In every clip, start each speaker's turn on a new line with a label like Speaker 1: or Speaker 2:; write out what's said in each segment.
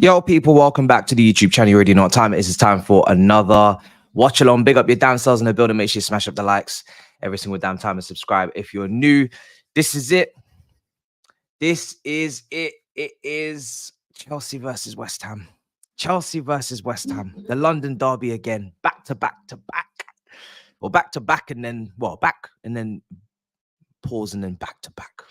Speaker 1: Yo, people, welcome back to the YouTube channel. You already know what time it is. It's time for another watch along. Big up your damn selves in the building. Make sure you smash up the likes every single damn time and subscribe if you're new. This is it. This is it. It is Chelsea versus West Ham. Chelsea versus West Ham. The London derby again. Back to back to back. Or back to back and then, well, back and then pause and then back to back.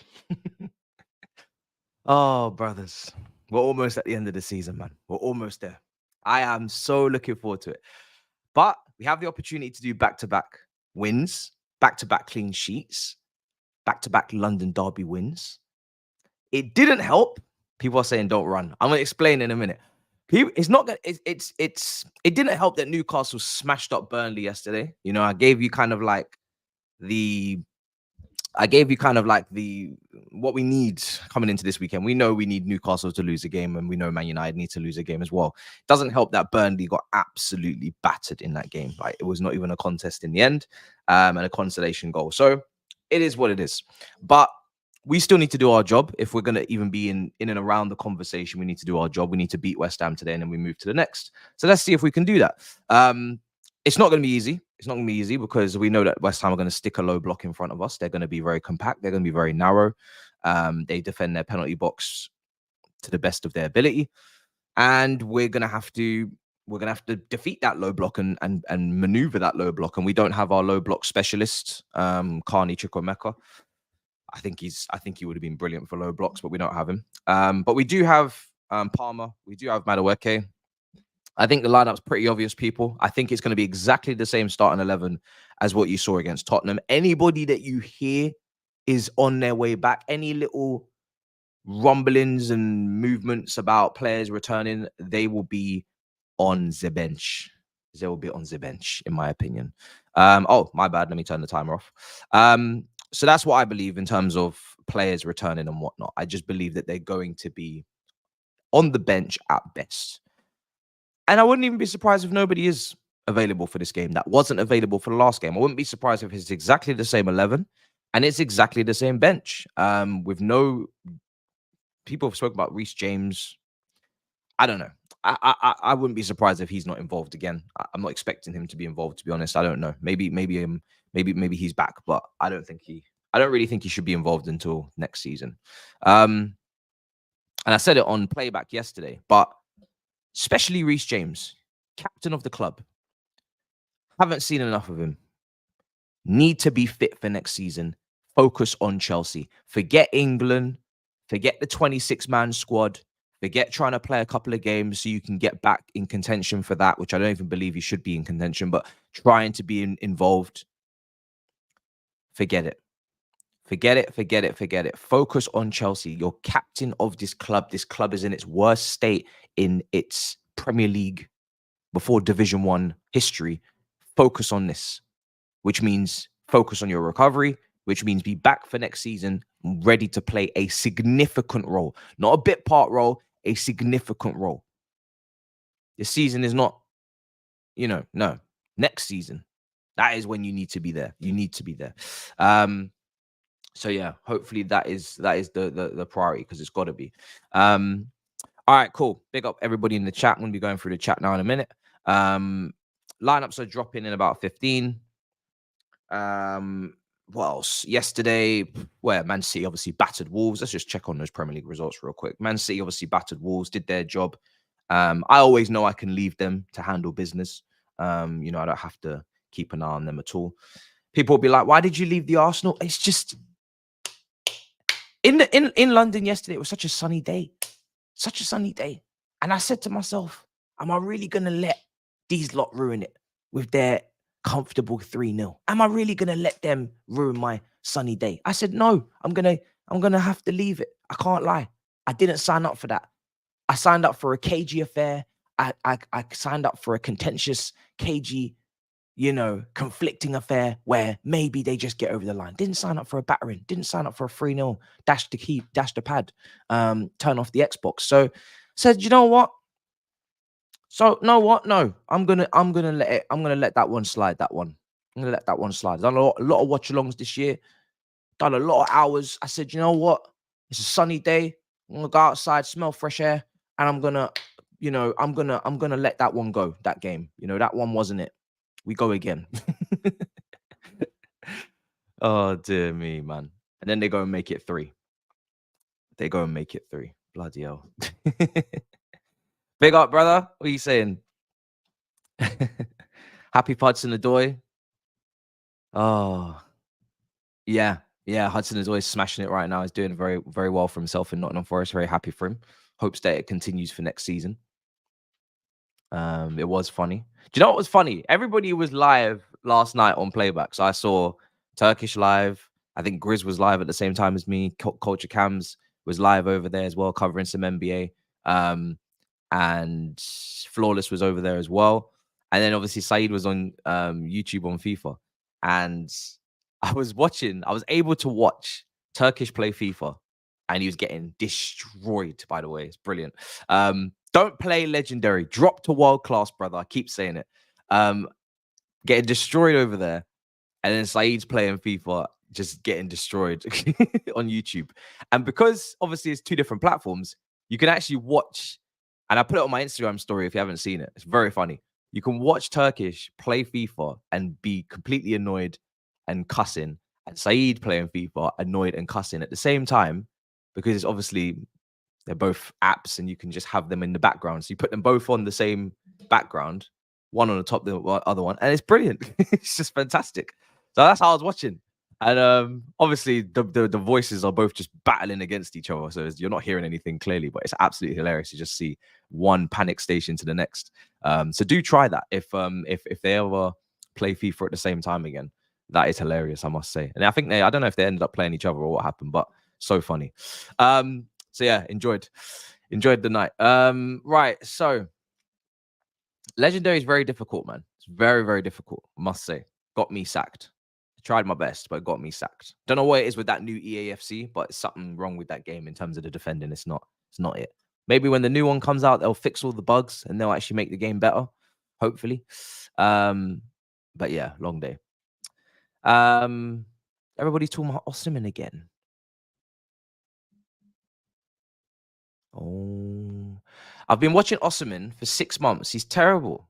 Speaker 1: Oh, brothers. We're almost at the end of the season, man. We're almost there. I am so looking forward to it. But we have the opportunity to do back-to-back wins, back-to-back clean sheets, back-to-back London derby wins. It didn't help. People are saying don't run. I'm going to explain in a minute. It's not gonna, it didn't help that Newcastle smashed up Burnley yesterday. You know, I gave you kind of like what we need coming into this weekend. We know we need Newcastle to lose a game, and we know Man United need to lose a game as well. It doesn't help that Burnley got absolutely battered in that game. Like, it was not even a contest in the end, and a consolation goal. So it is what it is. But we still need to do our job. If we're going to even be in and around the conversation, we need to do our job. We need to beat West Ham today, and then we move to the next. So let's see if we can do that. It's not going to be easy. It's not going to be easy because we know that West Ham are going to stick a low block in front of us. They're going to be very compact. They're going to be very narrow. They defend their penalty box to the best of their ability, and we're going to have to defeat that low block and maneuver that low block. And we don't have our low block specialist, Carney Chukwuemeka. I think he would have been brilliant for low blocks, but we don't have him. But we do have Palmer. We do have Madueke. I think the lineup's pretty obvious, people. I think it's going to be exactly the same starting 11 as what you saw against Tottenham. Anybody that you hear is on their way back, any little rumblings and movements about players returning, they will be on the bench. They will be on the bench, in my opinion. Oh, my bad. Let me turn the timer off. So that's what I believe in terms of players returning and whatnot. I just believe that they're going to be on the bench at best. And I wouldn't even be surprised if nobody is available for this game that wasn't available for the last game. I wouldn't be surprised if it's exactly the same 11 and it's exactly the same bench. With no people have spoken about Reece James. I don't know. I wouldn't be surprised if he's not involved again. I'm not expecting him to be involved, to be honest. I don't know. Maybe he's back, but I don't really think he should be involved until next season. And I said it on playback yesterday, but especially Reece James, captain of the club. Haven't seen enough of him. Need to be fit for next season. Focus on Chelsea. Forget England. Forget the 26-man squad. Forget trying to play a couple of games so you can get back in contention for that, which I don't even believe you should be in contention, but trying to be involved. Forget it. Forget it. Focus on Chelsea. You're captain of this club. This club is in its worst state in its Premier League before Division 1 history. Focus on this, which means focus on your recovery, which means be back for next season, ready to play a significant role. Not a bit part role, a significant role. This season is not, no. Next season, that is when you need to be there. You need to be there. So yeah, hopefully that is the priority, because it's got to be. All right, cool. Big up everybody in the chat. I'm going to be going through the chat now in a minute. Lineups are dropping in about 15. What else? Yesterday, where Man City obviously battered Wolves. Let's just check on those Premier League results real quick. Man City obviously battered Wolves, did their job. I always know I can leave them to handle business. I don't have to keep an eye on them at all. People will be like, why did you leave the Arsenal? It's just in London yesterday, it was such a sunny day. Such a sunny day. And I said to myself, am I really going to let these lot ruin it with their comfortable 3-0? Am I really going to let them ruin my sunny day? I said, no, I'm going to have to leave it. I can't lie. I didn't sign up for that. I signed up for a cagey affair. I signed up for a contentious, cagey, conflicting affair where maybe they just get over the line. Didn't sign up for a battering. Didn't sign up for a 3-0, dash the key, dash the pad, turn off the Xbox. So said, you know what? So know what? No, I'm gonna let that one slide. I'm gonna let that one slide. Done a lot of watch-alongs this year. Done a lot of hours. I said, you know what? It's a sunny day. I'm gonna go outside, smell fresh air, and I'm gonna you know, I'm gonna let that one go, that game. You know, that one wasn't it. We go again. Oh dear me, man. And then they go and make it 3. They go and make it 3. Bloody hell. Big up, brother. What are you saying? Happy Hudson-Odoi. Oh, yeah. Yeah, Hudson-Odoi is smashing it right now. He's doing very, very well for himself in Nottingham Forest. Very happy for him. Hopes that it continues for next season. It was funny. Do you know what was funny? Everybody was live last night on playback. So I saw Turkish live. I think Grizz was live at the same time as me. Culture Cams was live over there as well, covering some NBA. And Flawless was over there as well. And then obviously Saeed was on YouTube on FIFA. And I was able to watch Turkish play FIFA, and he was getting destroyed, by the way. It's brilliant. Don't play legendary. Drop to world class, brother. I keep saying it. Getting destroyed over there. And then Saeed's playing FIFA, just getting destroyed on YouTube. And because obviously it's 2 different platforms, you can actually watch, and I put it on my Instagram story if you haven't seen it. It's very funny. You can watch Turkish play FIFA and be completely annoyed and cussing, and Saeed playing FIFA annoyed and cussing at the same time, because obviously they're both apps and you can just have them in the background. So you put them both on the same background, one on the top, the other one, and it's brilliant. It's just fantastic. So that's how I was watching. And obviously the voices are both just battling against each other. So you're not hearing anything clearly, but it's absolutely hilarious to just see one panic station to the next. So do try that if they ever play FIFA at the same time again. That is hilarious, I must say. And I think I don't know if they ended up playing each other or what happened, but so funny. So yeah, enjoyed the night. Right, so Legendary is very difficult, man. It's very, very difficult, I must say. Got me sacked. Tried my best, but got me sacked. Don't know what it is with that new EAFC, but it's something wrong with that game in terms of the defending. It's not it. Maybe when the new one comes out, they'll fix all the bugs and they'll actually make the game better, hopefully. But yeah, long day. Everybody's talking about Osimhen again. Oh, I've been watching Osimhen for 6 months. He's terrible.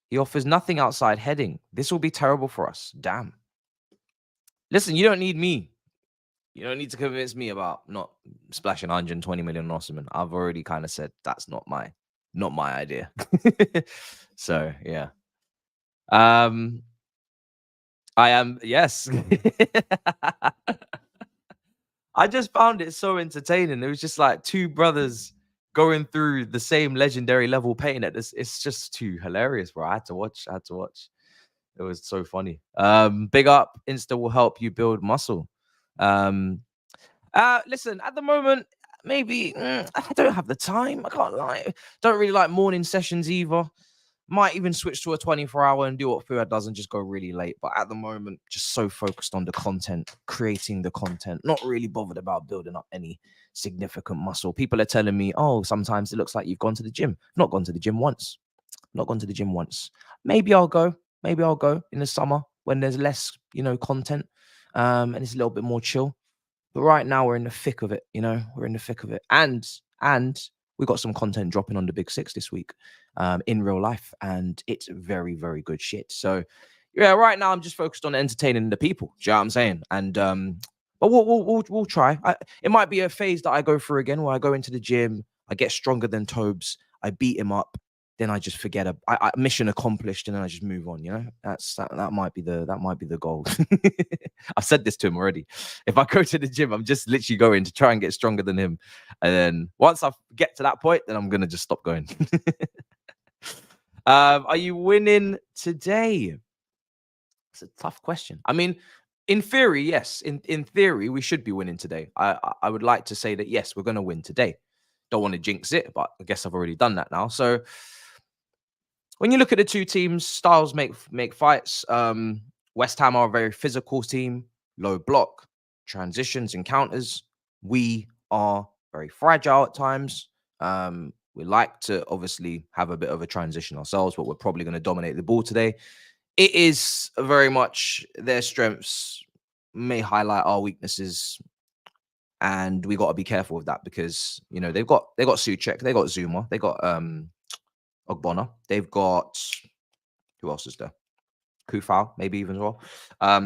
Speaker 1: He offers nothing outside heading. This will be terrible for us. Damn. Listen, you don't need me. You don't need to convince me about not splashing 120 million on Osimhen. I've already kind of said that's not my idea. So yeah. I am, yes. I just found it so entertaining. It was just like 2 brothers going through the same legendary level pain at this. It's just too hilarious, bro. I had to watch. It was so funny. Big up. Insta will help you build muscle. Listen, at the moment, maybe I don't have the time. I can't lie. Don't really like morning sessions either. Might even switch to a 24-hour and do what Fuad does and just go really late. But at the moment, just so focused on the content, creating the content, not really bothered about building up any significant muscle. People are telling me, oh, sometimes it looks like you've gone to the gym. Not gone to the gym once. Not gone to the gym once. Maybe I'll go. Maybe I'll go in the summer when there's less, content, and it's a little bit more chill. But right now we're in the thick of it, we're in the thick of it. And we got some content dropping on the Big Six this week, in real life, and it's very, very good shit. So yeah, right now I'm just focused on entertaining the people. Do you know what I'm saying? And but we'll try. It might be a phase that I go through again, where I go into the gym, I get stronger than Tobes, I beat him up, then I just forget I mission accomplished, and then I just move on. That might be the goal. I've said this to him already. If I go to the gym, I'm just literally going to try and get stronger than him, and then once I get to that point, then I'm gonna just stop going. Are you winning today? It's a tough question. I mean, in theory, yes. In theory, we should be winning today. I would like to say that yes, we're gonna win today. Don't want to jinx it, but I guess I've already done that now. So when you look at the 2 teams, styles make fights. West Ham are a very physical team, low block, transitions and counters. We are very fragile at times. We like to obviously have a bit of a transition ourselves, but we're probably going to dominate the ball today. It is very much their strengths may highlight our weaknesses, And we got to be careful with that because, you know, they've got Suchek, they got Zuma, they got Ogbonna, they've got, who else is there? Kufau, maybe even as well.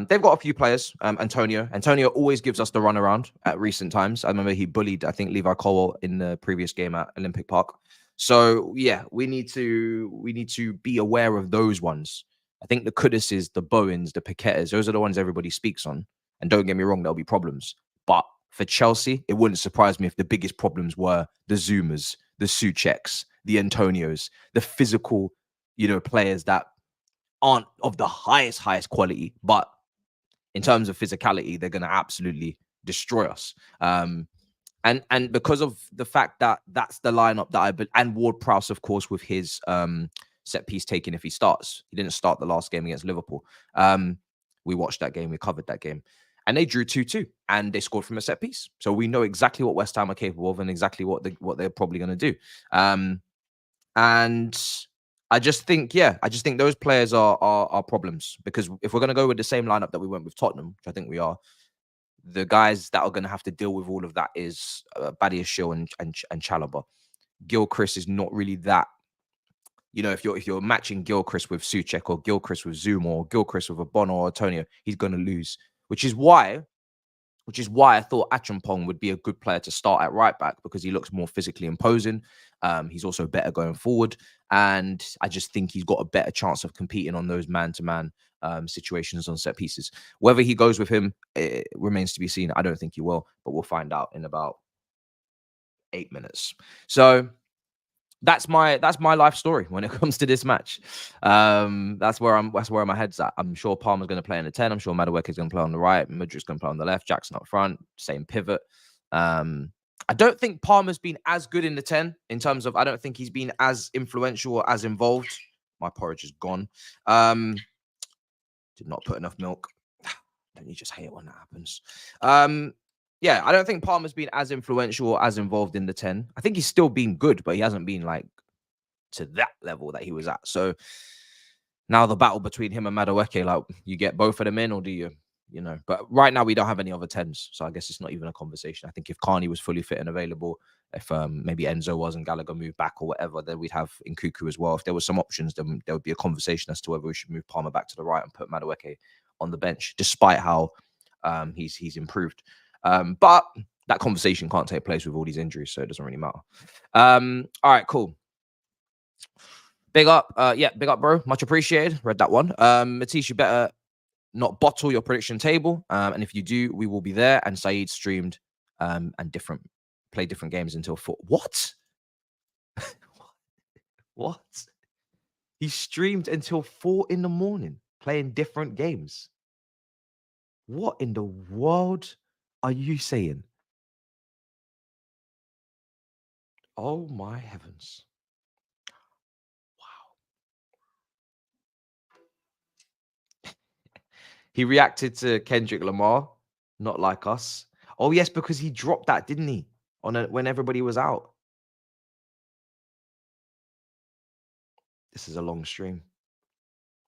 Speaker 1: They've got a few players. Antonio always gives us the runaround at recent times. I remember he bullied, I think, Levi Colwell in the previous game at Olympic Park. So yeah, we need to be aware of those ones. I think the Kuduses, the Bowens, the Paquetas, those are the ones everybody speaks on. And don't get me wrong, there'll be problems. But for Chelsea, it wouldn't surprise me if the biggest problems were the Zumas, the Sucheks, the Antonios, the physical, you know, players that aren't of the highest quality, but in terms of physicality, they're going to absolutely destroy us. And because of the fact that that's the lineup that and Ward-Prowse, of course, with his set piece taking if he starts. He didn't start the last game against Liverpool. We watched that game, we covered that game, and they drew 2-2, and they scored from a set piece. So we know exactly what West Ham are capable of and exactly what they're probably going to do. And I just think those players are problems, because if we're going to go with the same lineup that we went with Tottenham, which I think we are, the guys that are going to have to deal with all of that is Badiashile and Chalobah. Gilchrist is not really that. You know, if you're matching Gilchrist with Suchek or Gilchrist with Zuma or Gilchrist with Ogbonna or Antonio, he's going to lose. Which is why I thought Achampong would be a good player to start at right back, because he looks more physically imposing. He's also better going forward. And I just think he's got a better chance of competing on those man-to-man situations on set pieces. Whether he goes with him, it remains to be seen. I don't think he will, but we'll find out in about 8 minutes. So that's my life story when it comes to this match. That's where my head's at. I'm sure Palmer's going to play in the 10. I'm sure Madueke is going to play on the right. Mudrik's going to play on the left. Jackson up front. Same pivot. I don't think Palmer's been as good in the 10 in terms of, I don't think he's been as influential or as involved. My porridge is gone. Did not put enough milk. Don't you just hate it when that happens? Yeah, I don't think Palmer's been as influential or as involved in the 10. I think he's still been good, but he hasn't been like to that level that he was at. So now the battle between him and Madueke, like, you get both of them in, or do you? You know, but right now we don't have any other 10s, so I guess it's not even a conversation. I think if Carney was fully fit and available, if maybe Enzo was and Gallagher moved back or whatever, then we'd have Nkuku as well. If there was some options, then there would be a conversation as to whether we should move Palmer back to the right and put Madueke on the bench, despite how he's improved. But that conversation can't take place with all these injuries, so it doesn't really matter. All right, cool. Big up, big up, bro. Much appreciated. Read that one. Matisse, you better not bottle your prediction table. And if you do, we will be there. And Saeed streamed and play different games until 4. What? What? He streamed until 4 in the morning playing different games. What in the world are you saying? Oh my heavens. Wow. He reacted to Kendrick Lamar, not like us. Oh yes, because he dropped that, didn't he? When everybody was out. This is a long stream.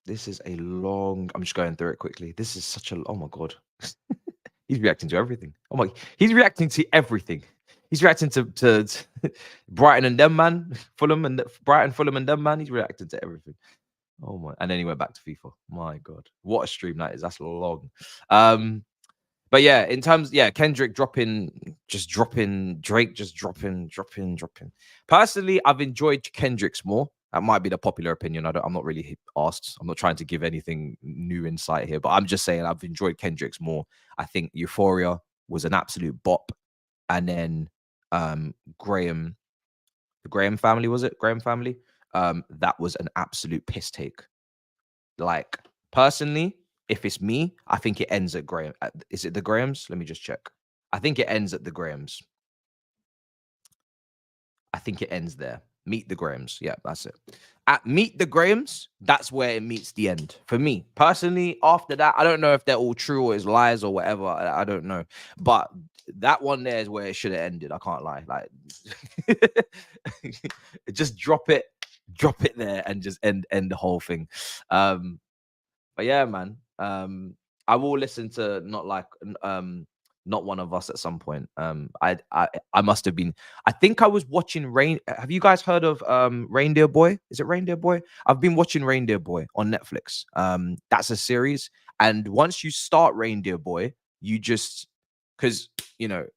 Speaker 1: This is a long. I'm just going through it quickly. This is such a. Oh my god. He's reacting to everything. Oh my. He's reacting to everything. He's reacting to Brighton and them, man. Fulham and Brighton, Fulham and them, man. He's reacting to everything. Oh my. And then he went back to FIFA. My god. What a stream that is. That's long. But yeah, in terms, Kendrick dropping, Drake just dropping. Personally, I've enjoyed Kendrick's more. That might be the popular opinion. I'm not really asked. I'm not trying to give anything new insight here, but I'm just saying I've enjoyed Kendrick's more. I think Euphoria was an absolute bop. And then Graham, the Graham family, was it? Graham family? That was an absolute piss take. Like, personally, if it's me, I think it ends at Graham. Is it the Grahams? Let me just check. I think it ends at the Grahams. I think it ends there. Meet the Grahams. Yeah, that's it. At Meet the Grahams, that's where it meets the end. For me, personally, after that, I don't know if they're all true or it's lies or whatever. I don't know. But that one there is where it should have ended. I can't lie. Like, just drop it there and just end the whole thing. But yeah, man. I will listen to Not not one of us at some point. I must have been. I think I was watching Rain. Have you guys heard of Reindeer Boy? Is it Reindeer Boy? I've been watching Reindeer Boy on Netflix. That's a series, and once you start Reindeer Boy, you just because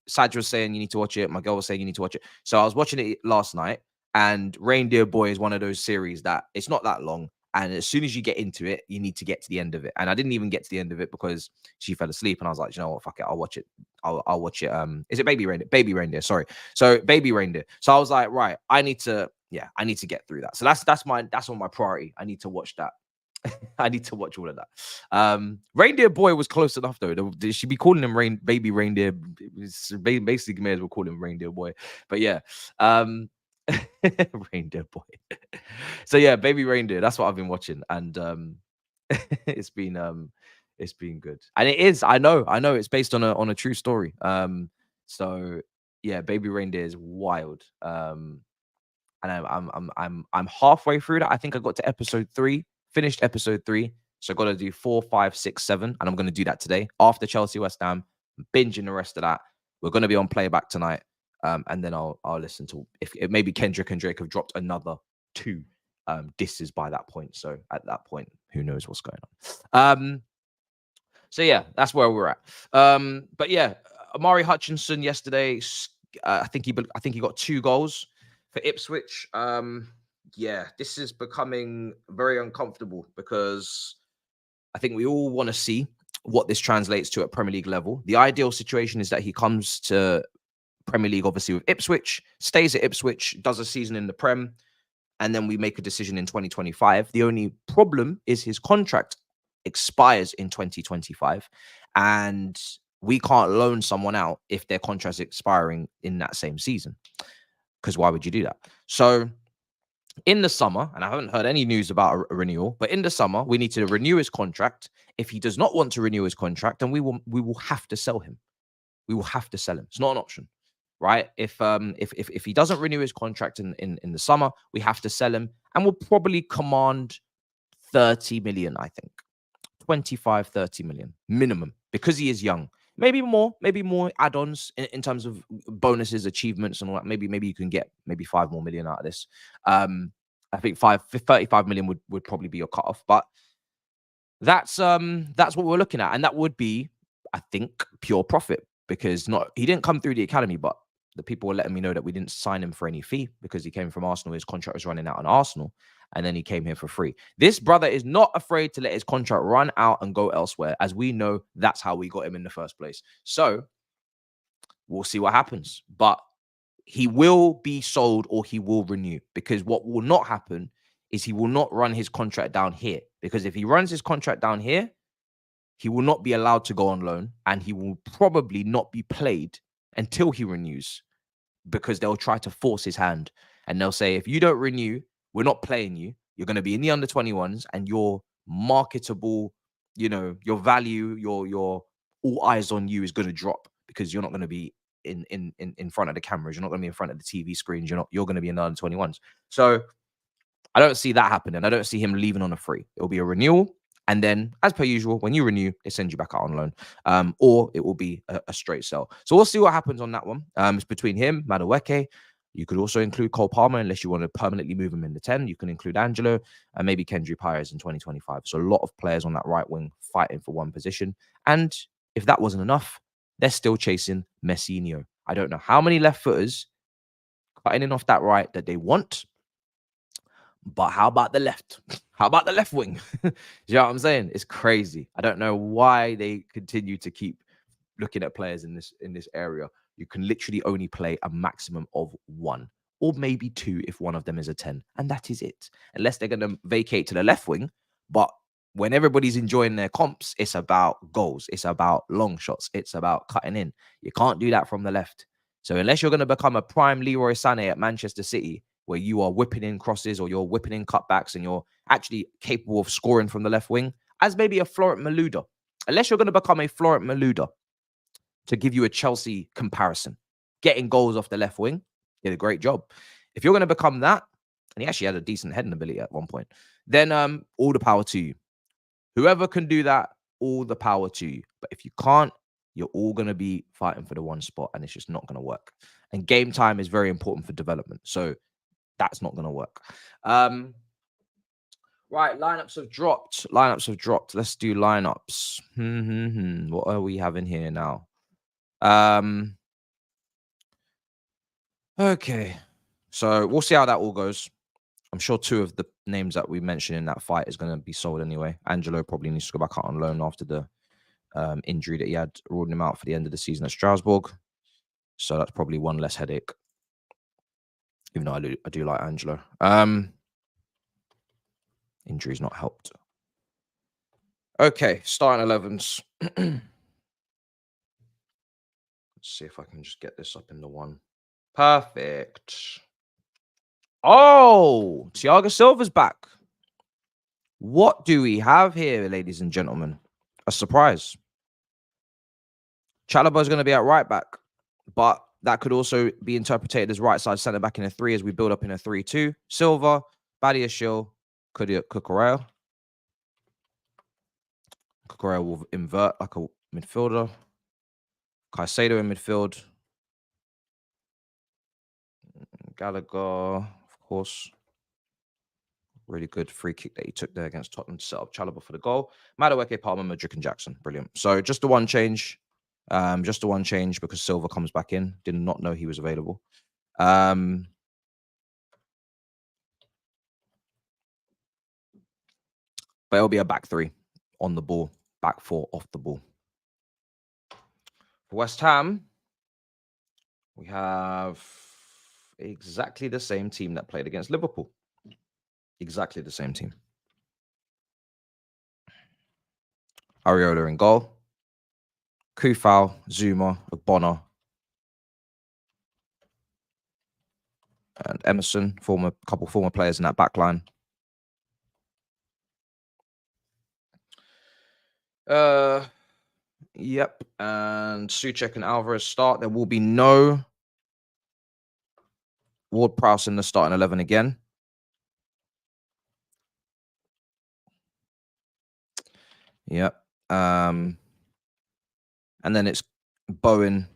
Speaker 1: Saj was saying you need to watch it. My girl was saying you need to watch it. So I was watching it last night, and Reindeer Boy is one of those series that it's not that long. And as soon as you get into it, you need to get to the end of it. And I didn't even get to the end of it because she fell asleep. And I was like, you know what? Fuck it. I'll watch it. I'll watch it. Is it Baby Reindeer? Baby Reindeer. Sorry. So Baby Reindeer. So I was like, right, I need to get through that. So that's on my priority. I need to watch that. I need to watch all of that. Reindeer Boy was close enough though. They should be calling him Baby Reindeer. Basically, may as well call him Reindeer Boy. But yeah. Reindeer Boy. So yeah, Baby Reindeer. That's what I've been watching, and it's been good. And it is. I know. It's based on a true story. So yeah, Baby Reindeer is wild. And I'm halfway through that. I think I got to episode 3. Finished episode 3. So I got to do 4, 5, 6, 7, and I'm going to do that today after Chelsea West Ham. Binging the rest of that. We're going to be on playback tonight. And then I'll listen to if maybe Kendrick and Drake have dropped another 2 disses by that point. So at that point, who knows what's going on. So yeah, that's where we're at. But yeah, Amari Hutchinson yesterday, I think he got 2 goals for Ipswich. Yeah, this is becoming very uncomfortable because I think we all want to see what this translates to at Premier League level. The ideal situation is that he comes to Premier League, obviously, with Ipswich, stays at Ipswich, does a season in the Prem, and then we make a decision in 2025. The only problem is his contract expires in 2025, and we can't loan someone out if their contract's expiring in that same season, because why would you do that? So in the summer, and I haven't heard any news about a renewal, but in the summer, we need to renew his contract. If he does not want to renew his contract, then we will have to sell him. We will have to sell him. It's not an option. Right? If he doesn't renew his contract in the summer, we have to sell him, and we'll probably command 30 million, I think. 25, 30 million minimum, because he is young. Maybe more add-ons in terms of bonuses, achievements, and all that. Maybe you can get maybe 5 more million out of this. I think 35 million would probably be your cutoff, but that's what we're looking at, and that would be, I think, pure profit, because he didn't come through the academy, but the people were letting me know that we didn't sign him for any fee because he came from Arsenal. His contract was running out on Arsenal, and then he came here for free. This brother is not afraid to let his contract run out and go elsewhere. As we know, that's how we got him in the first place. So we'll see what happens. But he will be sold or he will renew, because what will not happen is he will not run his contract down here. Because if he runs his contract down here, he will not be allowed to go on loan, and he will probably not be played until he renews, because they'll try to force his hand, and they'll say, if you don't renew, we're not playing you. You're going to be in the under 21s, and your marketable, your value, your all eyes on you is going to drop, because you're not going to be in front of the cameras. You're not going to be in front of the TV screens. You're going to be in the under 21s. So I don't see that happening. I don't see him leaving on a free. It'll be a renewal. And then, as per usual, when you renew, they send you back out on loan, or it will be a straight sell. So we'll see what happens on that one. It's between him, Madueke. You could also include Cole Palmer, unless you want to permanently move him in the 10. You can include Angelo and maybe Kendry Pires in 2025. So a lot of players on that right wing fighting for one position. And if that wasn't enough, they're still chasing Messinho. I don't know how many left footers cutting in off that right that they want. But how about the left? How about the left wing? You know what I'm saying? It's crazy. I don't know why they continue to keep looking at players in this area. You can literally only play a maximum of 1 or maybe 2 if one of them is a 10. And that is it. Unless they're going to vacate to the left wing. But when everybody's enjoying their comps, it's about goals. It's about long shots. It's about cutting in. You can't do that from the left. So unless you're going to become a prime Leroy Sané at Manchester City, where you are whipping in crosses or you're whipping in cutbacks and you're actually capable of scoring from the left wing, as maybe a Florent Malouda, unless you're going to become a Florent Malouda, to give you a Chelsea comparison, getting goals off the left wing, did a great job. If you're going to become that, and he actually had a decent heading ability at one point, then all the power to you. Whoever can do that, all the power to you. But if you can't, you're all going to be fighting for the one spot, and it's just not going to work. And game time is very important for development. So that's not going to work. Right, lineups have dropped. Lineups have dropped. Let's do lineups. What are we having here now? Okay. So we'll see how that all goes. I'm sure 2 of the names that we mentioned in that fight is going to be sold anyway. Angelo probably needs to go back out on loan after the injury that he had, ruling him out for the end of the season at Strasbourg. So that's probably one less headache. Even though I do like Angelo. Injury's not helped. Okay, starting 11s. Let's see if I can just get this up in the one. Perfect. Oh, Thiago Silva's back. What do we have here, ladies and gentlemen? A surprise. Chalobah's going to be at right back, but that could also be interpreted as right side centre back in a 3 as we build up in a 3-2. Silva, Badiashile, Cucurella. Cucurella will invert like a midfielder. Caicedo in midfield. Gallagher, of course. Really good free kick that he took there against Tottenham to set up Chalobah for the goal. Madueke, Palmer, Mudryk, and Jackson. Brilliant. So just the one change. Just the one change because Silva comes back in. Did not know he was available. But it'll be a back 3 on the ball, back 4 off the ball. For West Ham, we have exactly the same team that played against Liverpool. Exactly the same team. Areola in goal. Kufal, Zuma, Ogbonna, and Emerson, couple former players in that back line. Yep. And Souček and Alvarez start. There will be no Ward-Prowse in the starting 11 again. Yep. And then it's Bowen,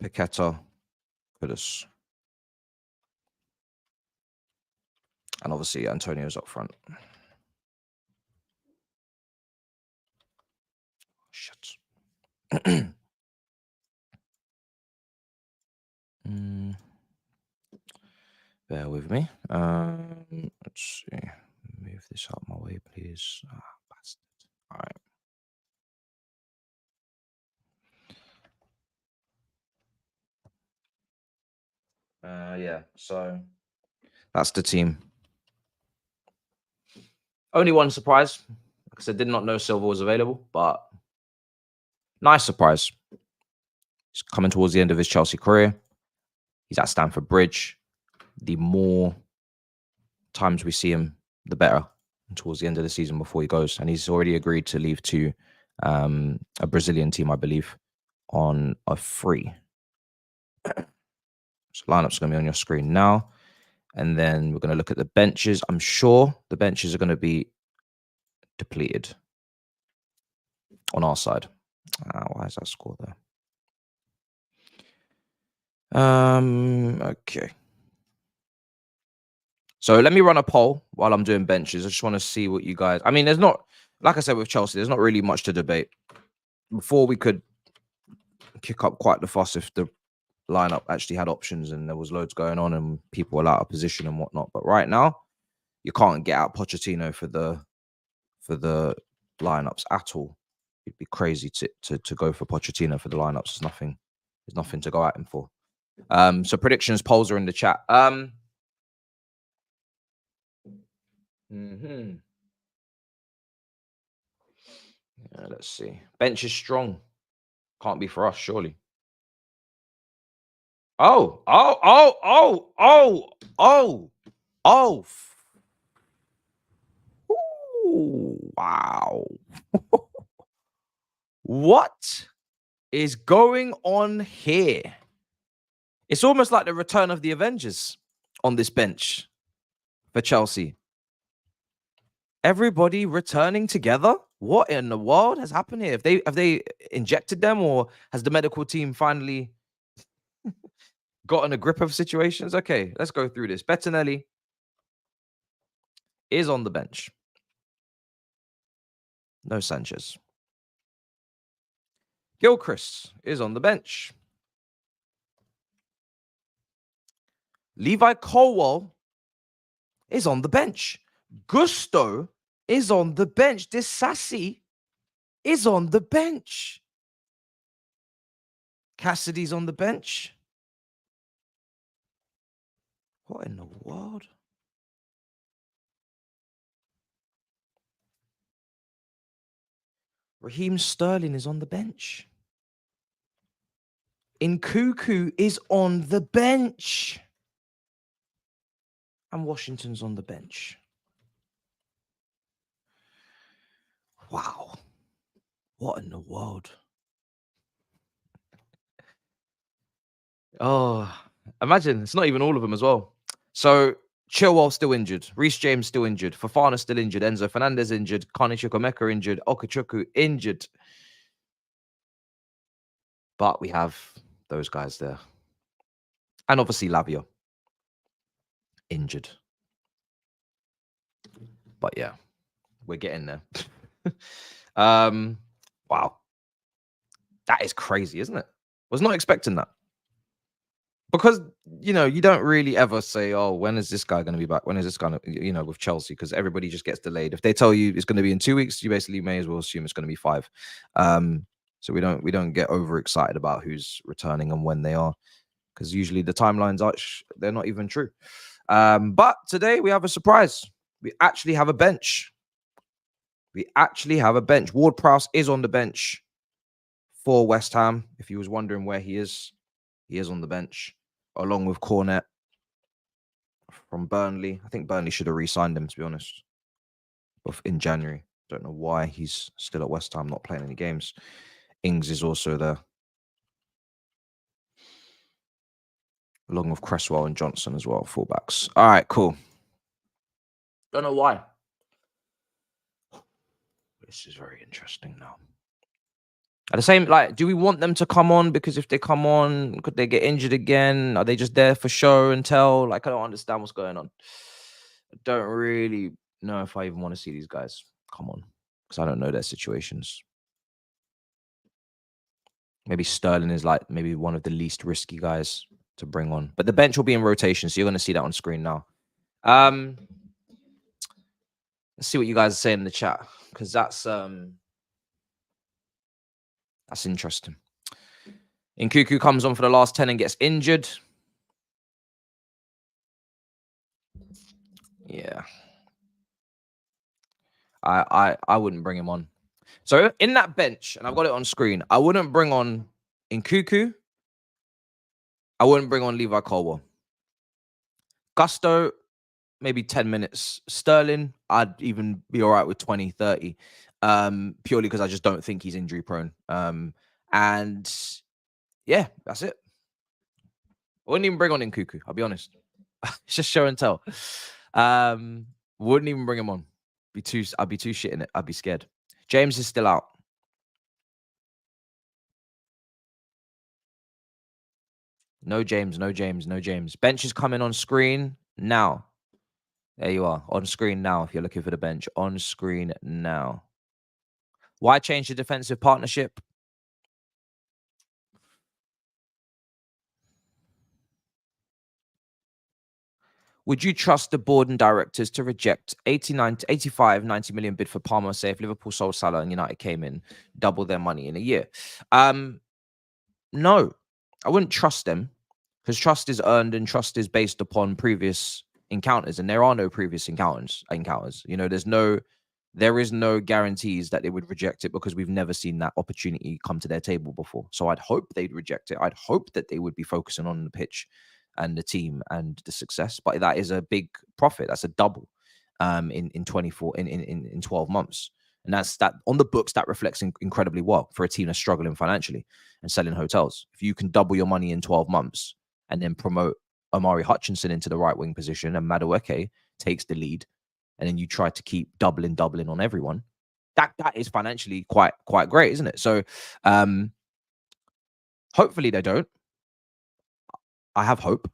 Speaker 1: Paqueta, Kudus. And obviously Antonio's up front. Shit. Bear with me. Let's see. Move this out my way, please. Bastard. All right. Yeah. So that's the team. Only one surprise, because I did not know Silva was available, but nice surprise. He's coming towards the end of his Chelsea career. He's at Stamford Bridge. The more times we see him, the better towards the end of the season before he goes. And he's already agreed to leave to a Brazilian team, I believe, on a free. So lineup's going to be on your screen now. And then we're going to look at the benches. I'm sure the benches are going to be depleted on our side. Why is that score there? Okay. So let me run a poll while I'm doing benches. I just want to see what you guys... I mean, there's not... Like I said with Chelsea, there's not really much to debate. Before we could kick up quite the fuss if the lineup actually had options and there was loads going on and people were out of position and whatnot. But right now, you can't get out Pochettino for the lineups at all. It'd be crazy to go for Pochettino for the lineups. There's nothing to go at him for. So predictions, polls are in the chat. Let's see. Bench is strong. Can't be for us, surely. Oh. Ooh, wow. What is going on here? It's almost like the return of the Avengers on this bench for Chelsea. Everybody returning together What in the world has happened here? Have they injected them, or has the medical team finally gotten a grip of situations? Okay, let's go through this. Bettinelli is on the bench. No Sanchez. Gilchrist is on the bench. Levi Colwell is on the bench. Gusto is on the bench. Disassi is on the bench. Cassidy's on the bench. What in the world? Raheem Sterling is on the bench. Nkuku is on the bench. And Washington's on the bench. Wow. What in the world? Oh, imagine it's not even all of them as well. So Chilwell still injured. Reece James still injured. Fofana still injured. Enzo Fernandez injured. Kane Chukwuemeka injured. Okachuku injured. But we have those guys there. And obviously Lavia injured. But yeah, we're getting there. Wow. That is crazy, isn't it? Was not expecting that. Because, you know, you don't really ever say, oh, when is this guy going to be back? When is this going to, you know, with Chelsea? Because everybody just gets delayed. If they tell you it's going to be in 2 weeks, you basically may as well assume it's going to be 5. So we don't get overexcited about who's returning and when they are, because usually the timelines are they're not even true. But today we have a surprise. We actually have a bench. Ward-Prowse is on the bench for West Ham. If you was wondering where he is on the bench, along with Cornet from Burnley. I think Burnley should have re-signed him, to be honest, in January. Don't know why he's still at West Ham, not playing any games. Ings is also there, along with Cresswell and Johnson as well, fullbacks. All right, cool. Don't know why. This is very interesting now. At the same, like, do we want them to come on? Because if they come on, could they get injured again? Are they just there for show and tell? Like, I don't understand what's going on. I don't really know if I even want to see these guys come on, because I don't know their situations. Maybe Sterling is like maybe one of the least risky guys to bring on. But the bench will be in rotation, so you're going to see that on screen now. Let's see what you guys are saying in the chat, because that's interesting. Nkuku comes on for the last 10 and gets injured. Yeah. I wouldn't bring him on. So in that bench, and I've got it on screen, I wouldn't bring on Nkuku. I wouldn't bring on Levi Colwell. Gusto, maybe 10 minutes. Sterling, I'd even be all right with 20, 30. Purely because I just don't think he's injury prone. And yeah, that's it. I wouldn't even bring on Nkuku, I'll be honest. It's just show and tell. Wouldn't even bring him on. I'd be too shit in it. I'd be scared. James is still out. No James. Bench is coming on screen now. There you are, on screen now. If you're looking for the bench, on screen now. Why change the defensive partnership? Would you trust the board and directors to reject 89 to 85, 90 million bid for Palmer, say if Liverpool sold Salah and United came in, double their money in a year? No, I wouldn't trust them, because trust is earned and trust is based upon previous encounters, and there are no previous encounters. You know, there is no guarantees that they would reject it, because we've never seen that opportunity come to their table before. So I'd hope they'd reject it. I'd hope that they would be focusing on the pitch and the team and the success. But that is a big profit. That's a double in 12 months. And that on the books, that reflects incredibly well for a team that's struggling financially and selling hotels. If you can double your money in 12 months and then promote Omari Hutchinson into the right wing position and Madueke takes the lead, and then you try to keep doubling on everyone, that is financially quite great, isn't it? So hopefully they don't. I have hope,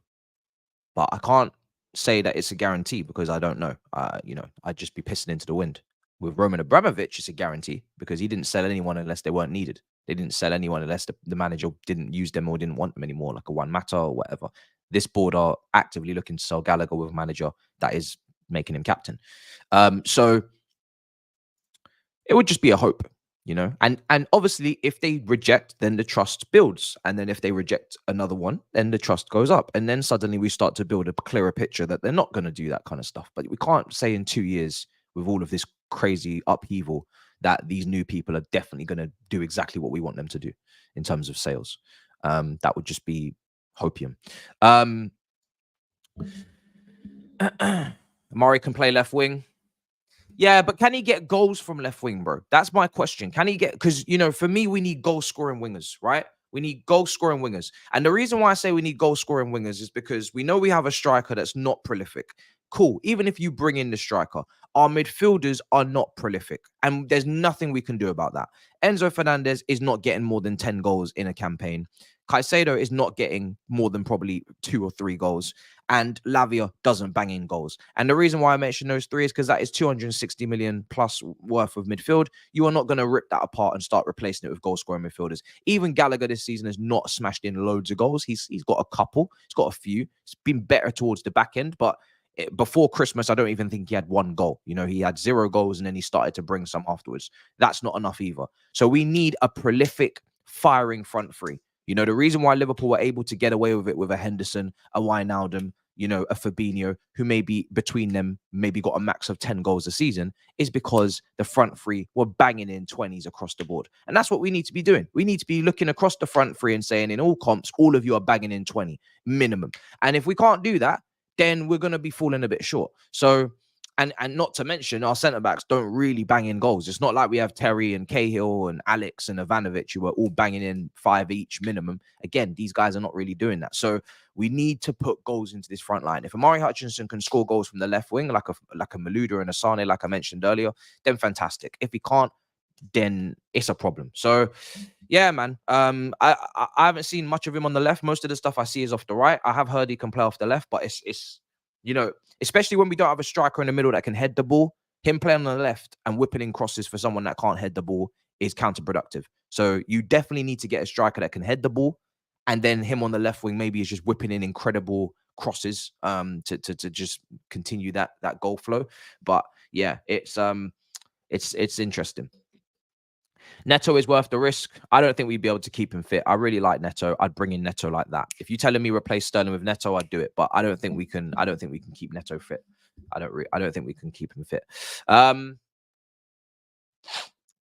Speaker 1: but I can't say that it's a guarantee because I don't know. You know, I'd just be pissing into the wind. With Roman Abramovich, it's a guarantee because he didn't sell anyone unless they weren't needed. They didn't sell anyone unless the manager didn't use them or didn't want them anymore, like a Juan Mata or whatever. This board are actively looking to sell Gallagher with a manager that is making him captain. So it would just be a hope, you know. And obviously, if they reject, then the trust builds, and then if they reject another one, then the trust goes up, and then suddenly we start to build a clearer picture that they're not going to do that kind of stuff. But we can't say in 2 years with all of this crazy upheaval that these new people are definitely going to do exactly what we want them to do in terms of sales. That would just be hopium. Murray can play left wing. Yeah, but can he get goals from left wing, bro? That's my question. Can he get, because, you know, for me, we need goal scoring wingers, right? We need goal scoring wingers. And the reason why I say we need goal scoring wingers is because we know we have a striker that's not prolific. Cool. Even if you bring in the striker, our midfielders are not prolific. And there's nothing we can do about that. Enzo Fernandez is not getting more than 10 goals in a campaign. Caicedo is not getting more than probably 2 or 3 goals. And Lavia doesn't bang in goals. And the reason why I mention those three is because that is 260 million plus worth of midfield. You are not going to rip that apart and start replacing it with goal scoring midfielders. Even Gallagher this season has not smashed in loads of goals. He's got a couple. He's got a few. It's been better towards the back end, but before Christmas, I don't even think he had 1 goal. You know, he had 0 goals and then he started to bring some afterwards. That's not enough either. So we need a prolific, firing front three. You know, the reason why Liverpool were able to get away with it with a Henderson, a Wijnaldum, you know, a Fabinho, who maybe between them maybe got a max of 10 goals a season, is because the front three were banging in 20s across the board. And that's what we need to be doing. We need to be looking across the front three and saying in all comps, all of you are banging in 20 minimum. And if we can't do that, then we're going to be falling a bit short. So, and not to mention our centre-backs don't really bang in goals. It's not like we have Terry and Cahill and Alex and Ivanovic who are all banging in 5 each minimum. Again, these guys are not really doing that. So we need to put goals into this front line. If Amari Hutchinson can score goals from the left wing, like a Malouda and a Sane, like I mentioned earlier, then fantastic. If he can't, then it's a problem. So yeah, man. I haven't seen much of him on the left. Most of the stuff I see is off the right. I have heard he can play off the left, but it's you know, especially when we don't have a striker in the middle that can head the ball, him playing on the left and whipping in crosses for someone that can't head the ball is counterproductive. So you definitely need to get a striker that can head the ball, and then him on the left wing maybe is just whipping in incredible crosses to just continue that goal flow. But yeah, it's interesting. Neto is worth the risk. I don't think we'd be able to keep him fit. I really like Neto. I'd bring in Neto like that. If you're telling me replace Sterling with Neto, I'd do it. But I don't think we can. I don't think we can keep Neto fit. I don't think we can keep him fit.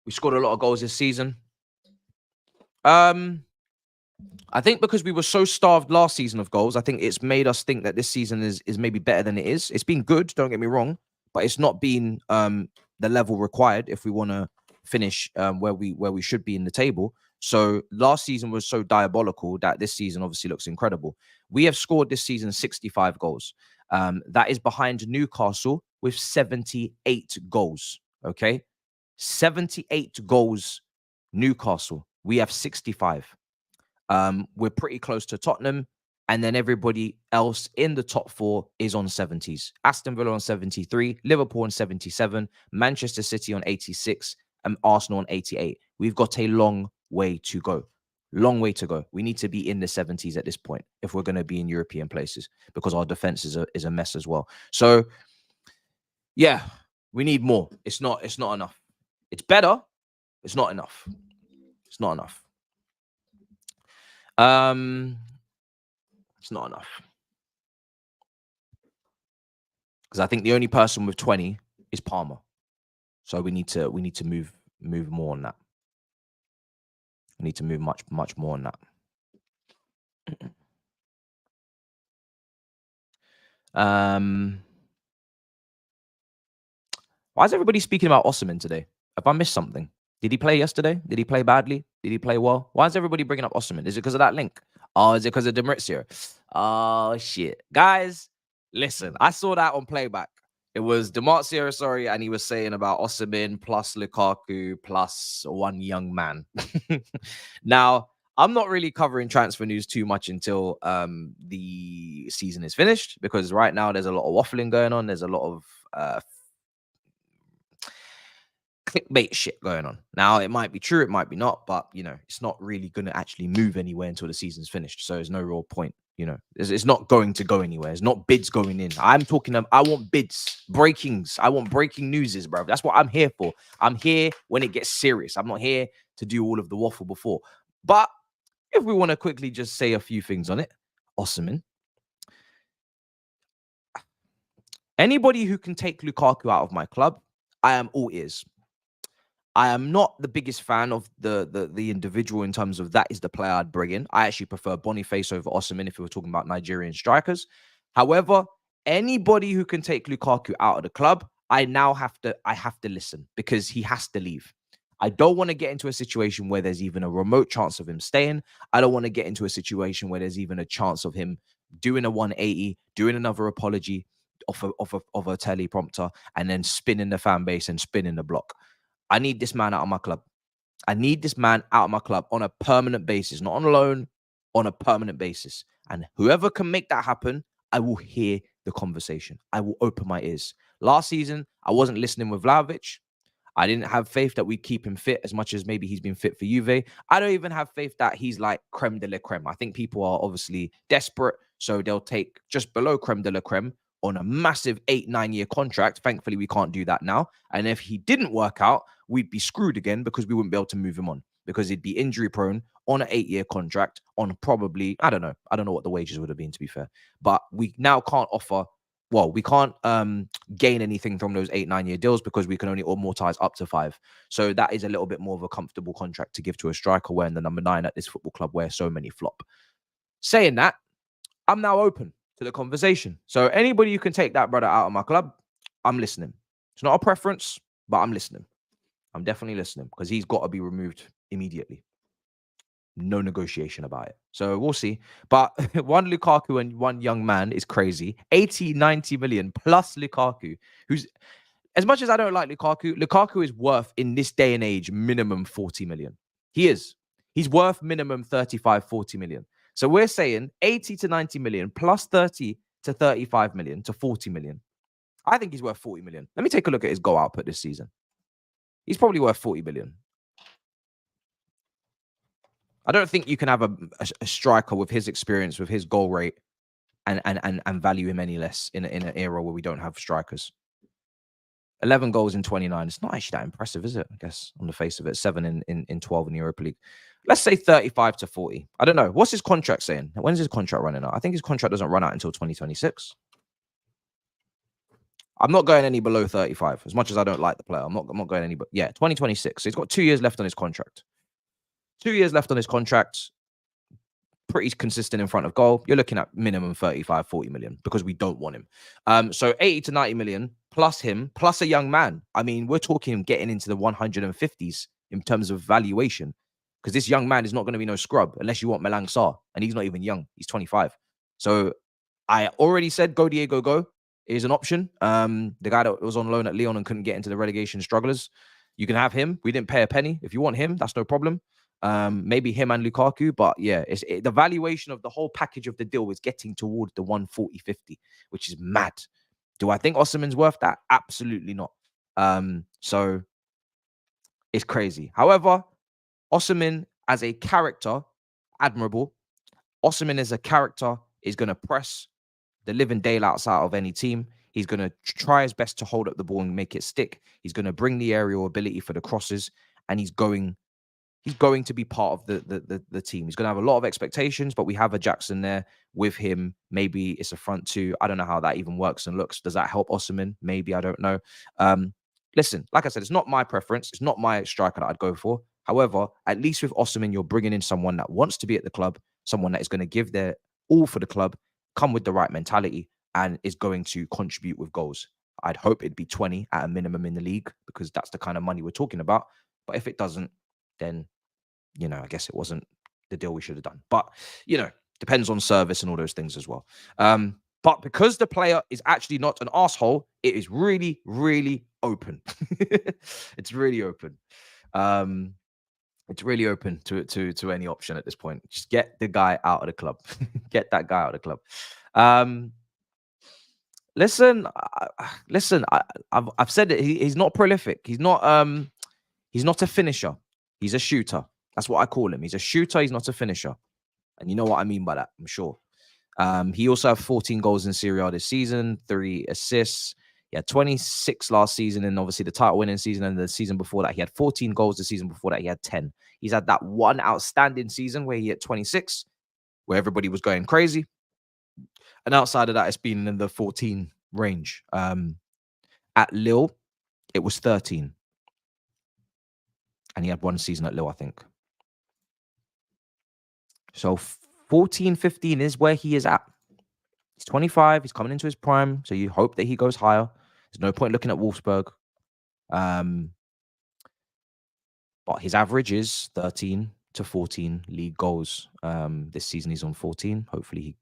Speaker 1: We scored a lot of goals this season. I think because we were so starved last season of goals, I think it's made us think that this season is maybe better than it is. It's been good, don't get me wrong, but it's not been the level required if we want to finish where we should be in the table. So last season was so diabolical that this season obviously looks incredible. We have scored this season 65 goals. That is behind Newcastle with 78 goals. Okay, 78 goals. Newcastle. We have 65. We're pretty close to Tottenham, and then everybody else in the top 4 is on 70s. Aston Villa on 73, Liverpool on 77, Manchester City on 86, and Arsenal on 88. We've got a long way to go. Long way to go. We need to be in the 70s at this point if we're going to be in European places, because our defense is a mess as well. So yeah, we need more. It's not enough. It's better. It's not enough. It's not enough. It's not enough. Because I think the only person with 20 is Palmer. So we need to move more on that. We need to move much more on that. Why is everybody speaking about Osimhen today? Have I missed something? Did he play yesterday? Did he play badly? Did he play well? Why is everybody bringing up Osimhen? Is it because of that link? Oh, is it because of Demarizio? Oh, shit. Guys, listen, I saw that on playback. It was Demarzio, sorry, and he was saying about Osimhen plus Lukaku plus one young man. Now, I'm not really covering transfer news too much until the season is finished, because right now there's a lot of waffling going on. There's a lot of clickbait shit going on. Now, it might be true, it might be not, but it's not really going to actually move anywhere until the season's finished. So there's no real point. It's not going to go anywhere. It's not bids going in. I want bids, breakings. I want breaking newses, bro. That's what I'm here for. I'm here when it gets serious. I'm not here to do all of the waffle before. But if we want to quickly just say a few things on it, Osimhen. Anybody who can take Lukaku out of my club, I am all ears. I am not the biggest fan of the individual in terms of that is the player I'd bring in. I actually prefer Boniface over Osimhen if we were talking about Nigerian strikers. However, anybody who can take Lukaku out of the club, I have to listen, because he has to leave. I don't want to get into a situation where there's even a remote chance of him staying. I don't want to get into a situation where there's even a chance of him doing a 180, doing another apology of a teleprompter, and then spinning the fan base and spinning the block. I need this man out of my club. I need this man out of my club on a permanent basis, not on loan, on a permanent basis. And whoever can make that happen, I will hear the conversation. I will open my ears. Last season, I wasn't listening with Vlahovic. I didn't have faith that we keep him fit as much as maybe he's been fit for Juve. I don't even have faith that he's like creme de la creme. I think people are obviously desperate, so they'll take just below creme de la creme on a massive 8-9 year contract. Thankfully, we can't do that now. And if he didn't work out, we'd be screwed again, because we wouldn't be able to move him on, because he'd be injury prone on an 8-year contract on probably, I don't know what the wages would have been, to be fair. But we now can't offer, well, we can't gain anything from those 8-9 year deals, because we can only amortize up to 5. So that is a little bit more of a comfortable contract to give to a striker wearing the number 9 at this football club where so many flop. Saying that, I'm now open to the conversation. So anybody who can take that brother out of my club, I'm listening. It's not a preference, but I'm listening. I'm definitely listening, because he's got to be removed immediately. No negotiation about it. So we'll see. But one Lukaku and one young man is crazy. 80, 90 million plus Lukaku, who's, as much as I don't like Lukaku is worth, in this day and age, minimum 40 million. He is. He's worth minimum 35, 40 million. So we're saying 80 to 90 million plus 30 to 35 million to 40 million. I think he's worth 40 million. Let me take a look at his goal output this season. He's probably worth 40 million. I don't think you can have a striker with his experience, with his goal rate, and value him any less in an era where we don't have strikers. 11 goals in 29. It's not actually that impressive, is it? I guess on the face of it. 7 in 12 in the Europa League. Let's say 35 to 40. I don't know. What's his contract saying? When's his contract running out? I think his contract doesn't run out until 2026. I'm not going any below 35, as much as I don't like the player. I'm not going any, but yeah, 2026. So he's got 2 years left on his contract. 2 years left on his contract. Pretty consistent in front of goal. You're looking at minimum 35, 40 million, because we don't want him. So 80 to 90 million plus him, plus a young man. I mean, we're talking getting into the 150s in terms of valuation, because this young man is not going to be no scrub unless you want Malang Sarr, and he's not even young. He's 25. So I already said go Diego Go is an option. The guy that was on loan at Lyon and couldn't get into the relegation strugglers. You can have him. We didn't pay a penny. If you want him, that's no problem. Maybe him and Lukaku, but yeah, the valuation of the whole package of the deal is getting towards the 140-50, which is mad. Do I think Osimhen's worth that? Absolutely not. So it's crazy. However, Osimhen as a character, admirable. Osimhen as a character is going to press the living daylights out of any team. He's going to try his best to hold up the ball and make it stick. He's going to bring the aerial ability for the crosses, and he's going to be part of the team. He's going to have a lot of expectations, but we have a Jackson there with him. Maybe it's a front two. I don't know how that even works and looks. Does that help Osimhen? Maybe, I don't know. Listen, like I said, it's not my preference. It's not my striker that I'd go for. However, at least with Osimhen, you're bringing in someone that wants to be at the club, someone that is going to give their all for the club, come with the right mentality, and is going to contribute with goals. I'd hope it'd be 20 at a minimum in the league, because that's the kind of money we're talking about. But if it doesn't, then, I guess it wasn't the deal we should have done. But, depends on service and all those things as well. But because the player is actually not an asshole, it is really, really open. It's really open. It's really open to any option at this point. Just get the guy out of the club. Get that guy out of the club. Listen, listen. I've said it. He's not prolific. He's not a finisher. He's a shooter. That's what I call him. He's a shooter. He's not a finisher. And you know what I mean by that, I'm sure. He also had 14 goals in Serie A this season, 3 assists. He had 26 last season, and obviously the title winning season. And the season before that, he had 14 goals. The season before that, he had 10. He's had that one outstanding season where he had 26, where everybody was going crazy. And outside of that, it's been in the 14 range. At Lille, it was 13. And he had one season at Lille, I think. So 14, 15 is where he is at. He's 25. He's coming into his prime. So you hope that he goes higher. There's no point looking at Wolfsburg. But his average is 13 to 14 league goals. This season he's on 14. Hopefully he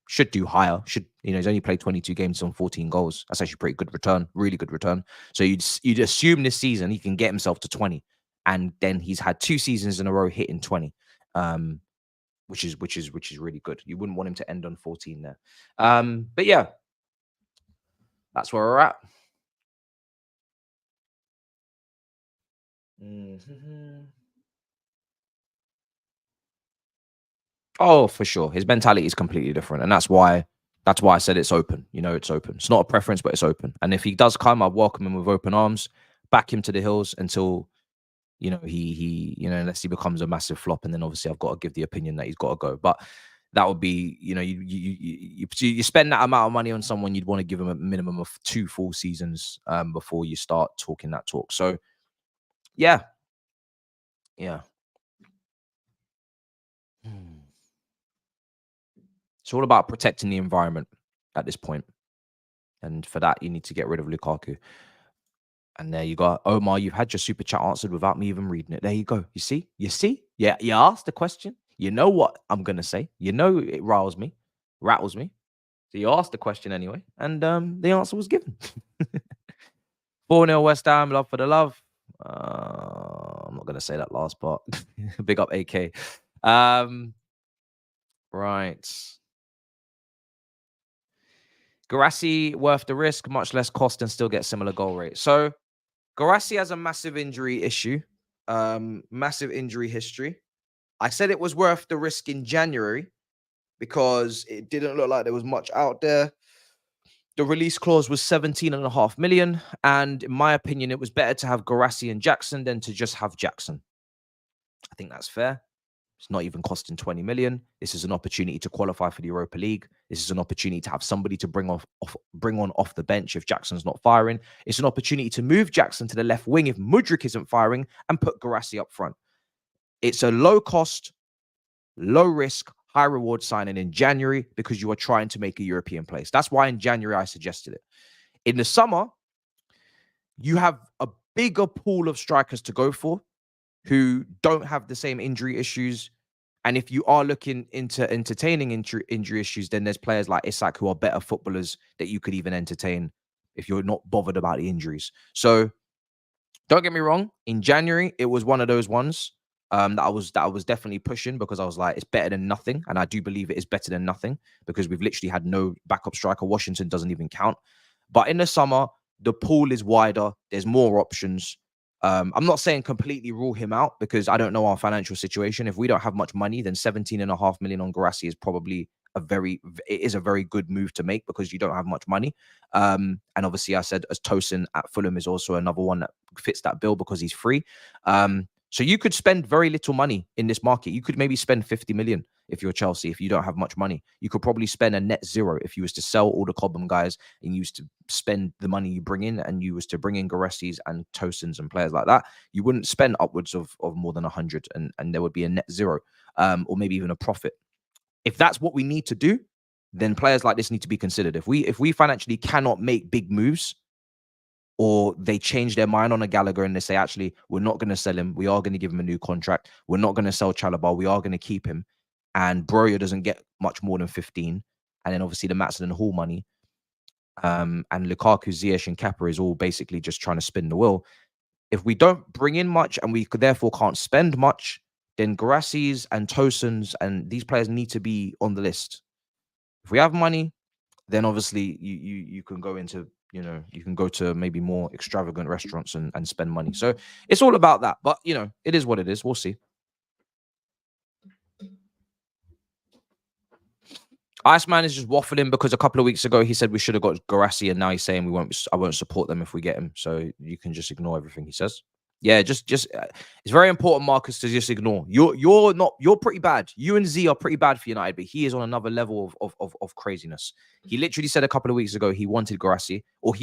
Speaker 1: should do higher. He's only played 22 games on 14 goals. That's actually pretty good return. Really good return. So you'd assume this season he can get himself to 20. And then he's had 2 seasons in a row hitting 20. Which is really good. You wouldn't want him to end on 14 there. But yeah, that's where we're at. Oh, for sure. His mentality is completely different. And that's why I said it's open. It's open. It's not a preference, but it's open. And if he does come, I'll welcome him with open arms, back him to the hills until unless he becomes a massive flop, and then obviously I've got to give the opinion that he's got to go. But that would be, you spend that amount of money on someone, you'd want to give him a minimum of 2 full seasons before you start talking that talk. So, yeah. It's all about protecting the environment at this point. And for that, you need to get rid of Lukaku. And there you go. Omar, you've had your super chat answered without me even reading it. There you go. You see? Yeah, you asked the question. You know what I'm going to say. You know it rattles me. So you asked the question anyway. And the answer was given. 4-0 West Ham. Love for the love. I'm not going to say that last part. Big up AK. Right. Guirassy worth the risk, much less cost, and still get similar goal rate. So Guirassy has a massive injury issue, massive injury history. I said it was worth the risk in January because it didn't look like there was much out there. The release clause was 17.5 million. And in my opinion, it was better to have Guirassy and Jackson than to just have Jackson. I think that's fair. It's not even costing 20 million. This is an opportunity to qualify for the Europa League. This is an opportunity to have somebody to bring on off the bench if Jackson's not firing. It's an opportunity to move Jackson to the left wing if Mudryk isn't firing and put Guirassy up front. It's a low cost, low risk, high reward signing in January because you are trying to make a European place. That's why in January I suggested it. In the summer, you have a bigger pool of strikers to go for who don't have the same injury issues. And if you are looking into entertaining injury issues, then there's players like Isak who are better footballers that you could even entertain if you're not bothered about the injuries. So don't get me wrong. In January, it was one of those ones that I was definitely pushing because I was like, it's better than nothing. And I do believe it is better than nothing because we've literally had no backup striker. Washington doesn't even count. But in the summer, the pool is wider. There's more options. I'm not saying completely rule him out because I don't know our financial situation. If we don't have much money, then 17.5 million on Guirassy is probably a very good move to make because you don't have much money. And obviously I said as Tosin at Fulham is also another one that fits that bill because he's free. So you could spend very little money in this market. You could maybe spend 50 million if you're Chelsea, if you don't have much money. You could probably spend a net zero if you was to sell all the Cobham guys and you used to spend the money you bring in and you was to bring in Guirassys and Tosins and players like that. You wouldn't spend upwards of more than 100 and there would be a net zero or maybe even a profit. If that's what we need to do, then players like this need to be considered. If we financially cannot make big moves, or they change their mind on a Gallagher and they say, actually, we're not going to sell him. We are going to give him a new contract. We're not going to sell Chalobah. We are going to keep him. And Broja doesn't get much more than 15. and then obviously the Maatsen and Hall money, and Lukaku, Ziyech, and Kappa is all basically just trying to spin the wheel. If we don't bring in much and we could therefore can't spend much, then Guirassys and Tosens and these players need to be on the list. If we have money, then obviously you can go into, you know, you can go to maybe more extravagant restaurants and spend money. So it's all about that. But, you know, it is what it is. We'll see. Iceman is just waffling because a couple of weeks ago he said we should have got Guirassy, and now he's saying I won't support them if we get him. So you can just ignore everything he says. Yeah, just it's very important, Marcus, to just ignore. You're pretty bad. You and Z are pretty bad for United, but he is on another level of craziness. He literally said a couple of weeks ago he wanted Guirassy, or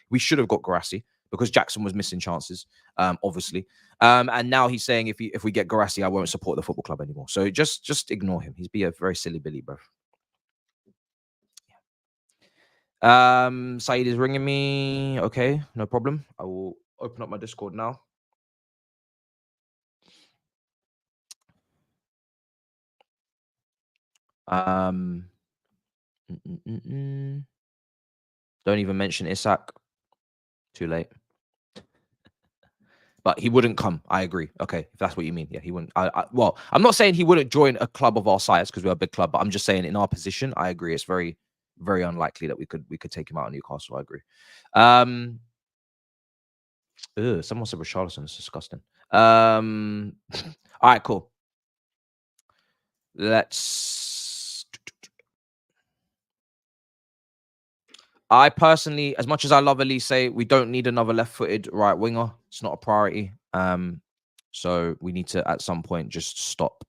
Speaker 1: we should have got Guirassy because Jackson was missing chances, obviously. And now he's saying if we get Guirassy, I won't support the football club anymore. So just ignore him. He's be a very silly Billy, bro. Saeed is ringing me. Okay, no problem. I will open up my Discord now. Don't even mention Isak. Too late. But he wouldn't come. I agree. Okay, if that's what you mean. Yeah, he wouldn't. Well, I'm not saying he wouldn't join a club of our size because we're a big club, but I'm just saying in our position, I agree. It's very, very unlikely that we could take him out of Newcastle. I agree. Someone said Richarlison. It's disgusting. All right, cool. I personally, as much as I love Elise, we don't need another left-footed right winger. It's not a priority. So we need to, at some point, just stop.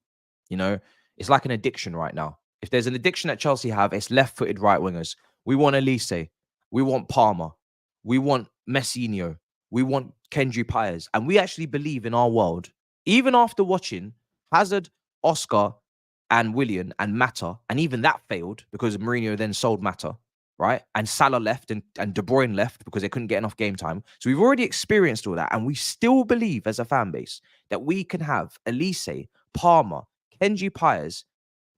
Speaker 1: You know, it's like an addiction right now. If there's an addiction that Chelsea have, it's left-footed right wingers. We want Elise. We want Palmer. We want Messinho. We want Kendry Pires. And we actually believe in our world, even after watching Hazard, Oscar, and Willian and Mata, and even that failed because Mourinho then sold Mata, right? And Salah left and De Bruyne left because they couldn't get enough game time. So we've already experienced all that. And we still believe as a fan base that we can have Elise, Palmer, Kendry Pires,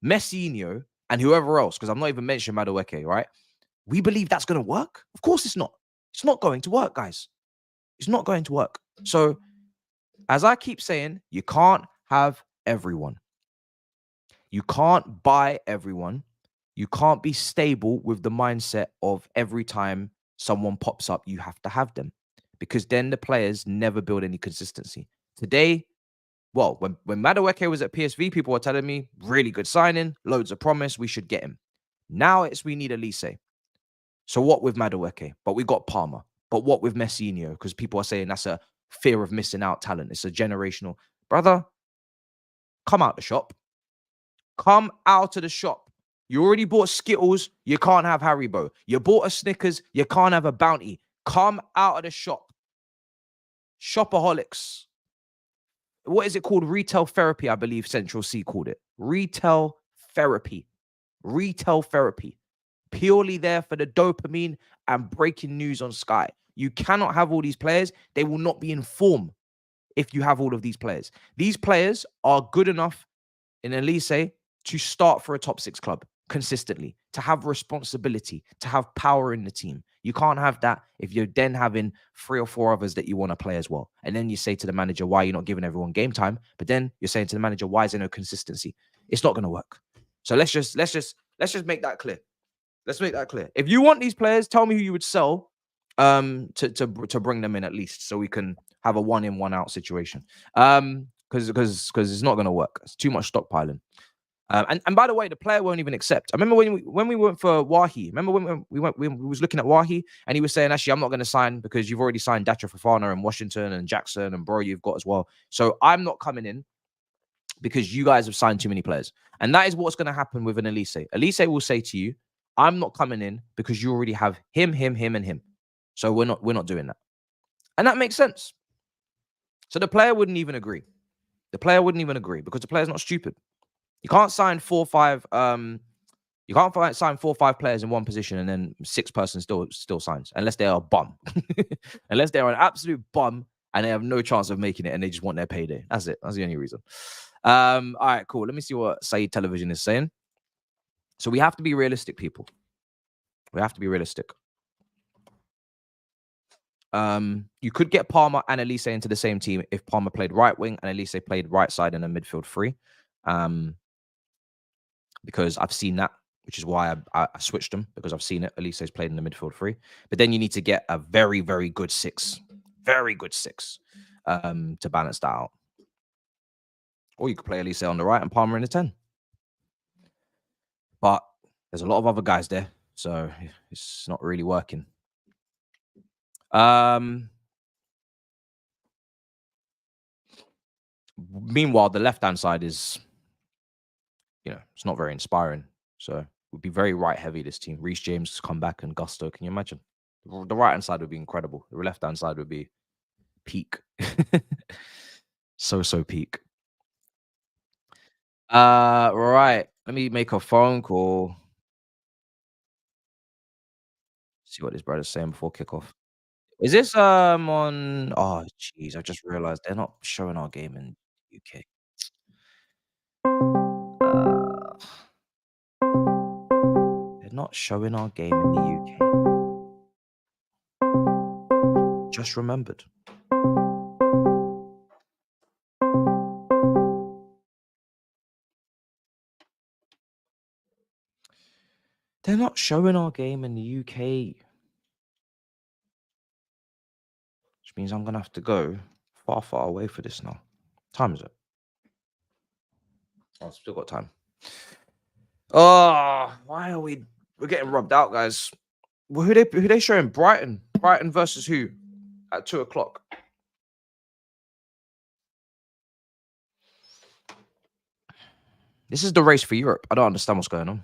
Speaker 1: Messinho, and whoever else, because I'm not even mentioning Madueke, right? We believe that's going to work. Of course it's not. It's not going to work, guys. It's not going to work. So as I keep saying, you can't have everyone. You can't buy everyone. You can't be stable with the mindset of every time someone pops up, you have to have them, because then the players never build any consistency. Today, well, when Madueke was at PSV, people were telling me, really good signing, loads of promise, we should get him. Now it's we need Elise. So what with Madueke? But we got Palmer. But what with Messinho? Because people are saying that's a fear of missing out talent. It's a generational. Brother, come out the shop. Come out of the shop. You already bought Skittles. You can't have Haribo. You bought a Snickers. You can't have a Bounty. Come out of the shop. Shopaholics. What is it called? Retail therapy, I believe Central C called it. Retail therapy. Retail therapy. Purely there for the dopamine and breaking news on Sky. You cannot have all these players. They will not be informed if you have all of these players. These players are good enough in Elise to start for a top 6 club consistently, to have responsibility, to have power in the team. You can't have that if you're then having 3 or 4 others that you want to play as well. And then you say to the manager, why are you not giving everyone game time? But then you're saying to the manager, why is there no consistency? It's not going to work. So let's just make that clear. Let's make that clear. If you want these players, tell me who you would sell to bring them in at least, so we can have a 1 in 1 out situation. Because it's not going to work. It's too much stockpiling. And by the way, the player won't even accept. I remember when we went for Wahi. Remember when we was looking at Wahi, and he was saying, actually, I'm not going to sign because you've already signed Dacha Fofana and Washington and Jackson and Bro you've got as well. So I'm not coming in because you guys have signed too many players. And that is what's going to happen with an Elise. Elise will say to you, I'm not coming in because you already have him, and him. So we're not doing that. And that makes sense. So the player wouldn't even agree. The player wouldn't even agree because the player's not stupid. You can't sign 4 or 5. You can't sign 4 or 5 players in one position and then 6 persons still signs, unless they are a bum. Unless they are an absolute bum and they have no chance of making it and they just want their payday. That's it. That's the only reason. All right, cool. Let me see what Saeed Television is saying. So we have to be realistic, people. We have to be realistic. You could get Palmer and Elise into the same team if Palmer played right wing and Elise played right side in a midfield three. Because I've seen that, which is why I switched them, because I've seen it. Elise's played in the midfield three. But then you need to get a very, very good six. Very good six to balance that out. Or you could play Elise on the right and Palmer in the 10. But there's a lot of other guys there, so it's not really working. Meanwhile, the left-hand side is, it's not very inspiring. So it would be very right-heavy, this team. Reece James has come back and Gusto. Can you imagine? The right-hand side would be incredible. The left-hand side would be peak. so peak. Right. Let me make a phone call. See what this brother's saying before kickoff. Is this on? Oh, jeez! I just realized they're not showing our game in UK. They're not showing our game in the UK. Just remembered. They're not showing our game in the UK. Which means I'm gonna have to go far away for this now. What time is it? Oh, I've still got time. Oh, why are we're getting rubbed out, guys? Well, who they showing? Brighton versus who at 2 o'clock? This is the race for Europe. I don't understand what's going on.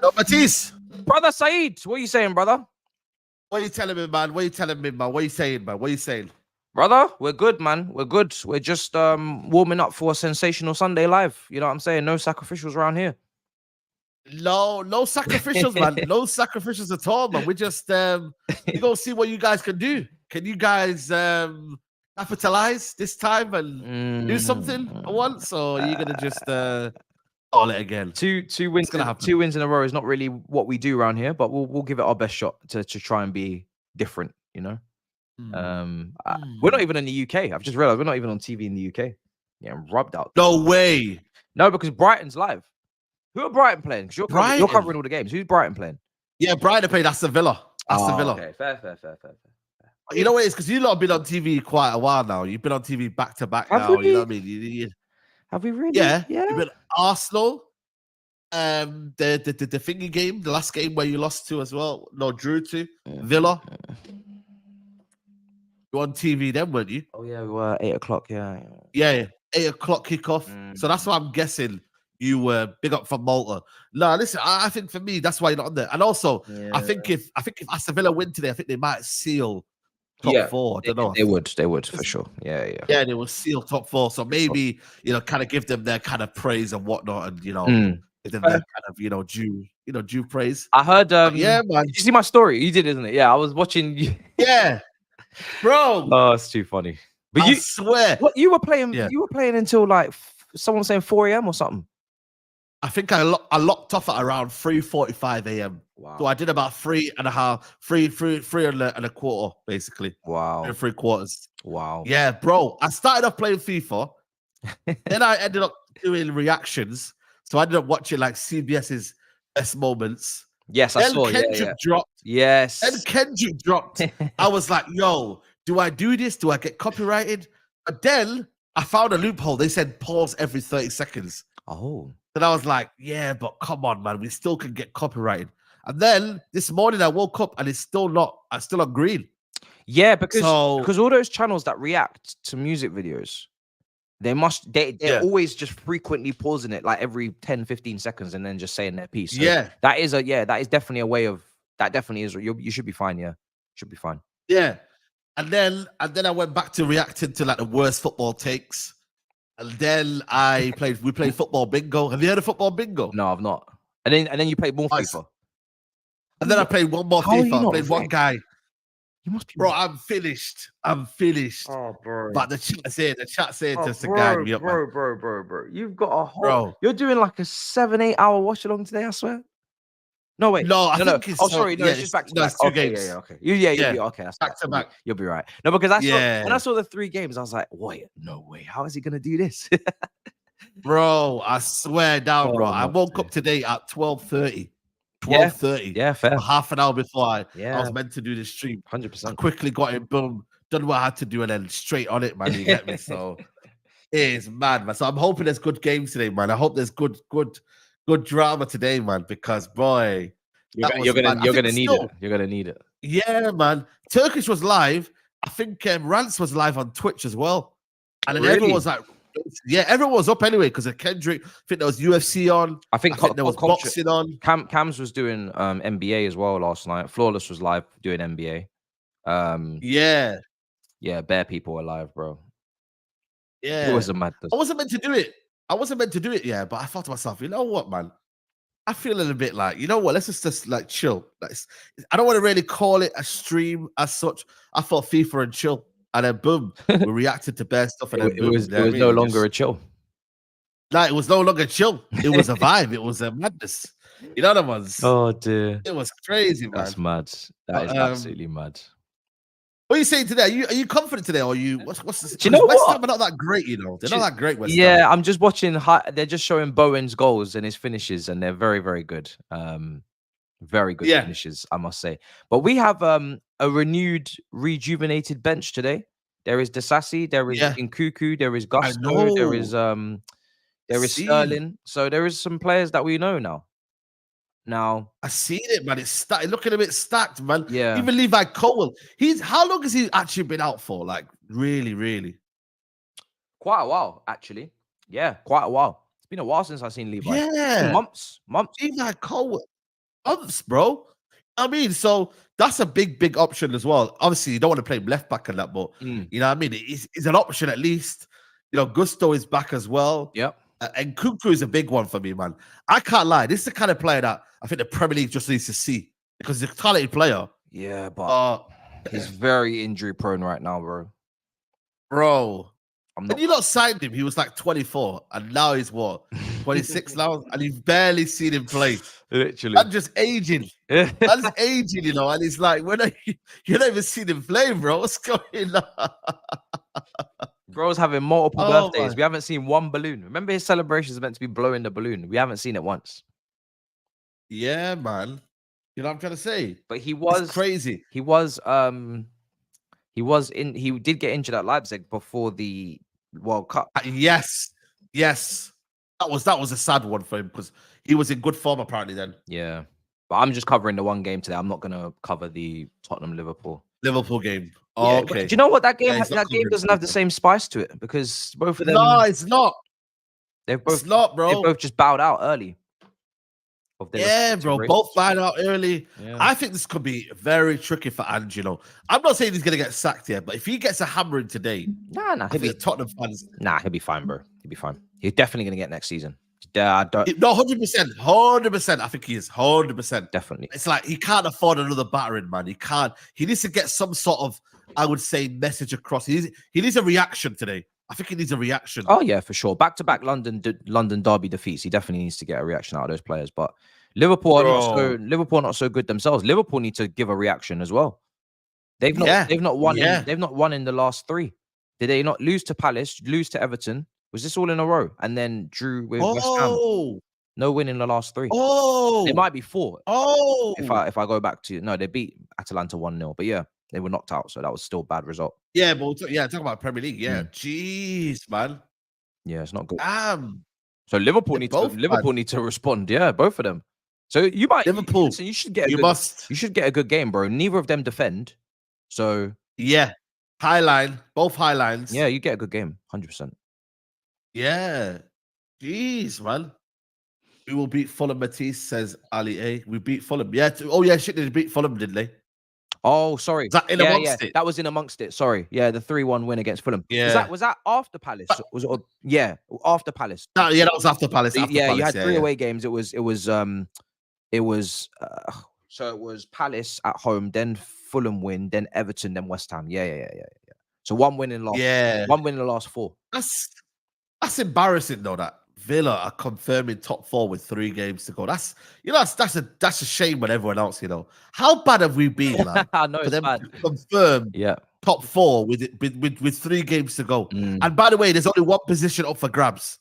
Speaker 2: Yo, Matisse.
Speaker 1: Brother Saeed, what are you saying, brother?
Speaker 2: What are you telling me, man? What are you telling me, man? What are you saying, man? What are you saying?
Speaker 1: Brother, we're good, man. We're good. We're just warming up for a sensational Sunday live. You know what I'm saying? No sacrificials around here.
Speaker 2: No sacrificials, man. No sacrificials at all, man. We just we go see what you guys can do. Can you guys capitalize this time and do something at once, or are you gonna just all it again?
Speaker 1: Two wins gonna happen. 2 wins in a row is not really what we do around here, but we'll give it our best shot to try and be different, you know. We're not even in the UK. I've just realized we're not even on TV in the UK. Yeah, I'm rubbed out.
Speaker 2: No way.
Speaker 1: No, because Brighton's live. Who are Brighton playing? Because you're covering all the games. Who's Brighton playing?
Speaker 2: Yeah, Brighton playing Aston Villa. Aston Villa.
Speaker 1: Okay, fair.
Speaker 2: You know what it is? Because you lot have been on TV quite a while now. You've been on TV back to back now. You know what I mean?
Speaker 1: Have we really?
Speaker 2: Yeah. You've been Arsenal. The thingy game, the last game where you lost to as well. No, drew to Villa. You were on TV then, weren't you?
Speaker 1: Oh yeah, we were 8 o'clock. Yeah,
Speaker 2: 8 o'clock kickoff. So that's why I'm guessing you were big up from Malta. No, listen, I think for me that's why you're not on there. And also, I think if Aston Villa win today, I think they might seal top 4. I don't know.
Speaker 1: They would for sure. Yeah.
Speaker 2: Yeah, they will seal top 4. So maybe kind of give them their kind of praise and whatnot, and give them their kind of due praise.
Speaker 1: I heard.
Speaker 2: Yeah, man.
Speaker 1: Did you see my story? You did, isn't it? Yeah, I was watching you.
Speaker 2: Yeah, bro.
Speaker 1: Oh, it's too funny. But
Speaker 2: I swear,
Speaker 1: what you were playing? Yeah. You were playing until like someone saying 4 a.m. or something.
Speaker 2: I think I locked off at around 3:45 a.m.
Speaker 1: Wow.
Speaker 2: So I did about 3.25, basically.
Speaker 1: Wow.
Speaker 2: 3.75.
Speaker 1: Wow.
Speaker 2: Yeah, bro. I started off playing FIFA. Then I ended up doing reactions. So I ended up watching like CBS's best moments.
Speaker 1: Yes, I saw.
Speaker 2: Kendrick dropped.
Speaker 1: Yes.
Speaker 2: And Kendrick dropped. I was like, yo, do I do this? Do I get copyrighted? But then I found a loophole. They said pause every 30 seconds.
Speaker 1: Oh.
Speaker 2: And I was like, yeah, but come on, man. We still can get copyrighted. And then this morning I woke up and I'm still on green.
Speaker 1: Yeah, because all those channels that react to music videos, they're always just frequently pausing it like every 10, 15 seconds and then just saying their piece. So that is definitely a way of, that definitely is, you should be fine. Yeah. Should be fine.
Speaker 2: Yeah. And then I went back to reacting to like the worst football takes. And then we played football bingo. Have you heard of football bingo?
Speaker 1: No, I've not. And then you played more FIFA.
Speaker 2: And then I played one more FIFA. I played one guy.
Speaker 1: You must be,
Speaker 2: bro. I'm finished. I'm finished.
Speaker 1: Oh, bro.
Speaker 2: But the chat saying
Speaker 1: Oh,
Speaker 2: just to guide me up, man.
Speaker 1: bro. You've got a whole.
Speaker 2: Bro.
Speaker 1: You're doing like a 7-8 hour watch along today, I swear. No, wait.
Speaker 2: No, I
Speaker 1: No.
Speaker 2: think it's
Speaker 1: Oh, sorry. No,
Speaker 2: yeah,
Speaker 1: it's just back to
Speaker 2: no,
Speaker 1: back.
Speaker 2: it's 2
Speaker 1: Okay,
Speaker 2: games.
Speaker 1: yeah, okay. You'll
Speaker 2: Yeah,
Speaker 1: be okay. That's
Speaker 2: back to back.
Speaker 1: You'll be right. No, because I saw when I
Speaker 2: Yeah.
Speaker 1: saw the 3 games, I was like, wait, no way. How is he gonna do this?
Speaker 2: Bro, I swear down, bro.
Speaker 1: Oh,
Speaker 2: I
Speaker 1: my
Speaker 2: woke
Speaker 1: days.
Speaker 2: up today at 12:30.
Speaker 1: Yeah.
Speaker 2: 12:30.
Speaker 1: Yeah, fair.
Speaker 2: Half an hour before I
Speaker 1: Yeah,
Speaker 2: was meant to do this stream. I
Speaker 1: 100%.
Speaker 2: quickly got it, boom, done what I had to do, and then straight on it, man. You get me? So it is mad, man. So I'm hoping there's good games today, man. I hope there's good drama today, man. Because boy,
Speaker 1: You're
Speaker 2: that was
Speaker 1: gonna
Speaker 2: mad. I think
Speaker 1: need
Speaker 2: still-
Speaker 1: it. You're gonna need it.
Speaker 2: Yeah, man. Turkish was live. I think Rance was live on Twitch as well. And then everyone
Speaker 1: Really?
Speaker 2: was like, yeah, everyone was up anyway because of Kendrick. I think there was UFC on.
Speaker 1: I think
Speaker 2: there was boxing on.
Speaker 1: Cams was doing NBA as well last night. Flawless was live doing NBA.
Speaker 2: Yeah,
Speaker 1: bare people were live, bro.
Speaker 2: yeah.
Speaker 1: It was a madness.
Speaker 2: I wasn't meant to do it. Yeah, but I thought to myself, you know what, man? I feel a little bit like, you know what? Let's just like chill. I don't want to really call it a stream as such. I thought FIFA and chill, and then boom, we reacted to bare stuff, and then boom,
Speaker 1: it was no longer a chill.
Speaker 2: Like, it was no longer chill. It was a vibe. It was a madness. You know the ones.
Speaker 1: Oh dear,
Speaker 2: It was crazy, man.
Speaker 1: that's mad. That is absolutely mad.
Speaker 2: What are you saying today? Are you confident today, or are you? What's this?
Speaker 1: Do you know
Speaker 2: West
Speaker 1: what?
Speaker 2: Ham are not that great, you know. They're not that great. West
Speaker 1: Yeah,
Speaker 2: Ham.
Speaker 1: I'm just watching. They're just showing Bowen's goals and his finishes, and they're very, very good. Very good finishes, I must say. But we have a renewed, rejuvenated bench today. There is Disasi, there is Nkuku, there is Gusto, there is Sterling. So there is some players that we know now.
Speaker 2: I seen it, man. It's looking a bit stacked, man.
Speaker 1: Yeah.
Speaker 2: Even Levi Cole. How long has he actually been out for? Like, really, really?
Speaker 1: Quite a while, actually. Yeah, quite a while. It's been a while since I've seen Levi.
Speaker 2: Yeah.
Speaker 1: Months.
Speaker 2: Levi Cole. Months, bro. I mean, so that's a big option as well. Obviously, you don't want to play him left back and that, but you know what I mean? It's an option at least. You know, Gusto is back as well.
Speaker 1: Yep.
Speaker 2: And Nkuku is a big one for me, man. I can't lie. This is the kind of player that I think the Premier League just needs to see because he's a talented player.
Speaker 1: Yeah, but he's very injury prone right now, bro.
Speaker 2: When you not signed him, he was like 24, and now he's what, 26 now, and you've barely seen him play.
Speaker 1: Literally,
Speaker 2: I'm just aging. That's aging, you know. And it's like, you don't even seen him play, bro. What's going on?
Speaker 1: Bro's having multiple birthdays. Man. We haven't seen one balloon. Remember his celebration is meant to be blowing the balloon. We haven't seen it once.
Speaker 2: Yeah, man. You know what I'm trying to say?
Speaker 1: But he was
Speaker 2: crazy.
Speaker 1: He did get injured at Leipzig before the World Cup.
Speaker 2: Yes. That was a sad one for him because he was in good form apparently then.
Speaker 1: Yeah. But I'm just covering the one game today. I'm not gonna cover the Tottenham-Liverpool
Speaker 2: game.
Speaker 1: Yeah, okay. Do you know what that game? That game doesn't have the same spice to it because both of them.
Speaker 2: No, it's not.
Speaker 1: It's not, bro. They both just bowed out early.
Speaker 2: Yeah, bro. Both bowed out early. Yeah. I think this could be very tricky for Angelo. I'm not saying he's gonna get sacked here, but if he gets a hammering today,
Speaker 1: he'll be
Speaker 2: Tottenham fans.
Speaker 1: He'll be fine, bro. He'll be fine. He's definitely gonna get next season. No,
Speaker 2: 100%. I think he is 100%.
Speaker 1: Definitely.
Speaker 2: It's like he can't afford another battering, man. He can't. He needs to get some sort of, I would say, message across. He needs a reaction today. I think he needs a reaction.
Speaker 1: Oh yeah, for sure. Back-to-back London derby defeats. He definitely needs to get a reaction out of those players. But Liverpool are not so good themselves. Liverpool need to give a reaction as well. They've not won in the last 3. Did they not lose to Palace? Lose to Everton? Was this all in a row? And then drew with West Ham. No win in the last 3. It might be 4. If I go back to they beat Atalanta 1-0. But yeah, they were knocked out, so that was still a bad result.
Speaker 2: Yeah, but talking about Premier League. Yeah, jeez, man.
Speaker 1: Yeah, it's not good.
Speaker 2: So
Speaker 1: Liverpool need to respond. Yeah, both of them. So you might
Speaker 2: Liverpool.
Speaker 1: Listen, you should get a good game, bro. Neither of them defend. So
Speaker 2: yeah, both high lines.
Speaker 1: Yeah, you get a good game, 100%.
Speaker 2: Yeah, jeez, man. We will beat Fulham. Matisse says Ali A. We beat Fulham. Yeah. They beat Fulham, didn't they?
Speaker 1: Oh, sorry.
Speaker 2: Was that in amongst it?
Speaker 1: That was in amongst it. Sorry. Yeah, the 3-1 win against Fulham.
Speaker 2: Yeah.
Speaker 1: Was that after Palace? Was it? Yeah, after Palace.
Speaker 2: No, yeah, that was after Palace.
Speaker 1: You had 3 away games. It was so it was Palace at home, then Fulham win, then Everton, then West Ham. Yeah. So one win in the last 4.
Speaker 2: That's embarrassing though. That Villa are confirming top 4 with 3 games to go. That's that's a shame on everyone else. How bad have we been, man?
Speaker 1: I know
Speaker 2: For
Speaker 1: it's
Speaker 2: them
Speaker 1: bad.
Speaker 2: to confirm top 4 with 3 games to go. And by the way, there's only 1 position up for grabs.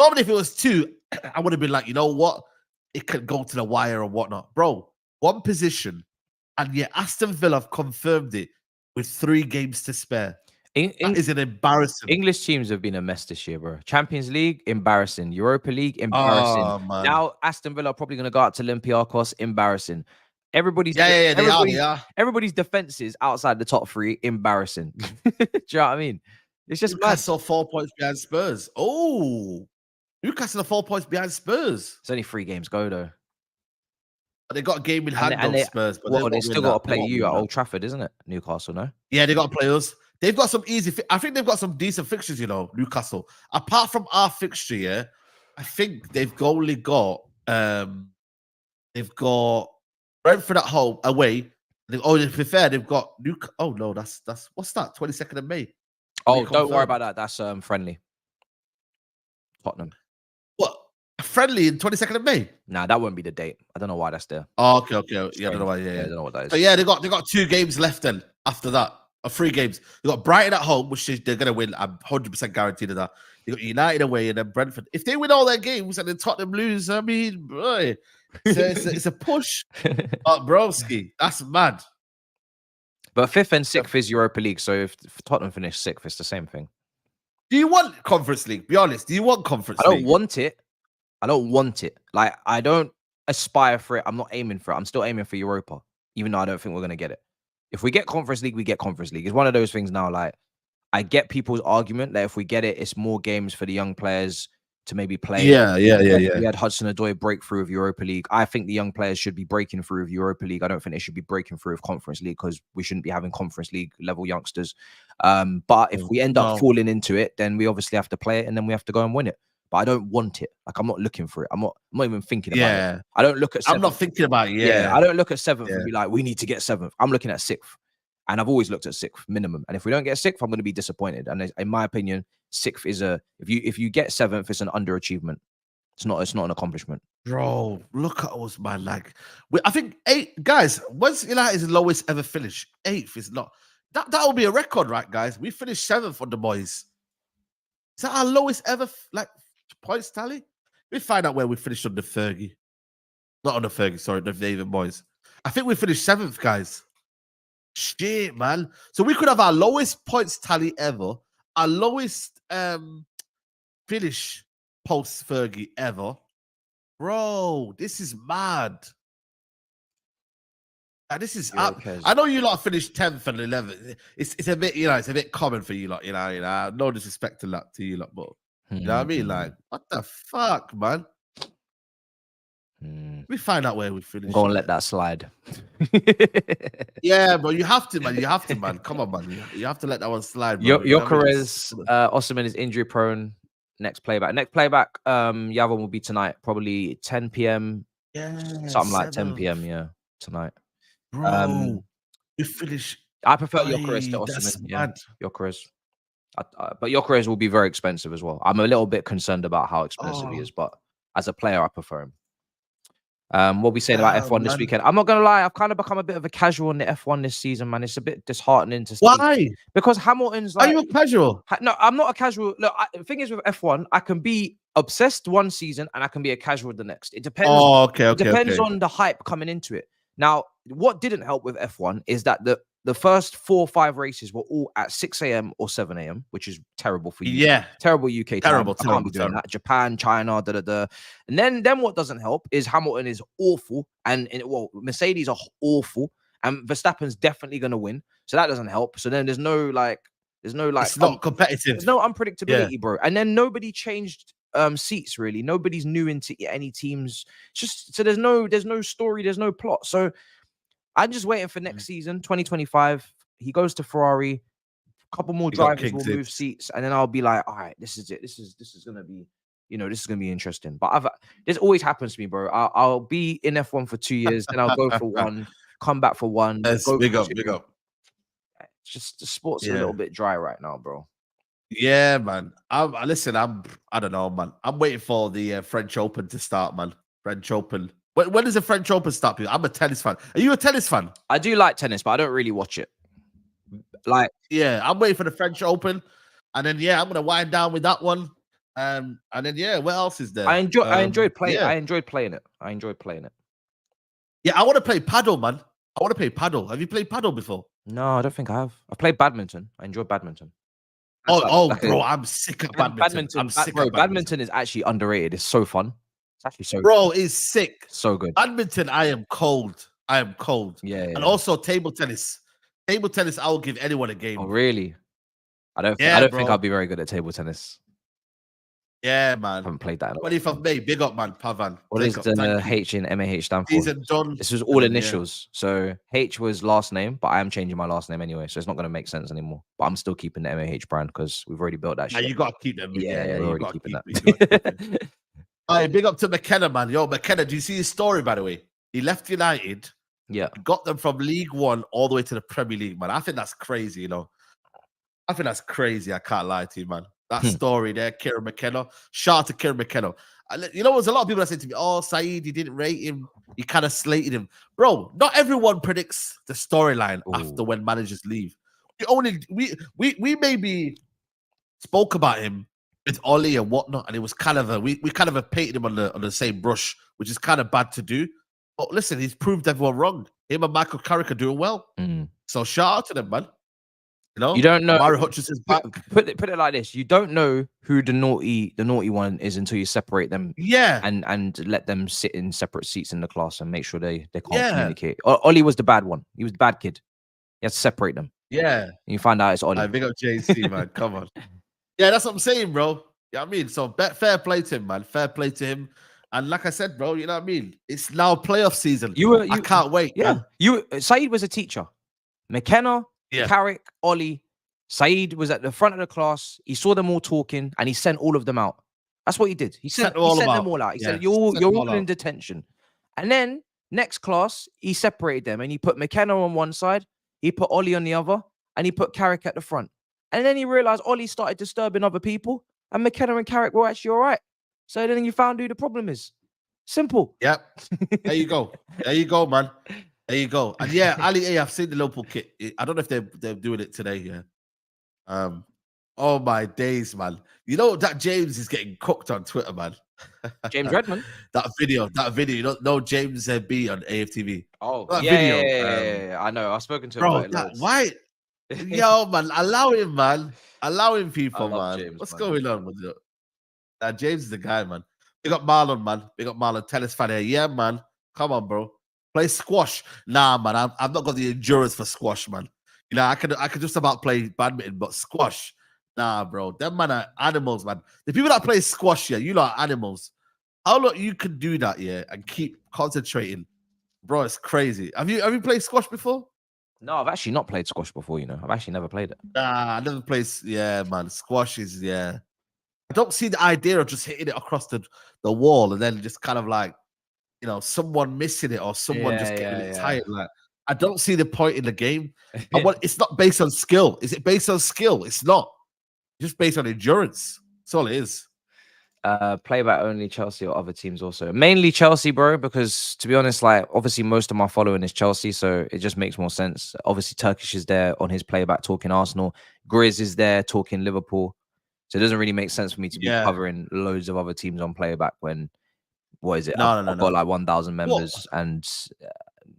Speaker 2: Normally, if it was 2, I would have been like, you know what, it could go to the wire or whatnot, bro. 1 position, and yet Aston Villa have confirmed it with 3 games to spare. That is an embarrassing.
Speaker 1: English teams have been a mess this year, bro. Champions League, embarrassing. Europa League, embarrassing.
Speaker 2: Oh, man.
Speaker 1: Now Aston Villa are probably going to go out to Olympiacos, embarrassing. Everybody's
Speaker 2: they are.
Speaker 1: Everybody's defenses outside the top 3, embarrassing. Do you know what I mean? It's just
Speaker 2: Newcastle 4 points behind Spurs. Oh, Newcastle are 4 points behind Spurs.
Speaker 1: It's only 3 games go though.
Speaker 2: But they got a game in hand on Spurs. But
Speaker 1: they still got to play you at Old Trafford, isn't it? Newcastle, no?
Speaker 2: Yeah, they got to play us. They've got some I think they've got some decent fixtures, Newcastle. Apart from our fixture, yeah, I think they've only got they've got Brentford at home away. To be fair, they've got Oh no, that's what's that? 22nd of May.
Speaker 1: Oh, don't worry about that. That's friendly. Tottenham.
Speaker 2: What? Friendly in 22nd of May?
Speaker 1: Nah, that won't be the date. I don't know why that's there.
Speaker 2: Oh, okay. Yeah, I don't know why. Yeah,
Speaker 1: I don't know what that is.
Speaker 2: So yeah, they got 2 games left then after that. Or 3 games. They got Brighton at home, which they're gonna win. I'm 100% guaranteed of that. They got United away and then Brentford. If they win all their games and then Tottenham lose, I mean, boy, it's a push. Broski, that's mad.
Speaker 1: But 5th and 6th is Europa League. So if Tottenham finish 6th, it's the same thing.
Speaker 2: Do you want Conference League? Be honest. Do you want Conference League?
Speaker 1: I don't want it. Like, I don't aspire for it. I'm not aiming for it. I'm still aiming for Europa, even though I don't think we're going to get it. If we get Conference League, we get Conference League. It's one of those things now, like, I get people's argument that if we get it, it's more games for the young players to maybe play.
Speaker 2: Yeah.
Speaker 1: We had Hudson-Odoi breakthrough of Europa League. I think the young players should be breaking through of Europa League. I don't think they should be breaking through of Conference League because we shouldn't be having Conference League level youngsters. But if we end up falling into it, then we obviously have to play it and then we have to go and win it. But I don't want it. Like, I'm not looking for it. I'm not even thinking about it. I don't look at 7th.
Speaker 2: I'm not thinking about it. Yeah.
Speaker 1: I don't look at 7th and be like, we need to get 7th. I'm looking at 6th. And I've always looked at 6th minimum. And if we don't get 6th, I'm going to be disappointed. And in my opinion, 6th is if you get 7th, it's an underachievement. It's not an accomplishment.
Speaker 2: Bro, look at us, man. Like, I think 8 guys. What's United's lowest ever finish? 8th is not. That will be a record, right, guys? We finished 7th on the boys. Is that our lowest ever points tally? We find out where we finished on the Fergie. Not on the Fergie, sorry, the David boys. I think we finished 7th, guys. Shit, man. So we could have our lowest points tally ever, our lowest finish post Fergie ever. Bro, this is mad. This is I know you lot finished 10th and 11th. It's a bit, it's a bit common for you lot, no disrespect to you lot, but you know what I mean? Like, what the fuck, man? We find out where we finish.
Speaker 1: Go and let that slide.
Speaker 2: Yeah, but you have to, man. Come on, man. You have to let that one slide.
Speaker 1: Gyökeres, Osimhen is injury prone. Next playback. Yavon will be tonight, probably 10 p.m.
Speaker 2: Yeah,
Speaker 1: something like 10 p.m. Yeah, tonight.
Speaker 2: Bro, we finish.
Speaker 1: I prefer Gyökeres to Osimhen. Yeah, Gyökeres. But Gyökeres will be very expensive as well. I'm a little bit concerned about how expensive he is, but as a player, I prefer him. What we saying about F1 this weekend? I'm not gonna lie, I've kind of become a bit of a casual in the F1 this season, man. It's a bit disheartening to see.
Speaker 2: Why?
Speaker 1: Because Hamilton's like,
Speaker 2: are you a casual?
Speaker 1: No, I'm not a casual. Look, the thing is with F1, I can be obsessed one season and I can be a casual the next. It depends.
Speaker 2: Oh, okay.
Speaker 1: It depends on the hype coming into it. Now, what didn't help with F1 is that the first 4 or 5 races were all at 6 a.m. or 7 a.m., which is terrible for you.
Speaker 2: Yeah.
Speaker 1: Terrible UK time. I can't be doing that. Japan, China, And then what doesn't help is Hamilton is awful. And Mercedes are awful. And Verstappen's definitely going to win. So that doesn't help. So then there's no it's
Speaker 2: not competitive.
Speaker 1: There's no unpredictability, bro. And then nobody changed seats really. Nobody's new into any teams. Just so there's no story, there's no plot. So I'm just waiting for next season, 2025. He goes to Ferrari. A couple more drivers will move seats, and then I'll be like, all right, this is it. This is gonna be, this is gonna be interesting. But this always happens to me, bro. I'll be in F1 for 2 years, then I'll go for one. come back for one.
Speaker 2: Yes,
Speaker 1: go
Speaker 2: big
Speaker 1: for
Speaker 2: up,
Speaker 1: two.
Speaker 2: big up.
Speaker 1: It's just the sport's a
Speaker 2: Yeah.
Speaker 1: little bit dry right now, bro.
Speaker 2: Yeah, man. Listen, I don't know, man. I'm waiting for the French Open to start, man. French Open. When does the French Open start? I'm a tennis fan. Are you a tennis fan?
Speaker 1: I do like tennis, but I don't really watch it. Like,
Speaker 2: yeah, I'm waiting for the French Open, and then I'm gonna wind down with that one. And then what else is there?
Speaker 1: I enjoyed playing.
Speaker 2: Yeah.
Speaker 1: I enjoyed playing it. I enjoyed playing it.
Speaker 2: Yeah, I want to play paddle, man. I want to play paddle. Have you played paddle before?
Speaker 1: No, I don't think I have. I've played badminton. I enjoy badminton.
Speaker 2: Bro, I'm sick of badminton. I'm sick of
Speaker 1: badminton is actually underrated. It's so fun. It's actually so
Speaker 2: Bro, it's sick.
Speaker 1: So good.
Speaker 2: Badminton, I am cold.
Speaker 1: Yeah.
Speaker 2: And also table tennis. Table tennis, I will give anyone a game.
Speaker 1: Oh, really? I don't think I'll be very good at table tennis.
Speaker 2: Yeah, man.
Speaker 1: I haven't played that.
Speaker 2: 20th of May, big up, man. Pavan.
Speaker 1: What is the H in MAH stand for?
Speaker 2: Season done.
Speaker 1: This was all initials. So H was last name, but I am changing my last name anyway, so it's not going to make sense anymore. But I'm still keeping the MAH brand because we've already built that shit.
Speaker 2: You got to keep them.
Speaker 1: Yeah, we're already keeping
Speaker 2: that. All right, big up to McKenna, man. Yo, McKenna, do you see his story, by the way? He left United.
Speaker 1: Yeah.
Speaker 2: Got them from League One all the way to the Premier League, man. I think that's crazy, I think that's crazy. I can't lie to you, man. That story there, Kieran McKenna. Shout out to Kieran McKenna. There's a lot of people that say to me, "Oh, Saeed, you didn't rate him. You kind of slated him." Bro, not everyone predicts the storyline after when managers leave. We maybe spoke about him with Ollie and whatnot, and it was kind of we kind of painted him on the same brush, which is kind of bad to do. But listen, he's proved everyone wrong. Him and Michael Carrick are doing well. So shout out to them, man.
Speaker 1: You don't know.
Speaker 2: Mario Hutchinson's back.
Speaker 1: Put it like this: you don't know who the naughty one is until you separate them.
Speaker 2: Yeah,
Speaker 1: and let them sit in separate seats in the class and make sure they can't communicate. Ollie was the bad one. He was the bad kid. You have to separate them.
Speaker 2: Yeah,
Speaker 1: and you find out it's Ollie.
Speaker 2: Big up JC, man. Come on. Yeah, that's what I'm saying, bro. You know what I mean? So fair play to him, man. Fair play to him. And like I said, bro, you know what I mean? It's now playoff season. I can't wait.
Speaker 1: Yeah, Saeed was a teacher. McKenna. Carrick, Ollie, Saeed was at the front of the class. He saw them all talking and he sent all of them out. That's what he did. He sent them all out. He said, you're all in detention. And then next class, he separated them and he put McKenna on one side, he put Ollie on the other, and he put Carrick at the front. And then he realized Ollie started disturbing other people and McKenna and Carrick were actually all right. So then you found who the problem is. Simple.
Speaker 2: Yep. There you go. There you go, man. There you go. And Ali A, I've seen the Liverpool kit. I don't know if they're doing it today. Yeah. Oh my days, man. You know that James is getting cooked on Twitter, man.
Speaker 1: James Redmond.
Speaker 2: that video. You don't know James B on AFTV.
Speaker 1: Oh, that video. Yeah. I know. I've spoken to him.
Speaker 2: Bro, why? Yo, man, allow him, man. Allowing people, man.
Speaker 1: James,
Speaker 2: what's going on with you? James is the guy, man. Big up Marlon, man. Big up Marlon. Tennis fan here. Yeah, man. Come on, bro. Play squash. Nah, man. I've not got the endurance for squash, man. I could just about play badminton, but squash. Nah, bro. Them man are animals, man. The people that play squash, you lot are animals. How long you can do that, and keep concentrating, bro? It's crazy. Have you played squash before?
Speaker 1: No, I've actually not played squash before. I've actually never played it.
Speaker 2: Nah, I never played. Yeah, man. Squash is I don't see the idea of just hitting it across the wall and then just kind of like, someone missing it or someone just getting it tired. Like, I don't see the point in the game. It's not based on skill. Is it based on skill? It's not. It's just based on endurance. That's all it is.
Speaker 1: Playback only Chelsea or other teams also? Mainly Chelsea, bro, because to be honest, like obviously most of my following is Chelsea, so it just makes more sense. Obviously Turkish is there on his playback talking Arsenal. Grizz is there talking Liverpool. So it doesn't really make sense for me to be covering loads of other teams on playback when, what is it? I've got like 1,000 members and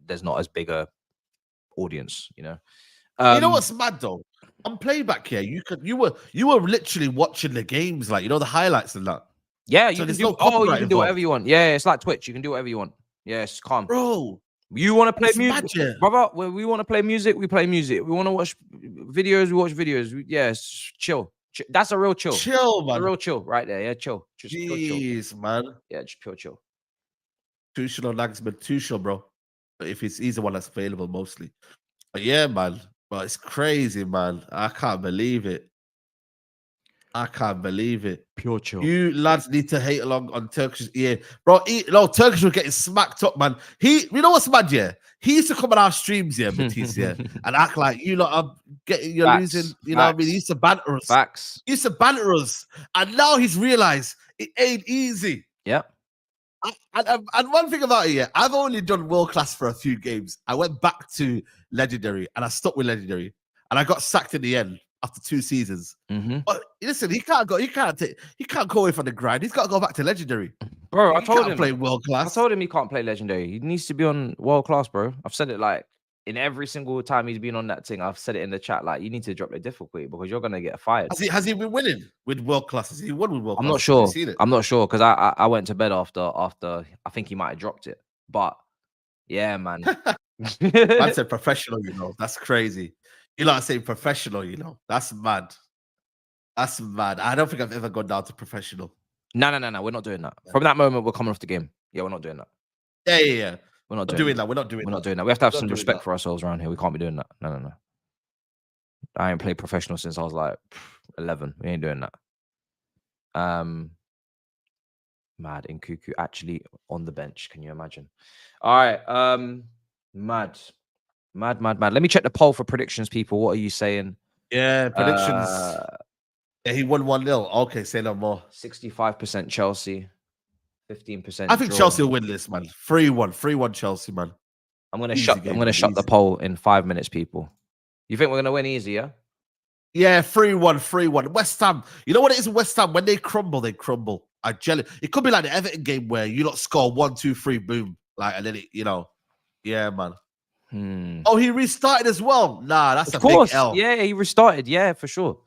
Speaker 1: there's not as big a audience,
Speaker 2: you know what's mad though? On playback here, you were literally watching the games, like the highlights and that.
Speaker 1: Yeah, you can do whatever you want. Yeah, it's like Twitch. You can do whatever you want. Yeah, it's calm,
Speaker 2: bro.
Speaker 1: You want to play music, brother? We want to play music. We play music. We want to watch videos. We watch videos. Yes, chill. That's a real chill.
Speaker 2: Chill, man.
Speaker 1: A real chill right there. Yeah, chill.
Speaker 2: Just jeez, chill. Man.
Speaker 1: Yeah, just pure chill.
Speaker 2: Tuchel or Nagelsmann, Tuchel, bro. But if he's the one that's available mostly. But yeah, man. But it's crazy, man. I can't believe it. I can't believe it.
Speaker 1: Pure chill.
Speaker 2: You lads need to hate along on Turkish ear. Bro, no, Turkish were getting smacked up, man. You know what's mad, yeah? He used to come on our streams, yeah, Matisse, yeah, and act like you lot are you're
Speaker 1: Facts,
Speaker 2: losing, you know what I mean? He used to banter us.
Speaker 1: Facts.
Speaker 2: He used to banter us. And now he's realized it ain't easy.
Speaker 1: Yep.
Speaker 2: And one thing about it, yeah, I've only done world class for a few games. I went back to legendary and I stuck with legendary, and I got sacked in the end after 2 seasons. But listen, he can't go away from the grind. He's got to go back to legendary.
Speaker 1: Bro, I
Speaker 2: He
Speaker 1: told
Speaker 2: can't
Speaker 1: him
Speaker 2: play world class.
Speaker 1: I told him he can't play legendary. He needs to be on world class, bro. I've said it like in every single time he's been on that thing. I've said it in the chat, like you need to drop the difficulty because you're gonna get fired.
Speaker 2: Has he been winning with world class? Has he won with world class?
Speaker 1: I'm not sure. I'm not sure because I went to bed after I think he might have dropped it. But yeah, man.
Speaker 2: Man said professional, you know. That's crazy. You lot are saying professional, you know. That's mad. That's mad. I don't think I've ever gone down to professional.
Speaker 1: No. We're not doing that. From that moment, we're coming off the game. Yeah, we're not doing that.
Speaker 2: Yeah.
Speaker 1: We're not doing that.
Speaker 2: We're not doing that.
Speaker 1: We have to have some respect for ourselves around here. We can't be doing that. No. I ain't played professional since I was like 11. We ain't doing that. Mad in Cuckoo actually on the bench. Can you imagine? All right. Mad. Let me check the poll for predictions, people. What are you saying?
Speaker 2: Yeah, predictions. Yeah, he won 1-0. Okay, say no more.
Speaker 1: 65% Chelsea, 15%.
Speaker 2: I think
Speaker 1: draw.
Speaker 2: Chelsea will win this, man. 3-1 Chelsea, man.
Speaker 1: I'm gonna shut the poll in 5 minutes, people. You think we're gonna win easy, yeah?
Speaker 2: Yeah, 3-1. West Ham. You know what it is? West Ham, when they crumble, they crumble. I jelly. It could be like the Everton game where you not score 1, 2, 3, boom, like, and then it, you know, yeah, man. Oh, he restarted as well. Nah, that's a big L.
Speaker 1: Yeah, he restarted. Yeah, for sure.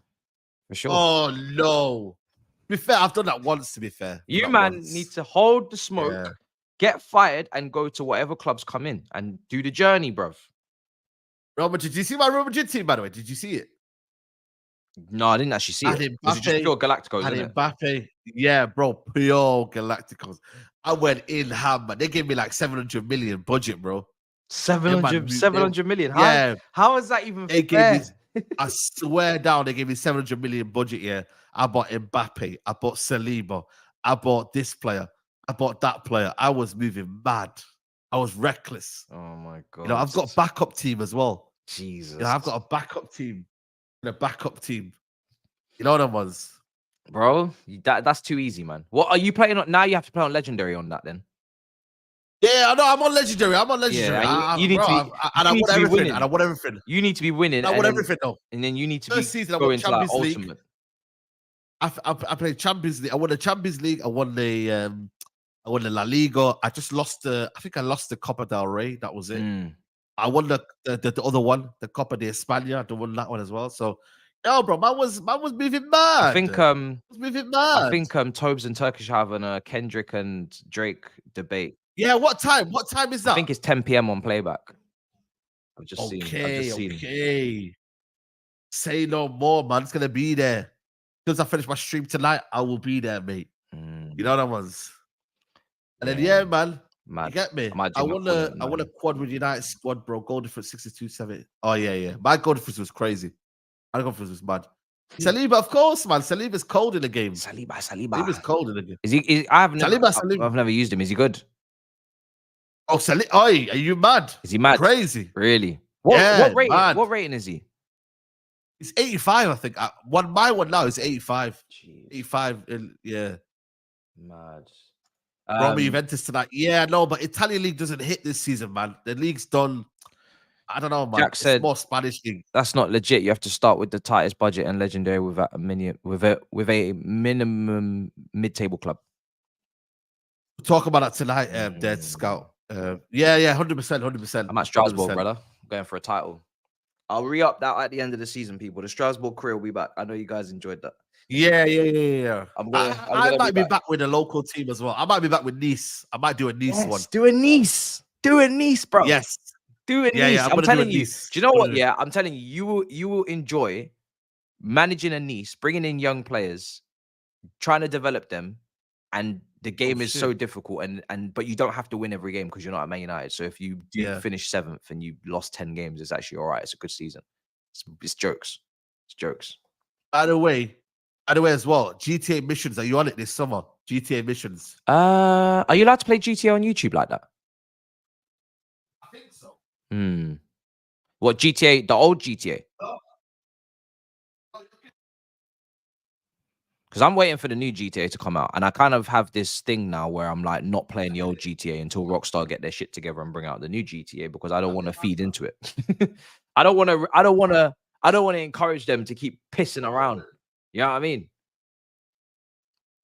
Speaker 2: Oh no. To be fair, I've done that once. To be fair,
Speaker 1: you man need to hold the smoke, get fired, and go to whatever clubs come in and do the journey, bruv.
Speaker 2: Robert, did you see my Real Madrid team, by the way? Did you see it?
Speaker 1: No, I didn't actually see it. Was it just pure Galacticos, isn't it?
Speaker 2: Mbappe. Yeah, bro, pure Galacticos. I went in ham, man. They gave me like 700 million budget, bro.
Speaker 1: 700 million. How is that even fair?
Speaker 2: I swear down, they gave me 700 million budget. Yeah, I bought Mbappe, I bought Saliba, I bought this player, I bought that player. I was moving mad. I was reckless.
Speaker 1: Oh my god!
Speaker 2: You know, I've got a backup team as well.
Speaker 1: Jesus,
Speaker 2: you know, I've got a backup team. You know what I was,
Speaker 1: bro? That's too easy, man. What are you playing on now? You have to play on legendary on that then.
Speaker 2: Yeah, I know. I'm on legendary.
Speaker 1: Yeah, you need to be.
Speaker 2: And I want everything. And I want everything.
Speaker 1: You need to be winning.
Speaker 2: I want everything though.
Speaker 1: And then you need to
Speaker 2: First season, I
Speaker 1: go
Speaker 2: won
Speaker 1: into
Speaker 2: Champions
Speaker 1: like
Speaker 2: League.
Speaker 1: ultimate.
Speaker 2: I played Champions League. I won the Champions League. I won the La Liga. I just lost I think I lost the Copa del Rey. That was it. I won the other one, the Copa de España. I won that one as well. So, yo, bro, man was moving mad.
Speaker 1: I think
Speaker 2: was moving mad.
Speaker 1: I think Tobes and Turkish having a Kendrick and Drake debate.
Speaker 2: Yeah, what time? What time is that?
Speaker 1: I think it's 10 p.m. on playback. I've just seen.
Speaker 2: Okay. Say no more, man. It's gonna be there. Because I finish my stream tonight, I will be there, mate. You know what I was. And then yeah, man. You get me? I want a quad with United squad, bro. Goal difference 62-70. Oh yeah. My goal difference was crazy. My goal difference was mad. Saliba, of course, man. Saliba's cold in the game. Saliba's cold in the game.
Speaker 1: Is he? I've never used him. Is he good?
Speaker 2: Oh, Saliba! Are you mad?
Speaker 1: Is he mad?
Speaker 2: Crazy.
Speaker 1: Really?
Speaker 2: What
Speaker 1: rating?
Speaker 2: Mad.
Speaker 1: What rating is he?
Speaker 2: It's 85, I think. My one now is 85. Jeez. 85. Yeah.
Speaker 1: Mad.
Speaker 2: Roma Juventus tonight. Yeah, no, but Italian league doesn't hit this season, man. The league's done. I don't know, man.
Speaker 1: Jack said,
Speaker 2: it's more Spanish league.
Speaker 1: That's not legit. You have to start with the tightest budget and legendary with a minimum mid-table club.
Speaker 2: We'll talk about that tonight, Dead Scout. Yeah, 100%.
Speaker 1: I'm at Strasbourg, brother. I'm going for a title. I'll re-up that at the end of the season, people. The Strasbourg crew will be back. I know you guys enjoyed that.
Speaker 2: Yeah. I might be back with a local team as well. I might be back with Nice. I might do a Nice one.
Speaker 1: Do a Nice, bro.
Speaker 2: Yes.
Speaker 1: Do a Nice.
Speaker 2: Yeah,
Speaker 1: I'm telling you. Do you know what? Yeah, I'm telling you, you will enjoy managing a Nice, bringing in young players, trying to develop them, and the game is so difficult, but you don't have to win every game because you're not at Man United. So if you do finish 7th and you lost 10 games, it's actually all right. It's a good season. It's jokes. It's jokes.
Speaker 2: By the way, By the way, as well, GTA missions. Are you on it this summer? GTA missions.
Speaker 1: Are you allowed to play GTA on YouTube like that?
Speaker 2: I think so.
Speaker 1: What GTA? The old GTA? Because I'm waiting for the new GTA to come out, and I kind of have this thing now where I'm like not playing the old GTA until Rockstar get their shit together and bring out the new GTA because I don't want to feed into it. I don't want to encourage them to keep pissing around. You know what I mean?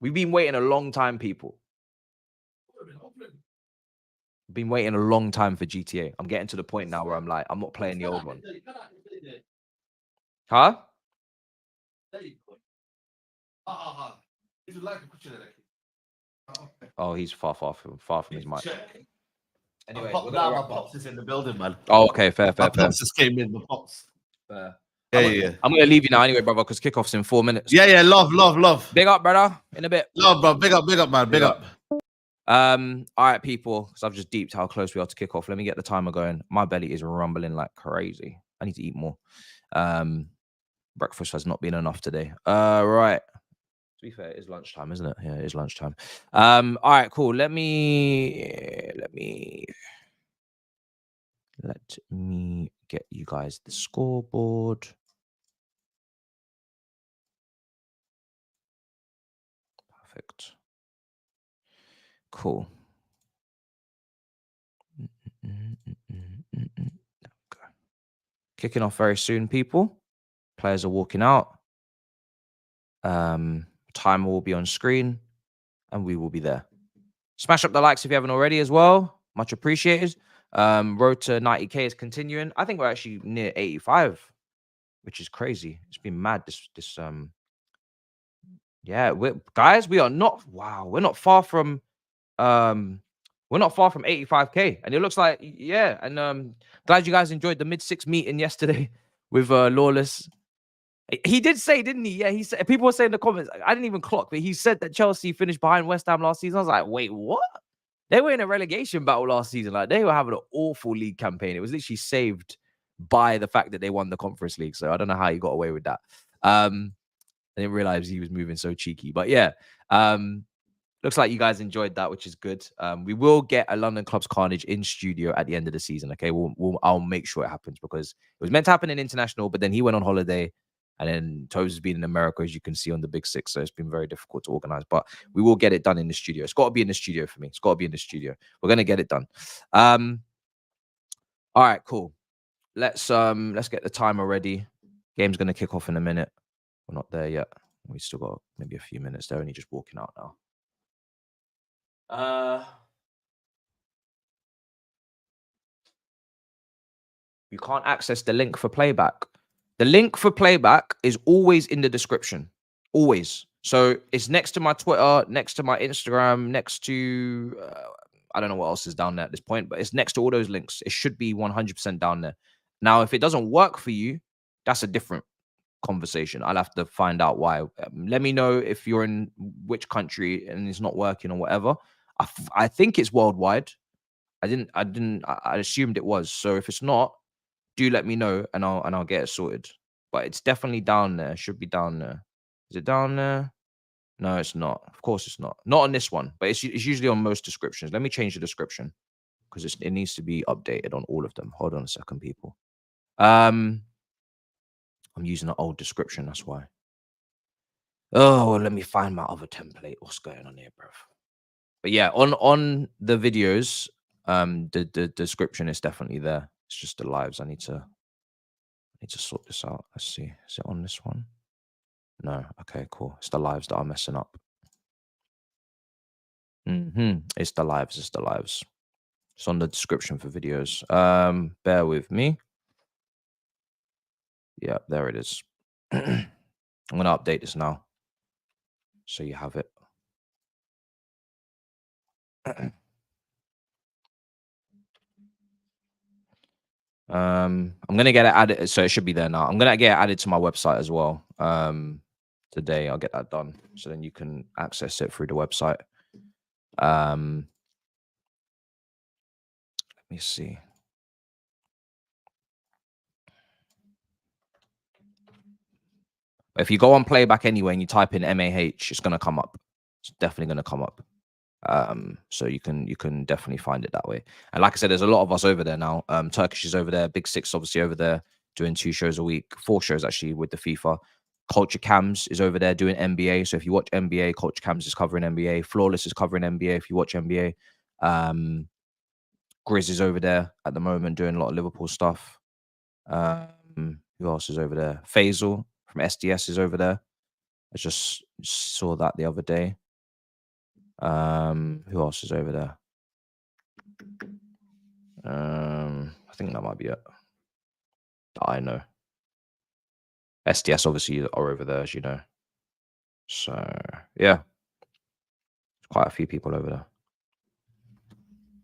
Speaker 1: We've been waiting a long time, people. Been waiting a long time for GTA. I'm getting to the point now where I'm like, I'm not playing the old one. Huh? Oh, he's far from his mic. Anyway,
Speaker 2: my pops is in the building, man.
Speaker 1: Oh, okay, fair.
Speaker 2: Pops just came in. The pops.
Speaker 1: Fair.
Speaker 2: Yeah.
Speaker 1: I'm gonna leave you now anyway, brother, because kickoff's in 4 minutes.
Speaker 2: Yeah. Love.
Speaker 1: Big up, brother. In a bit.
Speaker 2: Love, bro. Big up, man. Big up.
Speaker 1: All right, people. Because I've just deeped how close we are to kickoff. Let me get the timer going. My belly is rumbling like crazy. I need to eat more. Breakfast has not been enough today. Right. To be fair, it is lunchtime, isn't it? Yeah, it is lunchtime. All right, cool. Let me get you guys the scoreboard. Perfect. Cool. Kicking off very soon, people. Players are walking out. Timer will be on screen, and we will be there. Smash up the likes if you haven't already as well. Much appreciated. Road to 90K is continuing. I think we're actually near 85, which is crazy. It's been mad. Yeah, guys, we are not. Wow, we're not far from 85K, and it looks like and glad you guys enjoyed the mid-6 meeting yesterday with Lawless. He did say, didn't he? Yeah, he said. People were saying in the comments, I didn't even clock, but he said that Chelsea finished behind West Ham last season. I was like, wait, what? They were in a relegation battle last season. Like, they were having an awful league campaign. It was literally saved by the fact that they won the Conference League. So I don't know how he got away with that. I didn't realize he was moving so cheeky, but yeah. Looks like you guys enjoyed that, which is good. We will get a London Clubs Carnage in studio at the end of the season. Okay, I'll make sure it happens because it was meant to happen in international, but then he went on holiday, and then ThabZ has been in America, as you can see on the Big Six. So it's been very difficult to organize, but we will get it done in the studio. It's got to be in the studio for me. It's got to be in the studio. We're gonna get it done. All right, cool. Let's get the timer ready. Game's gonna kick off in a minute. We're not there yet. We still got maybe a few minutes. They're only just walking out now. You can't access the link for playback. The link for playback is always in the description. Always. So it's next to my Twitter, next to my Instagram, next to I don't know what else is down there at this point, but it's next to all those links. It should be 100% down there. Now, if it doesn't work for you, that's a different conversation. I'll have to find out why. Let me know if you're in which country and it's not working or whatever. I think it's worldwide. I assumed it was. So if it's not, do let me know and I'll get it sorted. But it's definitely down there. Should be down there. Is it down there? No, it's not. Of course it's not. Not on this one, but it's usually on most descriptions. Let me change the description because it needs to be updated on all of them. Hold on a second, people. I'm using an old description, that's why. Oh, well, let me find my other template. What's going on here, bro? But yeah, on the videos, the description is definitely there. It's just the lives. I need to sort this out. Let's see. Is it on this one? No. Okay, cool. It's the lives that are messing up. It's the lives. It's the lives. It's on the description for videos. Bear with me. Yeah, there it is. I'm gonna update this now, so you have it. I'm gonna get it added, so it should be there now. I'm gonna get it added to my website as well. Today I'll get that done, so then you can access it through the website. Let me see. If you go on playback anyway and you type in MAH, it's gonna come up. It's definitely gonna come up. So you can definitely find it that way. And like I said, there's a lot of us over there now. Turkish is over there, Big Six obviously over there doing 2 shows a week, 4 shows actually with the FIFA. Culture Cams is over there doing NBA. So if you watch NBA, Culture Cams is covering NBA. Flawless is covering NBA if you watch NBA. Grizz is over there at the moment doing a lot of Liverpool stuff. Who else is over there? Faisal from SDS is over there. I just saw that the other day. Who else is over there? I think that might be it. That I know. SDS obviously are over there, as you know. So yeah, quite a few people over there.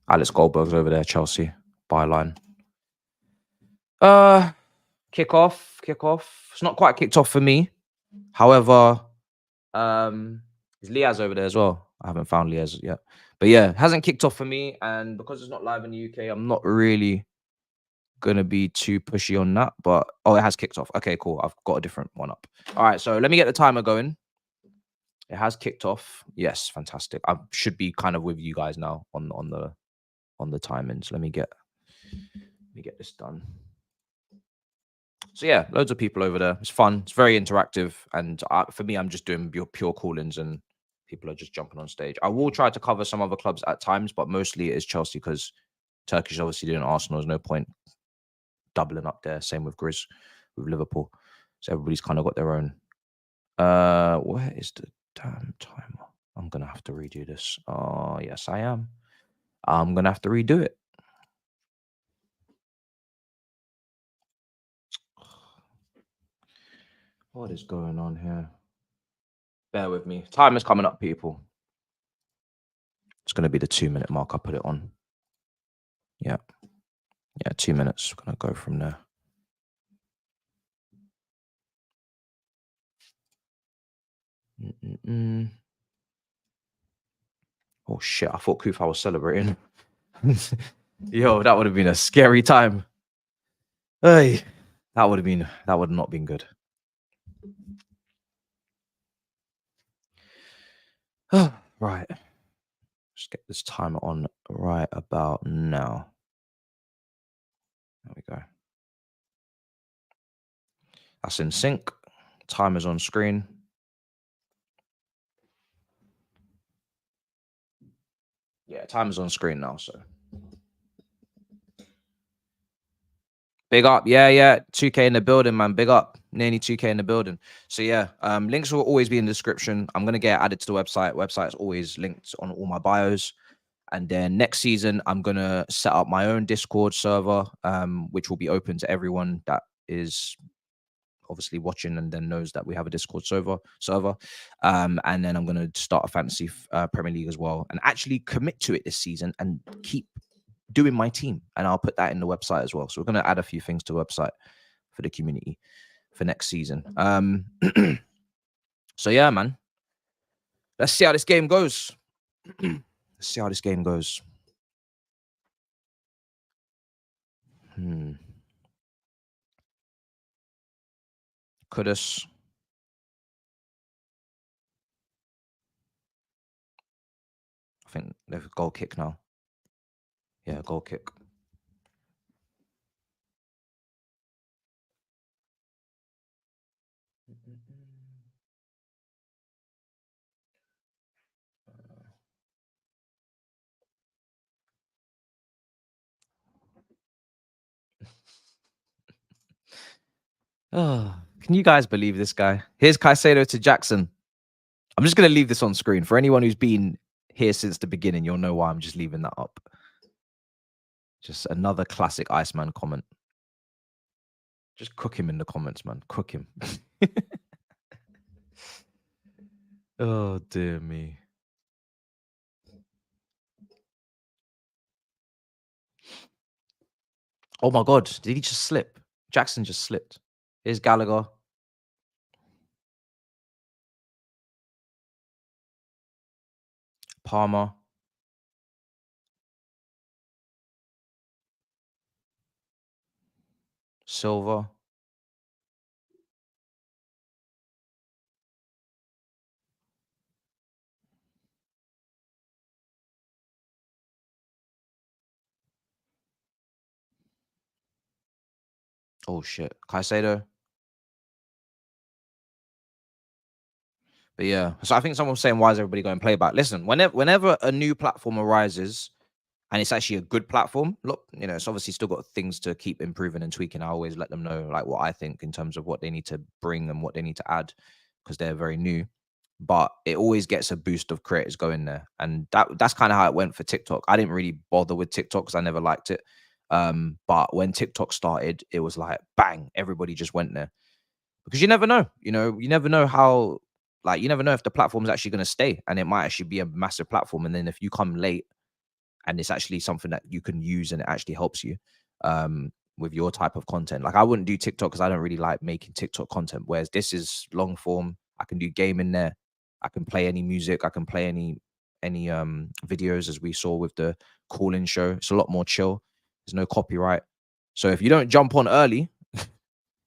Speaker 1: Alex Goldberg's over there, Chelsea, byline. Kick off. It's not quite kicked off for me. However, is Liaz over there as well? I haven't found Liaz yet. But yeah, hasn't kicked off for me. And because it's not live in the UK, I'm not really gonna be too pushy on that. But oh, it has kicked off. Okay, cool. I've got a different one up. All right, so let me get the timer going. It has kicked off. Yes, fantastic. I should be kind of with you guys now on the timings. Let me get this done. So yeah, loads of people over there. It's fun. It's very interactive, and for me, I'm just doing pure call-ins, and people are just jumping on stage. I will try to cover some other clubs at times, but mostly it is Chelsea because Turkish obviously doing Arsenal. There's no point doubling up there. Same with Grizz, with Liverpool. So everybody's kind of got their own. Where is the damn timer? I'm gonna have to redo this. Oh yes, I am. I'm gonna have to redo it. What is going on here? Bear with me. Time is coming up, people. It's going to be the 2-minute mark. I put it on. Yeah. 2 minutes. Going to go from there. Oh shit! I thought Kufa was celebrating. Yo, that would have been a scary time. Hey, that would have not been good. Right. Let's get this timer on right about now. There we go. That's in sync. Timer's on screen. Yeah, timer's on screen now, so. Big up. Yeah. 2K in the building, man. Big up. Nearly 2K in the building. So yeah, links will always be in the description. I'm going to get added to the website. Website's always linked on all my bios. And then next season, I'm going to set up my own Discord server, which will be open to everyone that is obviously watching and then knows that we have a Discord server. And then I'm going to start a fantasy Premier League as well and actually commit to it this season and keep doing my team, and I'll put that in the website as well. So we're going to add a few things to the website for the community for next season. So yeah, man, let's see how this game goes. Let's see how this game goes. Kudus. I think they've a goal kick now. Yeah, goal kick. Oh, can you guys believe this guy? Here's Caicedo to Jackson. I'm just going to leave this on screen. For anyone who's been here since the beginning, you'll know why I'm just leaving that up. Just another classic Iceman comment. Just cook him in the comments, man. Cook him. Oh, dear me. Oh, my God. Did he just slip? Jackson just slipped. Here's Gallagher. Palmer. Silva. Oh shit, Caicedo. But yeah, so I think someone was saying, why is everybody going playback? Listen, whenever a new platform arises and it's actually a good platform, look, it's obviously still got things to keep improving and tweaking. I always let them know like what I think in terms of what they need to bring and what they need to add because they're very new. But it always gets a boost of creators going there. And that's kind of how it went for TikTok. I didn't really bother with TikTok because I never liked it. But when TikTok started, it was like bang, everybody just went there. Because you never know, you never know how, like, you never know if the platform's actually going to stay, and it might actually be a massive platform. And then if you come late and it's actually something that you can use and it actually helps you with your type of content. Like I wouldn't do TikTok because I don't really like making TikTok content. Whereas this is long form. I can do gaming there. I can play any music. I can play any videos, as we saw with the call-in show. It's a lot more chill. There's no copyright. So if you don't jump on early,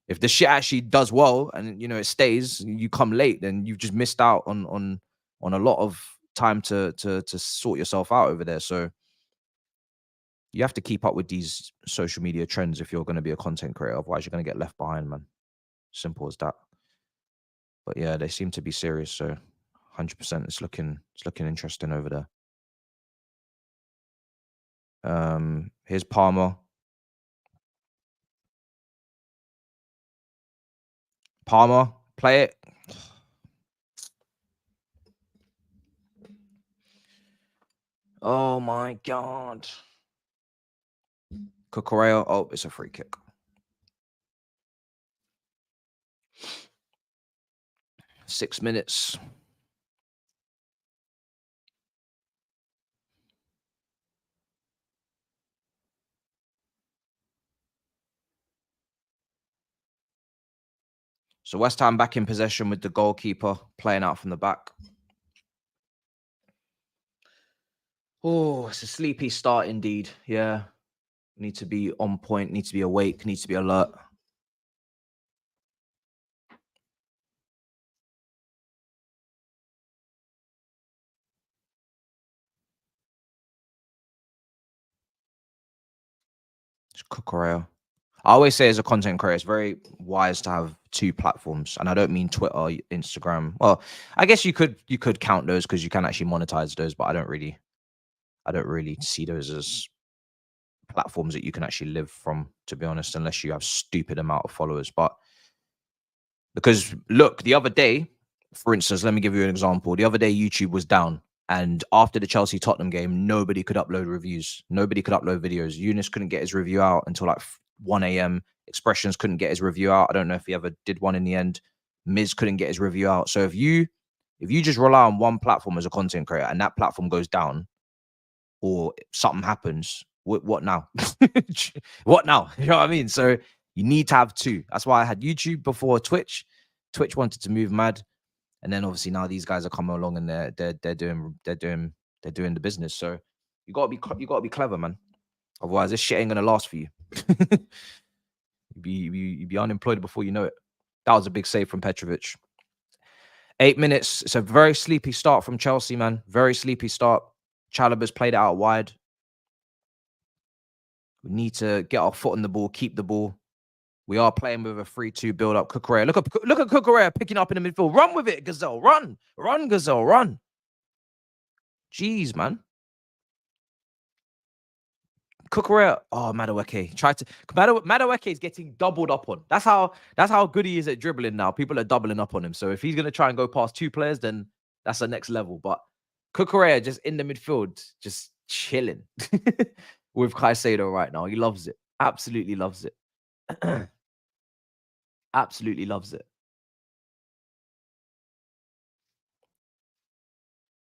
Speaker 1: if the shit actually does well and it stays, you come late, then you've just missed out on a lot of time to sort yourself out over there. So you have to keep up with these social media trends if you're going to be a content creator. Otherwise, you're going to get left behind, man. Simple as that. But yeah, they seem to be serious. So 100%, it's looking interesting over there. Here's Palmer. Palmer, play it. Oh my god. Cucurella. Oh, it's a free kick. Six minutes. So West Ham back in possession with the goalkeeper playing out from the back. Oh, it's a sleepy start indeed. Yeah. Need to be on point, need to be awake, need to be alert. It's Cucurella. I always say as a content creator, it's very wise to have two platforms. And I don't mean Twitter, Instagram. Well, I guess you could count those because you can actually monetize those, but I don't really see those as platforms that you can actually live from, to be honest, unless you have stupid amount of followers. But because look, the other day, for instance, let me give you an example. The other day, YouTube was down. And after the Chelsea Tottenham game, nobody could upload reviews. Nobody could upload videos. Eunice couldn't get his review out until like 1 a.m. Expressions couldn't get his review out. I don't know if he ever did one in the end. Miz couldn't get his review out. So if you just rely on one platform as a content creator and that platform goes down or something happens, what now? What now? You know what I mean? So you need to have two. That's why I had YouTube before Twitch. Twitch wanted to move mad. And then obviously now these guys are coming along and they're doing the business. So you gotta be clever, man. Otherwise, this shit ain't gonna last for you. You'd be unemployed before you know it. That was a big save from Petrovic. 8 minutes. It's a very sleepy start from Chelsea, man. Very sleepy start. Chalobah's played it out wide. We need to get our foot on the ball, keep the ball. We are playing with a 3-2 build-up. Cucurella. Look at Cucurella picking up in the midfield. Run with it, Gazelle. Run. Run, Gazelle. Run. Jeez, man. Cucurella. Oh, Madueke. Madueke is getting doubled up on. That's how good he is at dribbling now. People are doubling up on him. So if he's going to try and go past two players, then that's the next level. But Cucurella just in the midfield, just chilling with Caicedo right now. He loves it. Absolutely loves it. Absolutely loves it.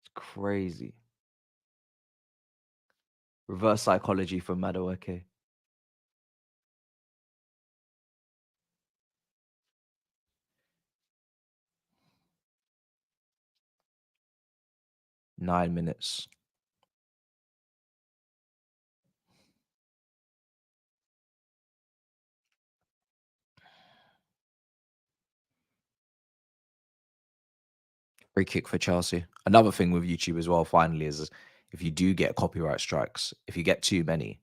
Speaker 1: It's crazy. Reverse psychology from Madueke. Nine minutes. Free kick for Chelsea. Another thing with YouTube as well, finally, is if you do get copyright strikes, if you get too many,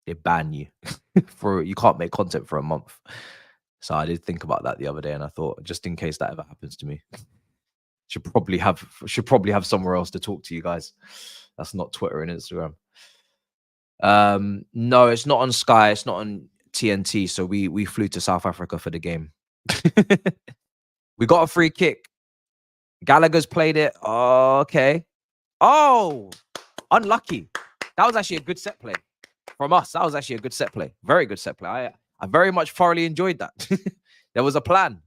Speaker 1: they ban you for you can't make content for a month. So I did think about that the other day, and I thought, just in case that ever happens to me, should probably have somewhere else to talk to you guys. That's not Twitter and Instagram. No, it's not on Sky, it's not on TNT. So we flew to South Africa for the game. We got a free kick. Gallagher's played it. Oh, okay. Oh, unlucky. That was actually a good set play from us. That was actually a good set play. Very good set play. I very much thoroughly enjoyed that. There was a plan.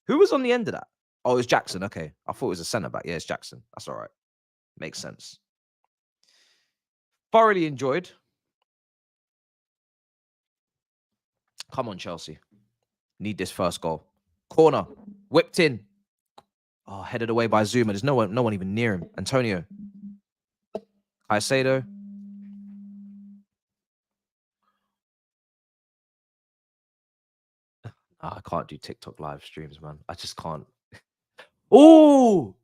Speaker 1: Who was on the end of that? Oh, it was Jackson. Okay. I thought it was a centre back. Yeah, it's Jackson. That's all right. Makes sense. Thoroughly enjoyed. Come on, Chelsea. Need this first goal. Corner. Whipped in. Oh, headed away by Zuma. There's no one even near him. Antonio. Caicedo. I can't do TikTok live streams, man. I just can't. Oh,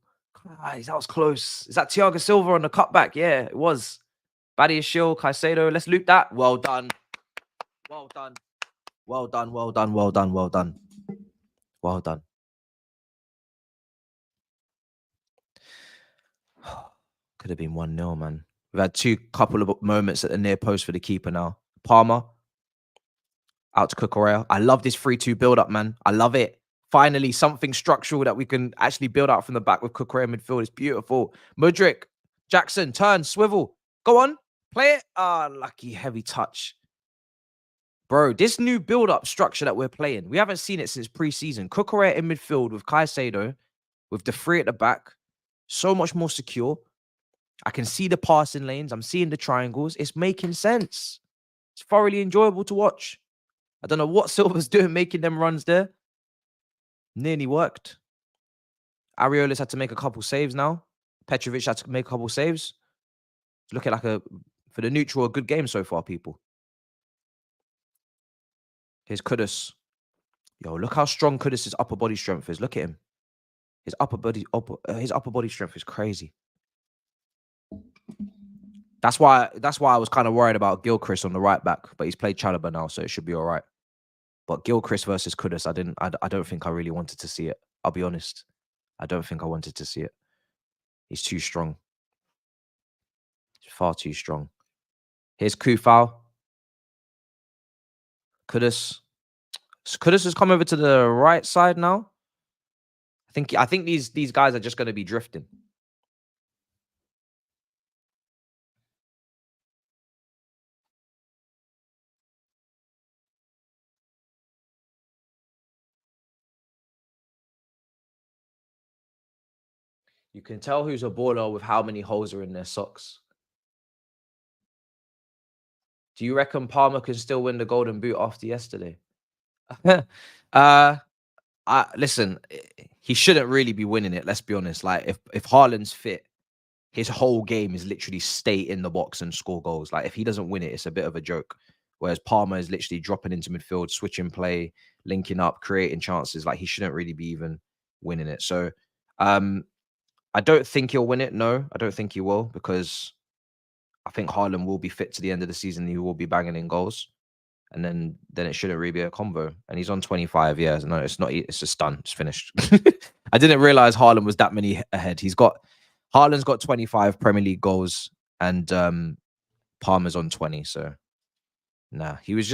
Speaker 1: guys, that was close. Is that Thiago Silva on the cutback? Yeah, it was. Badiashile, Caicedo. Let's loop that. Well done. Well done. Well done. Well done. Well done. Well done. Well done. Could have been 1-0, man. We've had couple of moments at the near post for the keeper now. Palmer. Out to Cucurella. I love this 3-2 build-up, man. I love it. Finally, something structural that we can actually build out from the back with Cucurella midfield. It's beautiful. Mudryk. Jackson. Turn. Swivel. Go on. Play it. Ah, lucky. Heavy touch. Bro, this new build-up structure that we're playing, we haven't seen it since pre-season. Cucurella in midfield with Caicedo, with the three at the back. So much more secure. I can see the passing lanes. I'm seeing the triangles. It's making sense. It's thoroughly enjoyable to watch. I don't know what Silva's doing making them runs there. Nearly worked. Areola's had to make a couple saves now. Petrovic had to make a couple saves. It's looking like for the neutral, a good game so far, people. Here's Kudus. Yo, look how strong Kudus' upper body strength is. Look at him. His upper body strength is crazy. That's why I was kind of worried about Gilchrist on the right back, but he's played Chalobah now, so it should be all right. But Gilchrist versus Kudus, I don't think I really wanted to see it. I'll be honest. I don't think I wanted to see it. He's too strong. He's far too strong. Here's Kufal. Kudus. Kudus has come over to the right side now. I think these guys are just going to be drifting. You can tell who's a baller with how many holes are in their socks. Do you reckon Palmer can still win the Golden Boot after yesterday? Listen, he shouldn't really be winning it. Let's be honest. Like if Haaland's fit, his whole game is literally stay in the box and score goals. Like if he doesn't win it, it's a bit of a joke. Whereas Palmer is literally dropping into midfield, switching play, linking up, creating chances. Like he shouldn't really be even winning it. So, I don't think he'll win it. No, I don't think he will, because I think Haaland will be fit to the end of the season. He will be banging in goals. And then it shouldn't really be a combo. And he's on 25 years. No, it's not. It's just done. It's finished. I didn't realize Haaland was that many ahead. Haaland's got 25 Premier League goals, and Palmer's on 20. So, nah, it's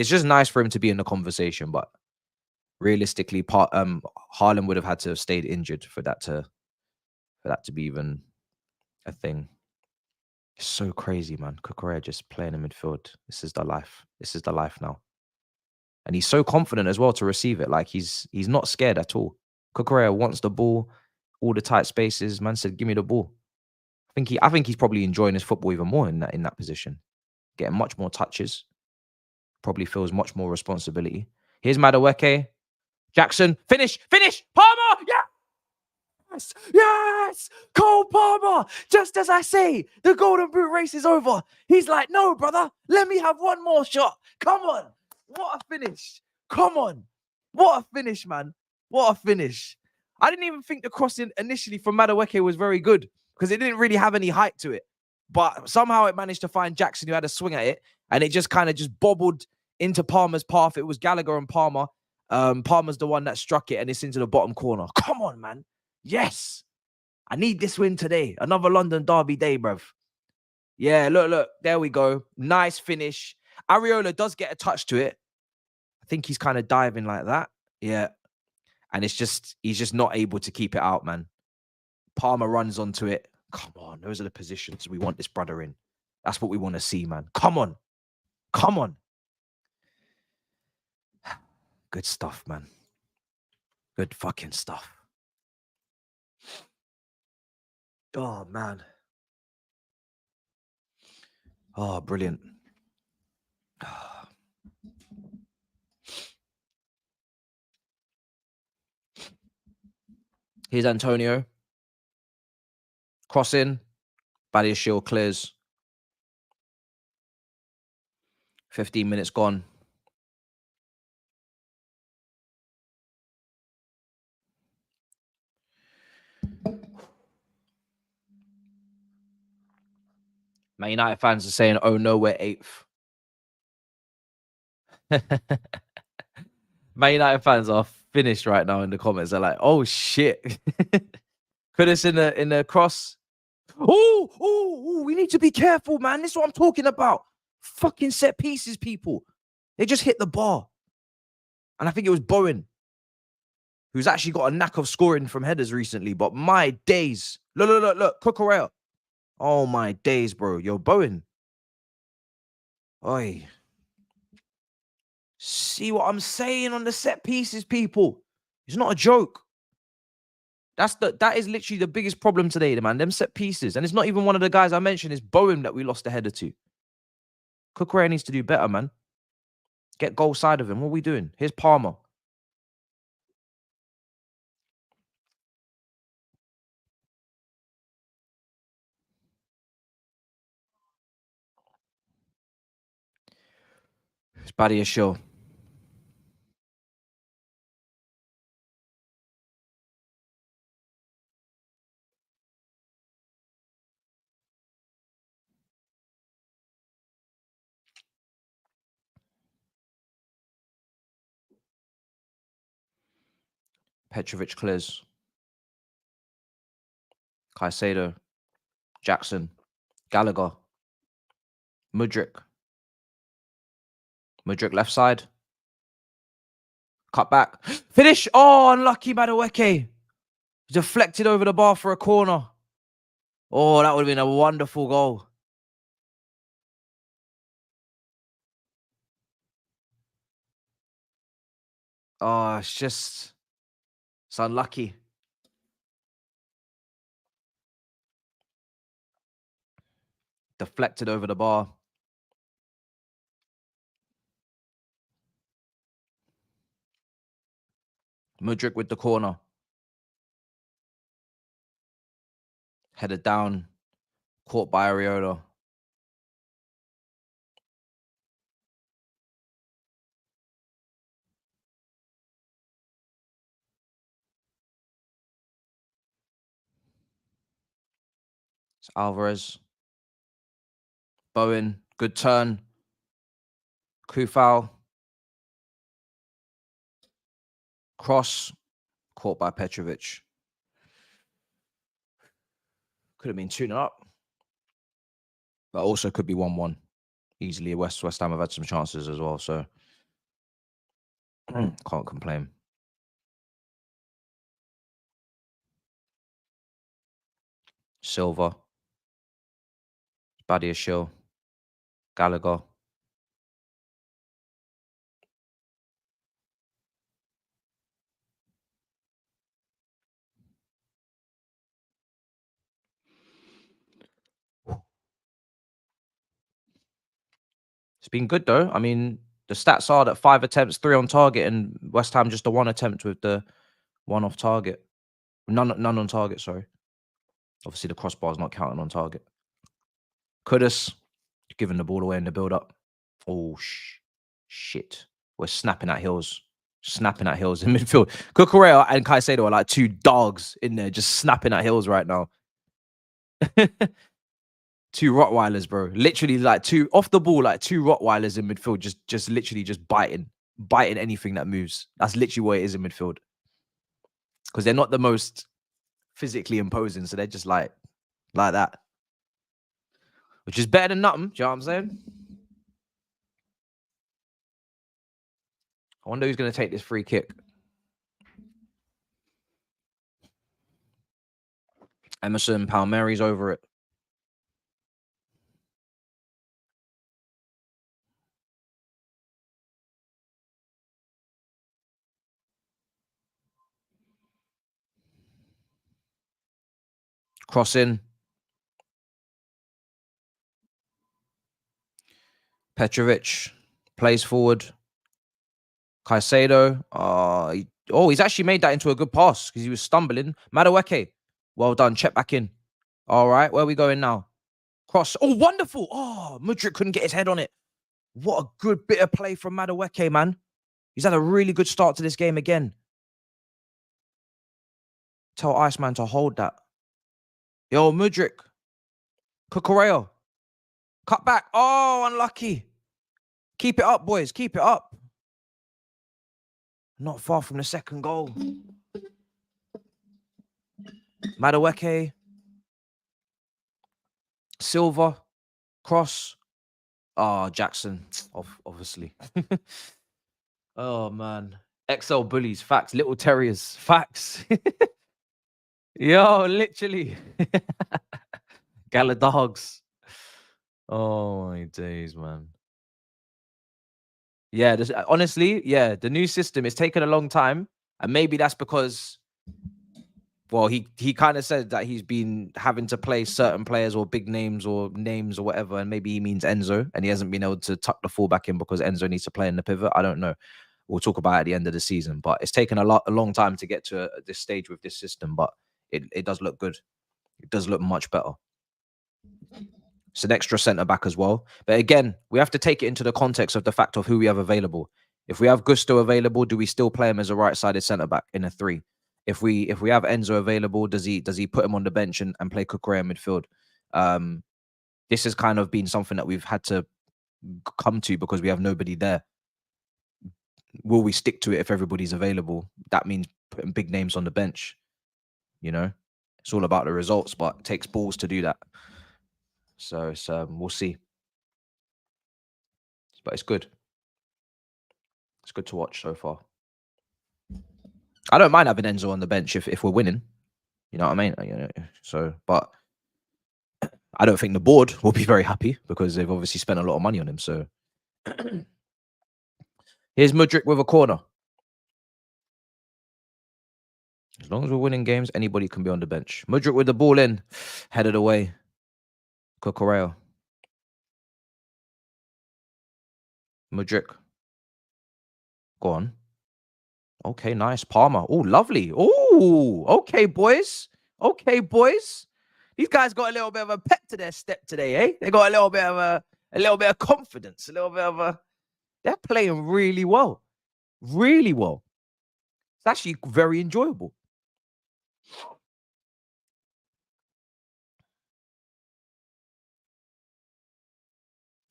Speaker 1: just nice for him to be in the conversation. But realistically, Haaland would have had to have stayed injured for that to be even a thing. It's so crazy, man. Cucurella just playing in midfield. This is the life. This is the life now. And he's so confident as well to receive it. Like he's not scared at all. Cucurella wants the ball, all the tight spaces. Man said, "Give me the ball." I think he's probably enjoying his football even more in that position. Getting much more touches. Probably feels much more responsibility. Here's Madueke. Jackson. Finish. Palmer. Yeah. Yes! Cole Palmer! Just as I say, the Golden Boot race is over. He's like, no, brother, let me have one more shot. Come on. What a finish. Come on. What a finish, man. What a finish. I didn't even think the crossing initially from Madueke was very good, because it didn't really have any height to it. but somehow it managed to find Jackson, who had a swing at it, and it just kind of just bobbled into Palmer's path. It was Gallagher and Palmer. Palmer's the one that struck it, and it's into the bottom corner. Come on, man. Yes. I need this win today. Another London Derby day, bruv. Yeah, look. There we go. Nice finish. Areola does get a touch to it. I think he's kind of diving like that. Yeah. And it's just, he's just not able to keep it out, man. Palmer runs onto it. Come on. Those are the positions we want this brother in. That's what we want to see, man. Come on. Come on. Good stuff, man. Good fucking stuff. Oh, man. Oh, brilliant. Here's Antonio. Crossing. Badia Shield clears. 15 minutes gone. Man United fans are saying, oh no, we're 8th. Man United fans are finished right now in the comments. They're like, oh shit. Kudus in the cross. Oh, we need to be careful, man. This is what I'm talking about. Fucking set pieces, people. They just hit the bar. And I think it was Bowen, who's actually got a knack of scoring from headers recently. But my days. Look. Cucurella. Oh, my days, bro. Yo, Bowen. Oi. See what I'm saying on the set pieces, people. It's not a joke. That is literally the biggest problem today, man. Them set pieces. And it's not even one of the guys I mentioned. It's Bowen that we lost a header to. Cucurella needs to do better, man. Get goal side of him. What are we doing? Here's Palmer. It's Badia Show. Petrovic clears. Caicedo. Jackson. Gallagher. Mudryk. Mudryk left side. Cut back. Finish. Oh, unlucky Madueke. Deflected over the bar for a corner. Oh, that would have been a wonderful goal. Oh, it's unlucky. Deflected over the bar. Mudryk with the corner. Headed down. Caught by Areola. It's Alvarez. Bowen. Good turn. Kufal. Cross. Caught by Petrovic. Could have been 2-0 up. But also could be 1-1. Easily. West Ham have had some chances as well, so can't complain. Silva. Badia Shill. Gallagher. It's been good though. I mean, the stats are that 5 attempts, 3 on target, and West Ham just the 1 attempt with the 1 off target. None on target, sorry. Obviously, the crossbar is not counting on target. Kudus giving the ball away in the build-up. Oh, shit. We're snapping at Hills. Snapping at Hills in midfield. Cucurella and Caicedo are like 2 dogs in there just snapping at Hills right now. Two Rottweilers, bro. Literally, like two off the ball, like two Rottweilers in midfield, just literally just biting anything that moves. That's literally what it is in midfield. Because they're not the most physically imposing, so they're just like that, which is better than nothing. Do you know what I'm saying? I wonder who's going to take this free kick. Emerson Palmieri's over it. Cross in. Petrovic plays forward. Caicedo. He's actually made that into a good pass because he was stumbling. Madueke. Well done. Check back in. All right. Where are we going now? Cross. Oh, wonderful. Oh, Mudryk couldn't get his head on it. What a good bit of play from Madueke, man. He's had a really good start to this game again. Tell Iceman to hold that. Yo, Mudryk. Cucurella. Cut back. Oh, unlucky. Keep it up, boys. Keep it up. Not far from the second goal. Madueke. Silva. Cross. Oh, Jackson. Obviously. Oh, man. XL bullies. Facts. Little terriers. Facts. Yo, literally. Gala dogs. Oh, my days, man. Yeah, honestly, yeah, the new system is taking a long time. And maybe that's because, well, he kind of said that he's been having to play certain players or big names or whatever. And maybe he means Enzo and he hasn't been able to tuck the fullback in because Enzo needs to play in the pivot. I don't know. We'll talk about it at the end of the season. But it's taken a long time to get to this stage with this system. But it does look good. It does look much better. It's an extra centre back as well. But again, we have to take it into the context of the fact of who we have available. If we have Gusto available, do we still play him as a right-sided centre back in a 3? If we have Enzo available, does he put him on the bench and play Cucurella midfield? This has kind of been something that we've had to come to because we have nobody there. Will we stick to it if everybody's available? That means putting big names on the bench. You know, it's all about the results, but it takes balls to do that. So it's, we'll see. But it's good. It's good to watch so far. I don't mind having Enzo on the bench if we're winning. You know what I mean? You know, so, but I don't think the board will be very happy because they've obviously spent a lot of money on him. So here's Mudryk with a corner. As long as we're winning games, anybody can be on the bench. Mudryk with the ball in, headed away. Cucurella. Mudryk. Go on. Okay, nice. Palmer. Oh, lovely. Oh, okay, boys. Okay, boys. These guys got a little bit of a pep to their step today, eh? They got a little bit of confidence, a little bit of a. They're playing really well, really well. It's actually very enjoyable.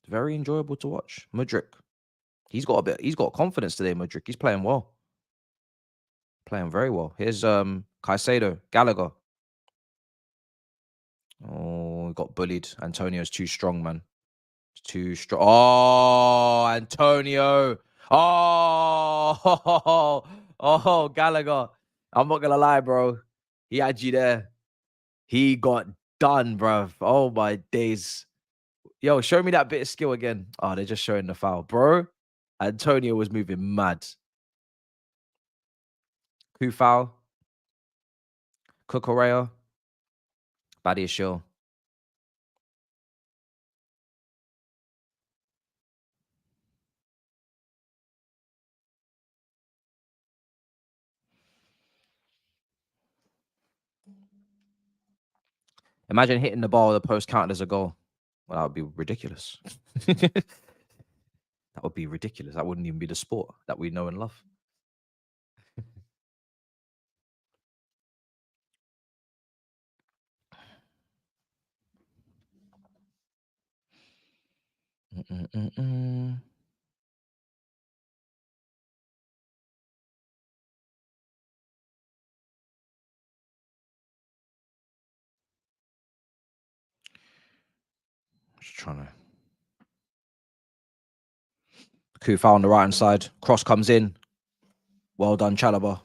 Speaker 1: It's very enjoyable to watch. Mudryk. He's got confidence today, Mudryk. He's playing well. Playing very well. Here's Caicedo, Gallagher. Oh, got bullied. Antonio's too strong, man. Too strong. Oh, Antonio. Oh, oh, Gallagher. I'm not gonna lie, bro. He had you there. He got done, bro. Oh my days. Yo, show me that bit of skill again. Oh, they're just showing the foul, bro. Antonio was moving mad. Who foul? Cucurella. Badia Shaw. Imagine hitting the ball with the post counted as a goal. Well, that would be ridiculous. That would be ridiculous. That wouldn't even be the sport that we know and love. Just trying to. Kufa on the right hand side. Cross comes in. Well done, Chalobah.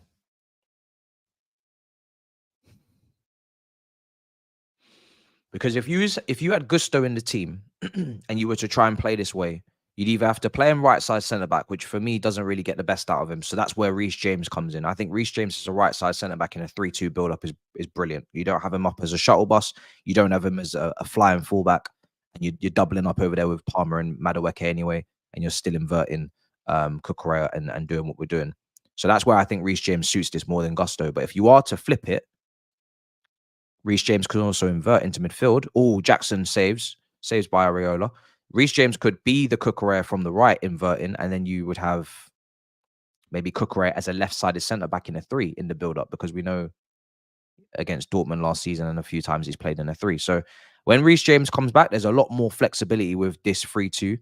Speaker 1: Because if you had Gusto in the team and you were to try and play this way, you'd either have to play him right side centre back, which for me doesn't really get the best out of him. So that's where Reece James comes in. I think Reece James as a right side centre back in a 3-2 build up is brilliant. You don't have him up as a shuttle bus. You don't have him as a flying fullback, and you're doubling up over there with Palmer and Madueke anyway, and you're still inverting Cucurella and doing what we're doing. So that's where I think Reece James suits this more than Gusto. But if you are to flip it, Reece James could also invert into midfield. Oh, Jackson saves by Areola. Reece James could be the Cucurella from the right inverting, and then you would have maybe Cucurella as a left-sided centre-back in a 3 in the build-up, because we know against Dortmund last season and a few times he's played in a 3. So when Reece James comes back, there's a lot more flexibility with this 3-2.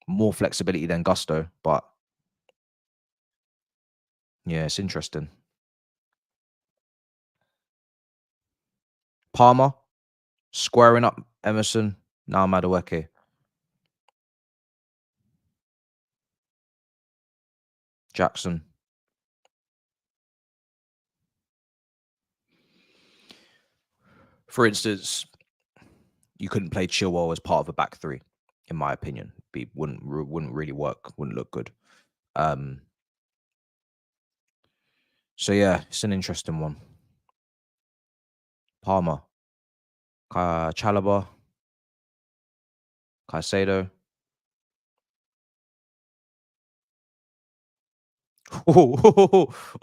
Speaker 1: More flexibility than Gusto, but yeah, it's interesting. Palmer squaring up Emerson. Now Madueke. Jackson. For instance, you couldn't play Chilwell as part of a back 3, in my opinion. Wouldn't really work. Wouldn't look good. So yeah, it's an interesting one. Palmer, Chalobah, Caicedo.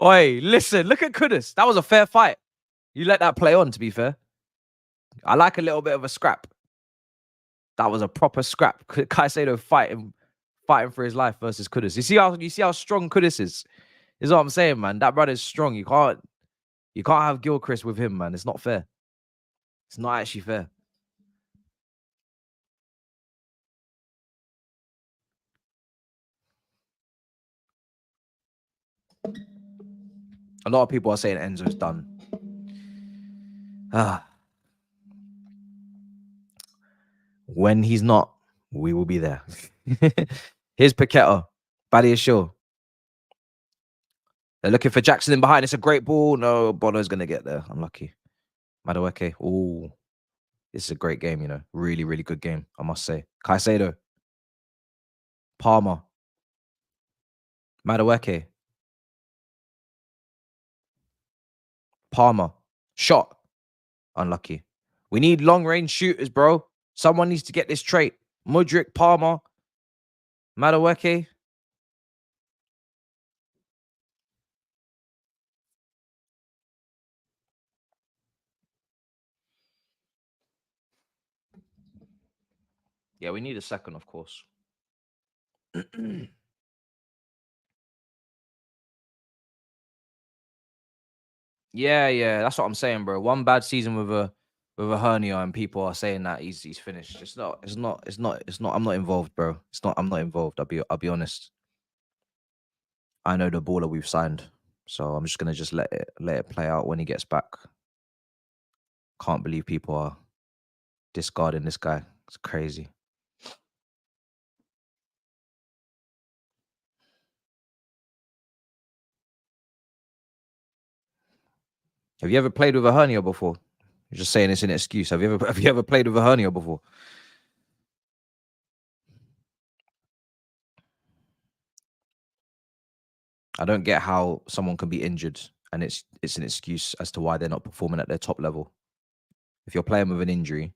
Speaker 1: Oi, listen, look at Kudus. That was a fair fight. You let that play on, to be fair. I like a little bit of a scrap. That was a proper scrap. Caicedo fighting for his life versus Kudus. You see how strong Kudus is? Is what I'm saying, man. That brother's strong. You can't have Gilchrist with him, man. It's not fair. It's not actually fair. A lot of people are saying Enzo's done. When he's not, we will be there. Here's Paqueta. Badiashile. They're looking for Jackson in behind. It's a great ball. No, Bono's going to get there. Unlucky. Madueke. Oh, this is a great game, you know. Really, really good game, I must say. Caicedo. Palmer. Madueke. Palmer. Shot. Unlucky. We need long-range shooters, bro. Someone needs to get this trait. Mudryk, Palmer. Madueke. Yeah, we need a second, of course. Yeah, that's what I'm saying, bro. One bad season with a hernia, and people are saying that he's finished. It's not. I'm not involved, bro. I'm not involved. I'll be honest. I know the baller we've signed, so I'm just gonna let it play out when he gets back. Can't believe people are discarding this guy. It's crazy. Have you ever played with a hernia before? You're just saying it's an excuse. Have you ever played with a hernia before? I don't get how someone can be injured and it's an excuse as to why they're not performing at their top level. If you're playing with an injury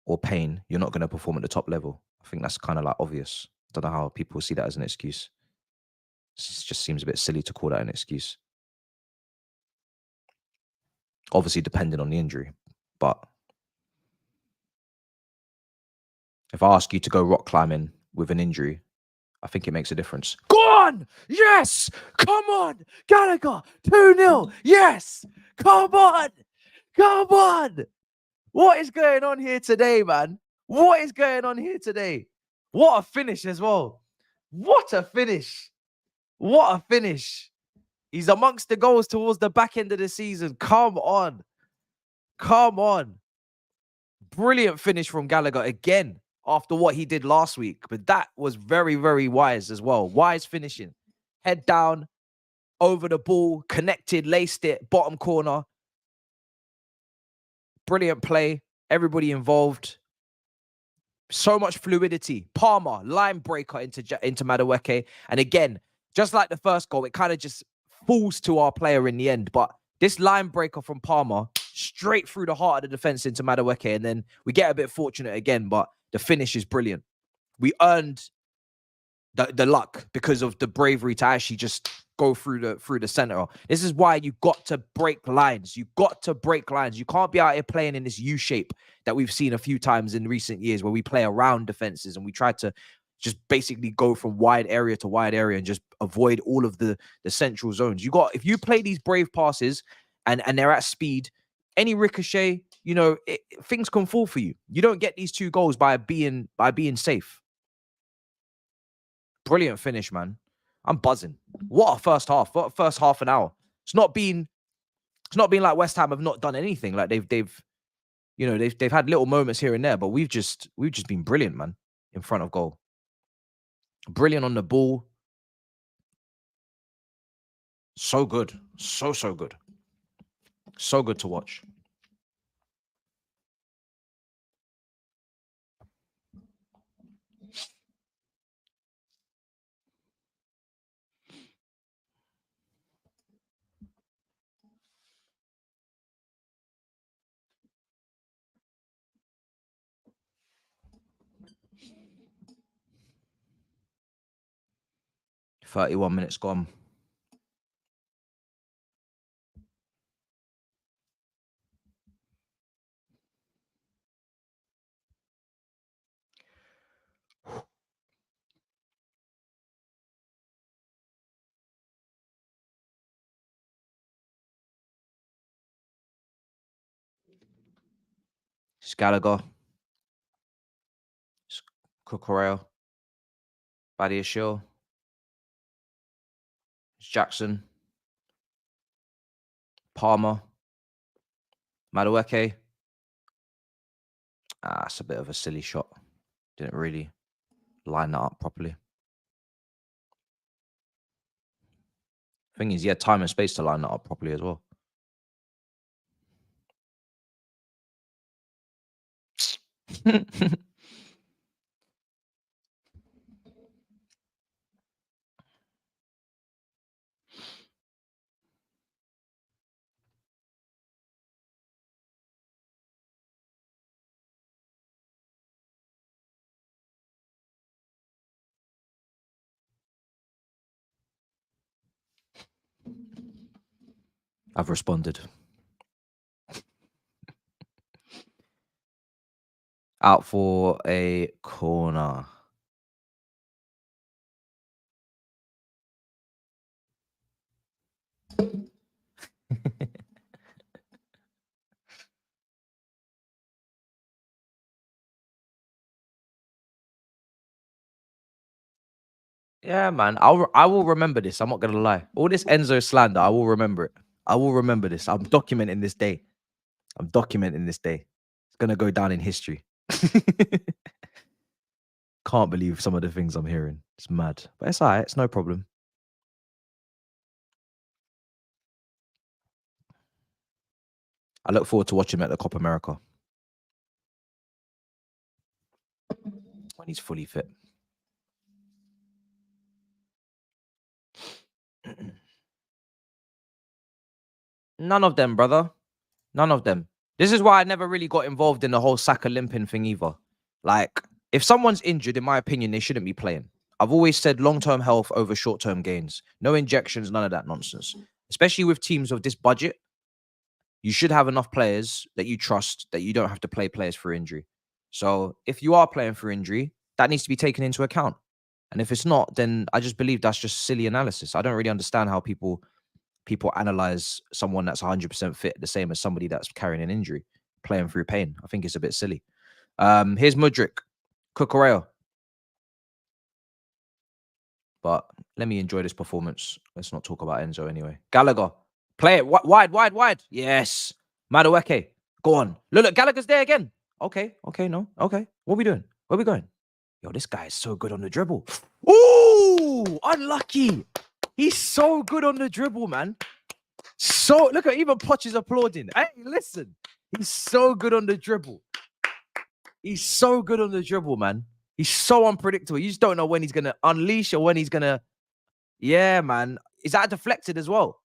Speaker 1: or pain, you're not going to perform at the top level. I think that's kind of like obvious. I don't know how people see that as an excuse. It just seems a bit silly to call that an excuse. Obviously, depending on the injury, but if I ask you to go rock climbing with an injury, I think it makes a difference. Go on! Yes! Come on! Gallagher! 2-0! Yes! Come on! Come on! What is going on here today, man? What is going on here today? What a finish as well. What a finish. What a finish. He's amongst the goals towards the back end of the season. Come on. Come on. Brilliant finish from Gallagher again after what he did last week. But that was very, very wise as well. Wise finishing. Head down, over the ball, connected, laced it, bottom corner. Brilliant play. Everybody involved. So much fluidity. Palmer, line breaker into Madueke. And again, just like the first goal, it kind of just falls to our player in the end. But this line breaker from Palmer, straight through the heart of the defense into Madueke. And then we get a bit fortunate again, but the finish is brilliant. We earned the luck because of the bravery to actually just go through the center. This is why you got to break lines. You got to break lines. You can't be out here playing in this U shape that we've seen a few times in recent years where we play around defenses and we try to just basically go from wide area to wide area and just avoid all of the central zones. If you play these brave passes and they're at speed, any ricochet, things can fall for you. You don't get these 2 goals by being safe. Brilliant finish, man. I'm buzzing. What a first half. What a first half an hour. It's not been like West Ham have not done anything. Like they've had little moments here and there, but we've just been brilliant, man, in front of goal. Brilliant on the ball. So good. So good. So good to watch. "31 minutes gone." It's Gallagher. It's Cucurella. Badiashile. It's Jackson. Palmer. Madueke. It's a bit of a silly shot. Didn't really line that up properly. Thing is, he had time and space to line that up properly as well. I've responded. Out for a corner. Yeah, man. I will remember this. I'm not gonna lie. All this Enzo slander, I will remember it. I will remember this. I'm documenting this day. It's gonna go down in history. Can't believe some of the things I'm hearing. It's mad. But it's alright, it's no problem. I look forward to watching him at the Copa America. When he's fully fit. None of them, brother. None of them. This is why I never really got involved in the whole Saka limping thing either. Like, if someone's injured, in my opinion, they shouldn't be playing. I've always said long-term health over short-term gains. No injections, none of that nonsense. Especially with teams of this budget, you should have enough players that you trust that you don't have to play players for injury. So if you are playing for injury, that needs to be taken into account. And if it's not, then I just believe that's just silly analysis. I don't really understand how people analyze someone that's 100% fit the same as somebody that's carrying an injury, playing through pain. I think it's a bit silly. Here's Mudryk, Cucurella. But let me enjoy this performance. Let's not talk about Enzo anyway. Gallagher, play it wide. Yes, Madueke, go on. Look, Gallagher's there again. Okay, no, okay. What are we doing? Where are we going? Yo, this guy is so good on the dribble. Ooh, unlucky. He's so good on the dribble, man. So look at even Poch is applauding. Hey, listen, he's so good on the dribble. He's so good on the dribble, man. He's so unpredictable. You just don't know when he's gonna unleash or when he's gonna. Yeah, man. Is that deflected as well?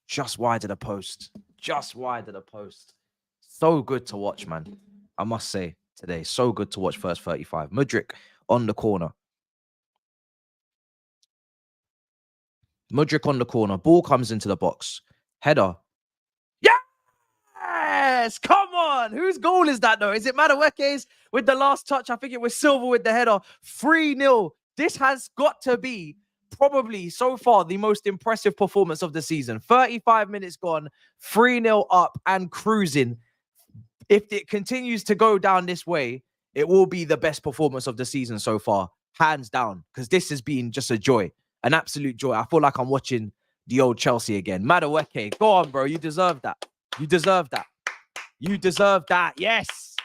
Speaker 1: Just wide of the post. Just wide of the post. So good to watch, man. I must say today, so good to watch first 35. Mudryk on the corner. Mudryk on the corner. Ball comes into the box. Header. Yes! Come on! Whose goal is that, though? Is it Madueke's with the last touch? I think it was Silva with the header. 3-0. This has got to be probably so far the most impressive performance of the season. 35 minutes gone, 3-0 up and cruising. If it continues to go down this way, it will be the best performance of the season so far, hands down, because this has been just a joy, an absolute joy. I feel like I'm watching the old Chelsea again. Madueke, go on, bro. You deserve that. You deserve that. You deserve that. Yes.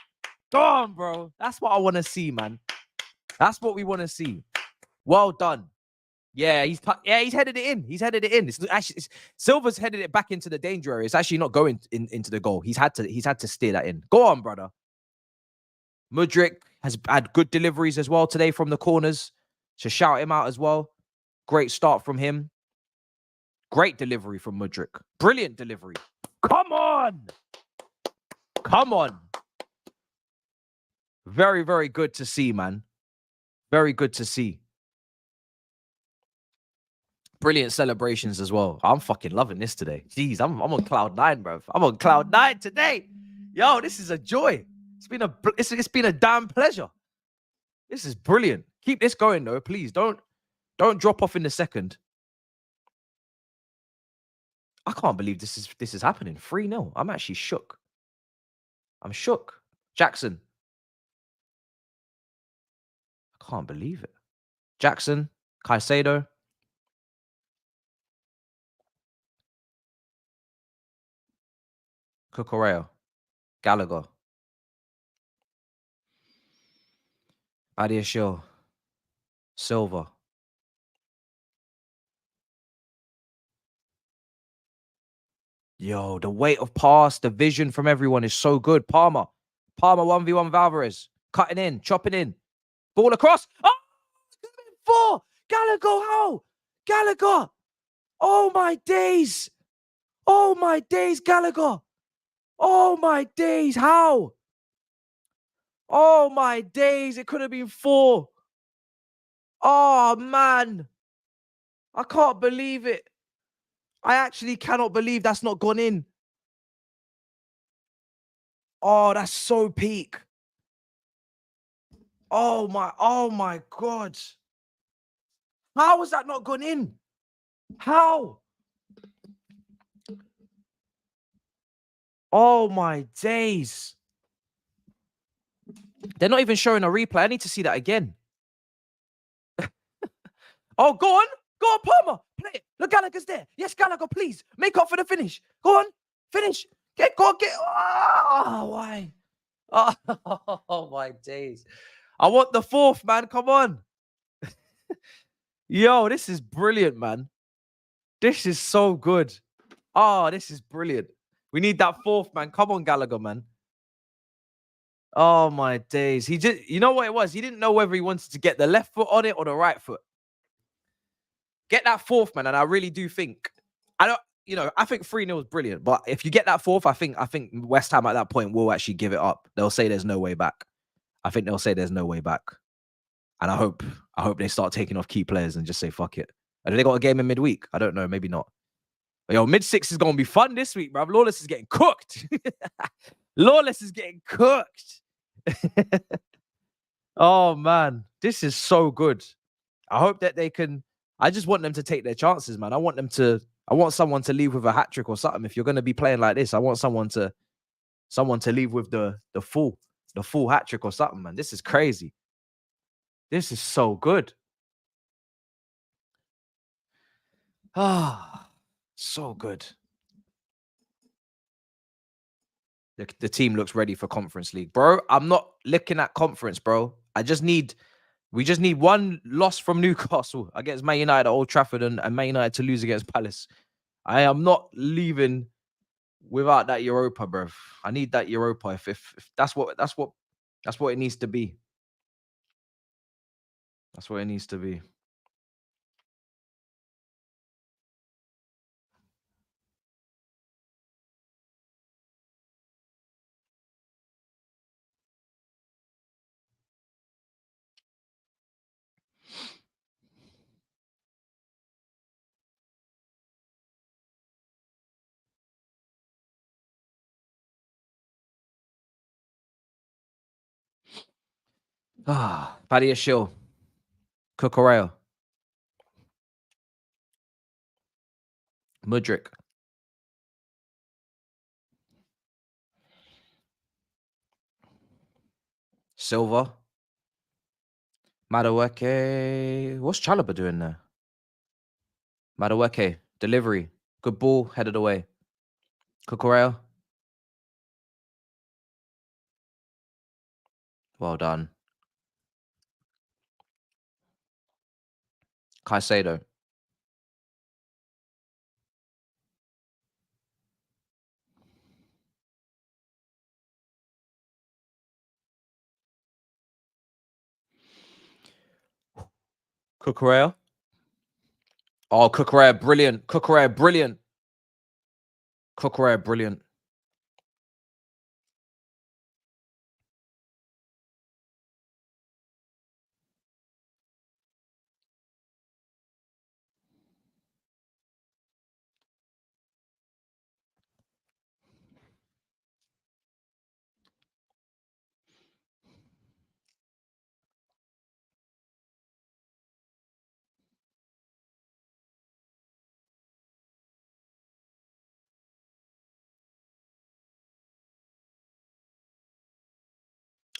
Speaker 1: Go on, bro. That's what I want to see, man. That's what we want to see. Well done. Yeah, he's headed it in. He's headed it in. Silva's headed it back into the danger area. It's actually not going into the goal. He's had to steer that in. Go on, brother. Mudryk has had good deliveries as well today from the corners. So shout him out as well. Great start from him. Great delivery from Mudryk. Brilliant delivery. Come on. Come on. Very, very good to see, man. Very good to see. Brilliant celebrations as well. I'm fucking loving this today. Jeez, I'm on cloud 9, bro. I'm on cloud 9 today. Yo, this is a joy. It's been a damn pleasure. This is brilliant. Keep this going though, please. Don't drop off in the second. I can't believe this is happening. 3-0. I'm actually shook. I'm shook. Jackson. I can't believe it. Jackson, Caicedo. Cucurella. Gallagher. Adiashil. Silva. Yo, the weight of pass, the vision from everyone is so good. Palmer 1v1 Alvarez. Cutting in, chopping in. Ball across. Oh, 4. Gallagher, how? Gallagher. Oh, my days. Oh, my days, Gallagher. Oh, my days, how? Oh, my days, it could have been 4. Oh, man. I can't believe it. I actually cannot believe that's not gone in. Oh, that's so peak. Oh my God. How has that not gone in? How? Oh my days. They're not even showing a replay. I need to see that again. Oh, go on. Go on, Palmer. Play it. Look, Gallagher's there. Yes, Gallagher, please. Make up for the finish. Go on. Finish. Get. Oh, why? Oh, my days. I want the 4th, man. Come on. Yo, this is brilliant, man. This is so good. Oh, this is brilliant. We need that 4th, man. Come on, Gallagher, man. Oh, my days. He just, you know what it was? He didn't know whether he wanted to get the left foot on it or the right foot. Get that 4th, man. And I really do think, I think 3-0 is brilliant. But if you get that 4th, I think West Ham at that point will actually give it up. They'll say there's no way back. I think they'll say there's no way back. And I hope they start taking off key players and just say, fuck it. And they got a game in midweek. I don't know. Maybe not. But yo, mid-6 is going to be fun this week, bro. Lawless is getting cooked. Lawless is getting cooked. Oh, man. This is so good. I hope that they can. I just want them to take their chances, man. I want them to I want someone to leave with a hat trick or something. If you're going to be playing like this, I want someone to leave with the full hat trick or something, man. This is crazy. This is so good. Ah, so good. The team looks ready for Conference League, bro. I'm not looking at conference, bro. We just need one loss from Newcastle against Man United at Old Trafford and Man United to lose against Palace. I am not leaving without that Europa, bro. I need that Europa. If that's what it needs to be. That's what it needs to be. Ah, Paddy Shill, Cucurella, Mudryk, Silva, Madueke. What's Chalobah doing there? Madueke, delivery, good ball, headed away. Cucurella, well done. Caicedo. Cucurella. Oh, Cucurella, brilliant. Cucurella, brilliant. Cucurella, brilliant.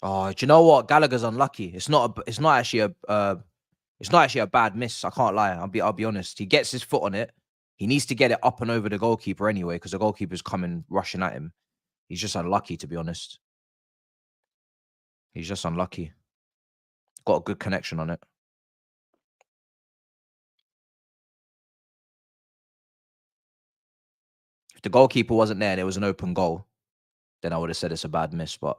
Speaker 1: Oh, do you know what? Gallagher's unlucky. It's not actually a bad miss. I can't lie. I'll be honest. He gets his foot on it. He needs to get it up and over the goalkeeper anyway, because the goalkeeper's coming rushing at him. He's just unlucky, to be honest. He's just unlucky. Got a good connection on it. If the goalkeeper wasn't there and it was an open goal, then I would have said it's a bad miss, but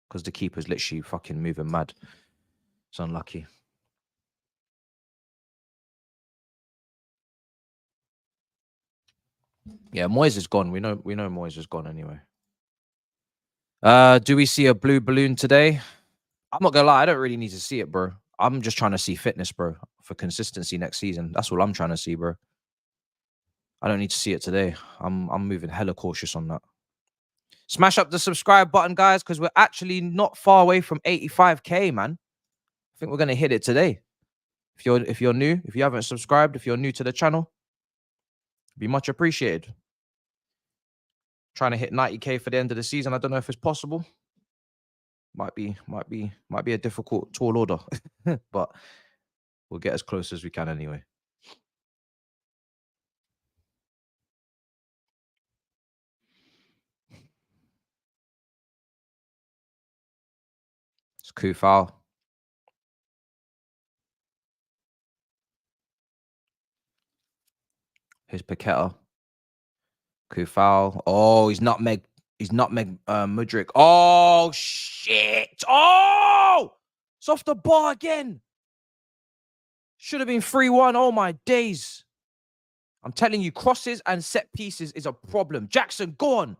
Speaker 1: because the keeper's literally fucking moving mad, it's unlucky. Yeah, Moyes is gone. We know Moyes is gone anyway. Do we see a blue balloon today? I'm not gonna lie, I don't really need to see it, bro. I'm just trying to see fitness, bro, for consistency next season. That's all I'm trying to see, bro. I don't need to see it today. I'm moving hella cautious on that. Smash up the subscribe button, guys, because we're actually not far away from 85k, man. I think we're gonna hit it today. If you're new, if you haven't subscribed, if you're new to the channel, be much appreciated. Trying to hit 90k for the end of the season. I don't know if it's possible. Might be a difficult tall order, but we'll get as close as we can anyway. It's coup foul. Here's Paqueta. Coup foul. Oh, he's nutmeg. Mudryk. Oh shit. Oh, it's off the bar again. Should have been 3-1. Oh my days. I'm telling you, crosses and set pieces is a problem. Jackson, go on.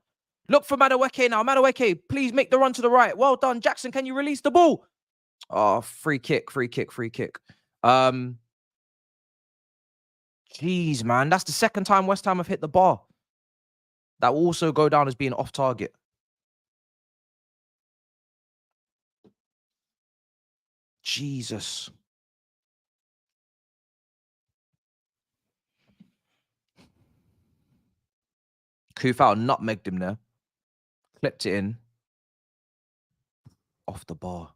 Speaker 1: Look for Madueke now. Madueke, please make the run to the right. Well done. Jackson, can you release the ball? Oh, free kick. Jeez, man. That's the second time West Ham have hit the bar. That will also go down as being off target. Jesus. KingThabz nutmegged him there. Clipped it in. Off the bar.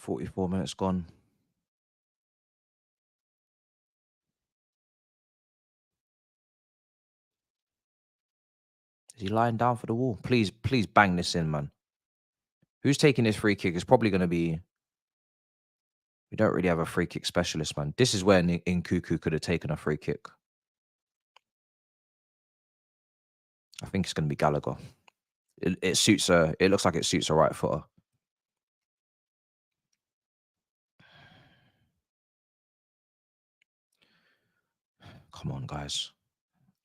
Speaker 1: $44 gone. Is he lying down for the wall? Please bang this in, man. Who's taking this free kick? It's probably going to be... We don't really have a free kick specialist, man. This is where Nkuku could have taken a free kick. I think it's going to be Gallagher. It suits her. It looks like it suits a right footer. Come on, guys.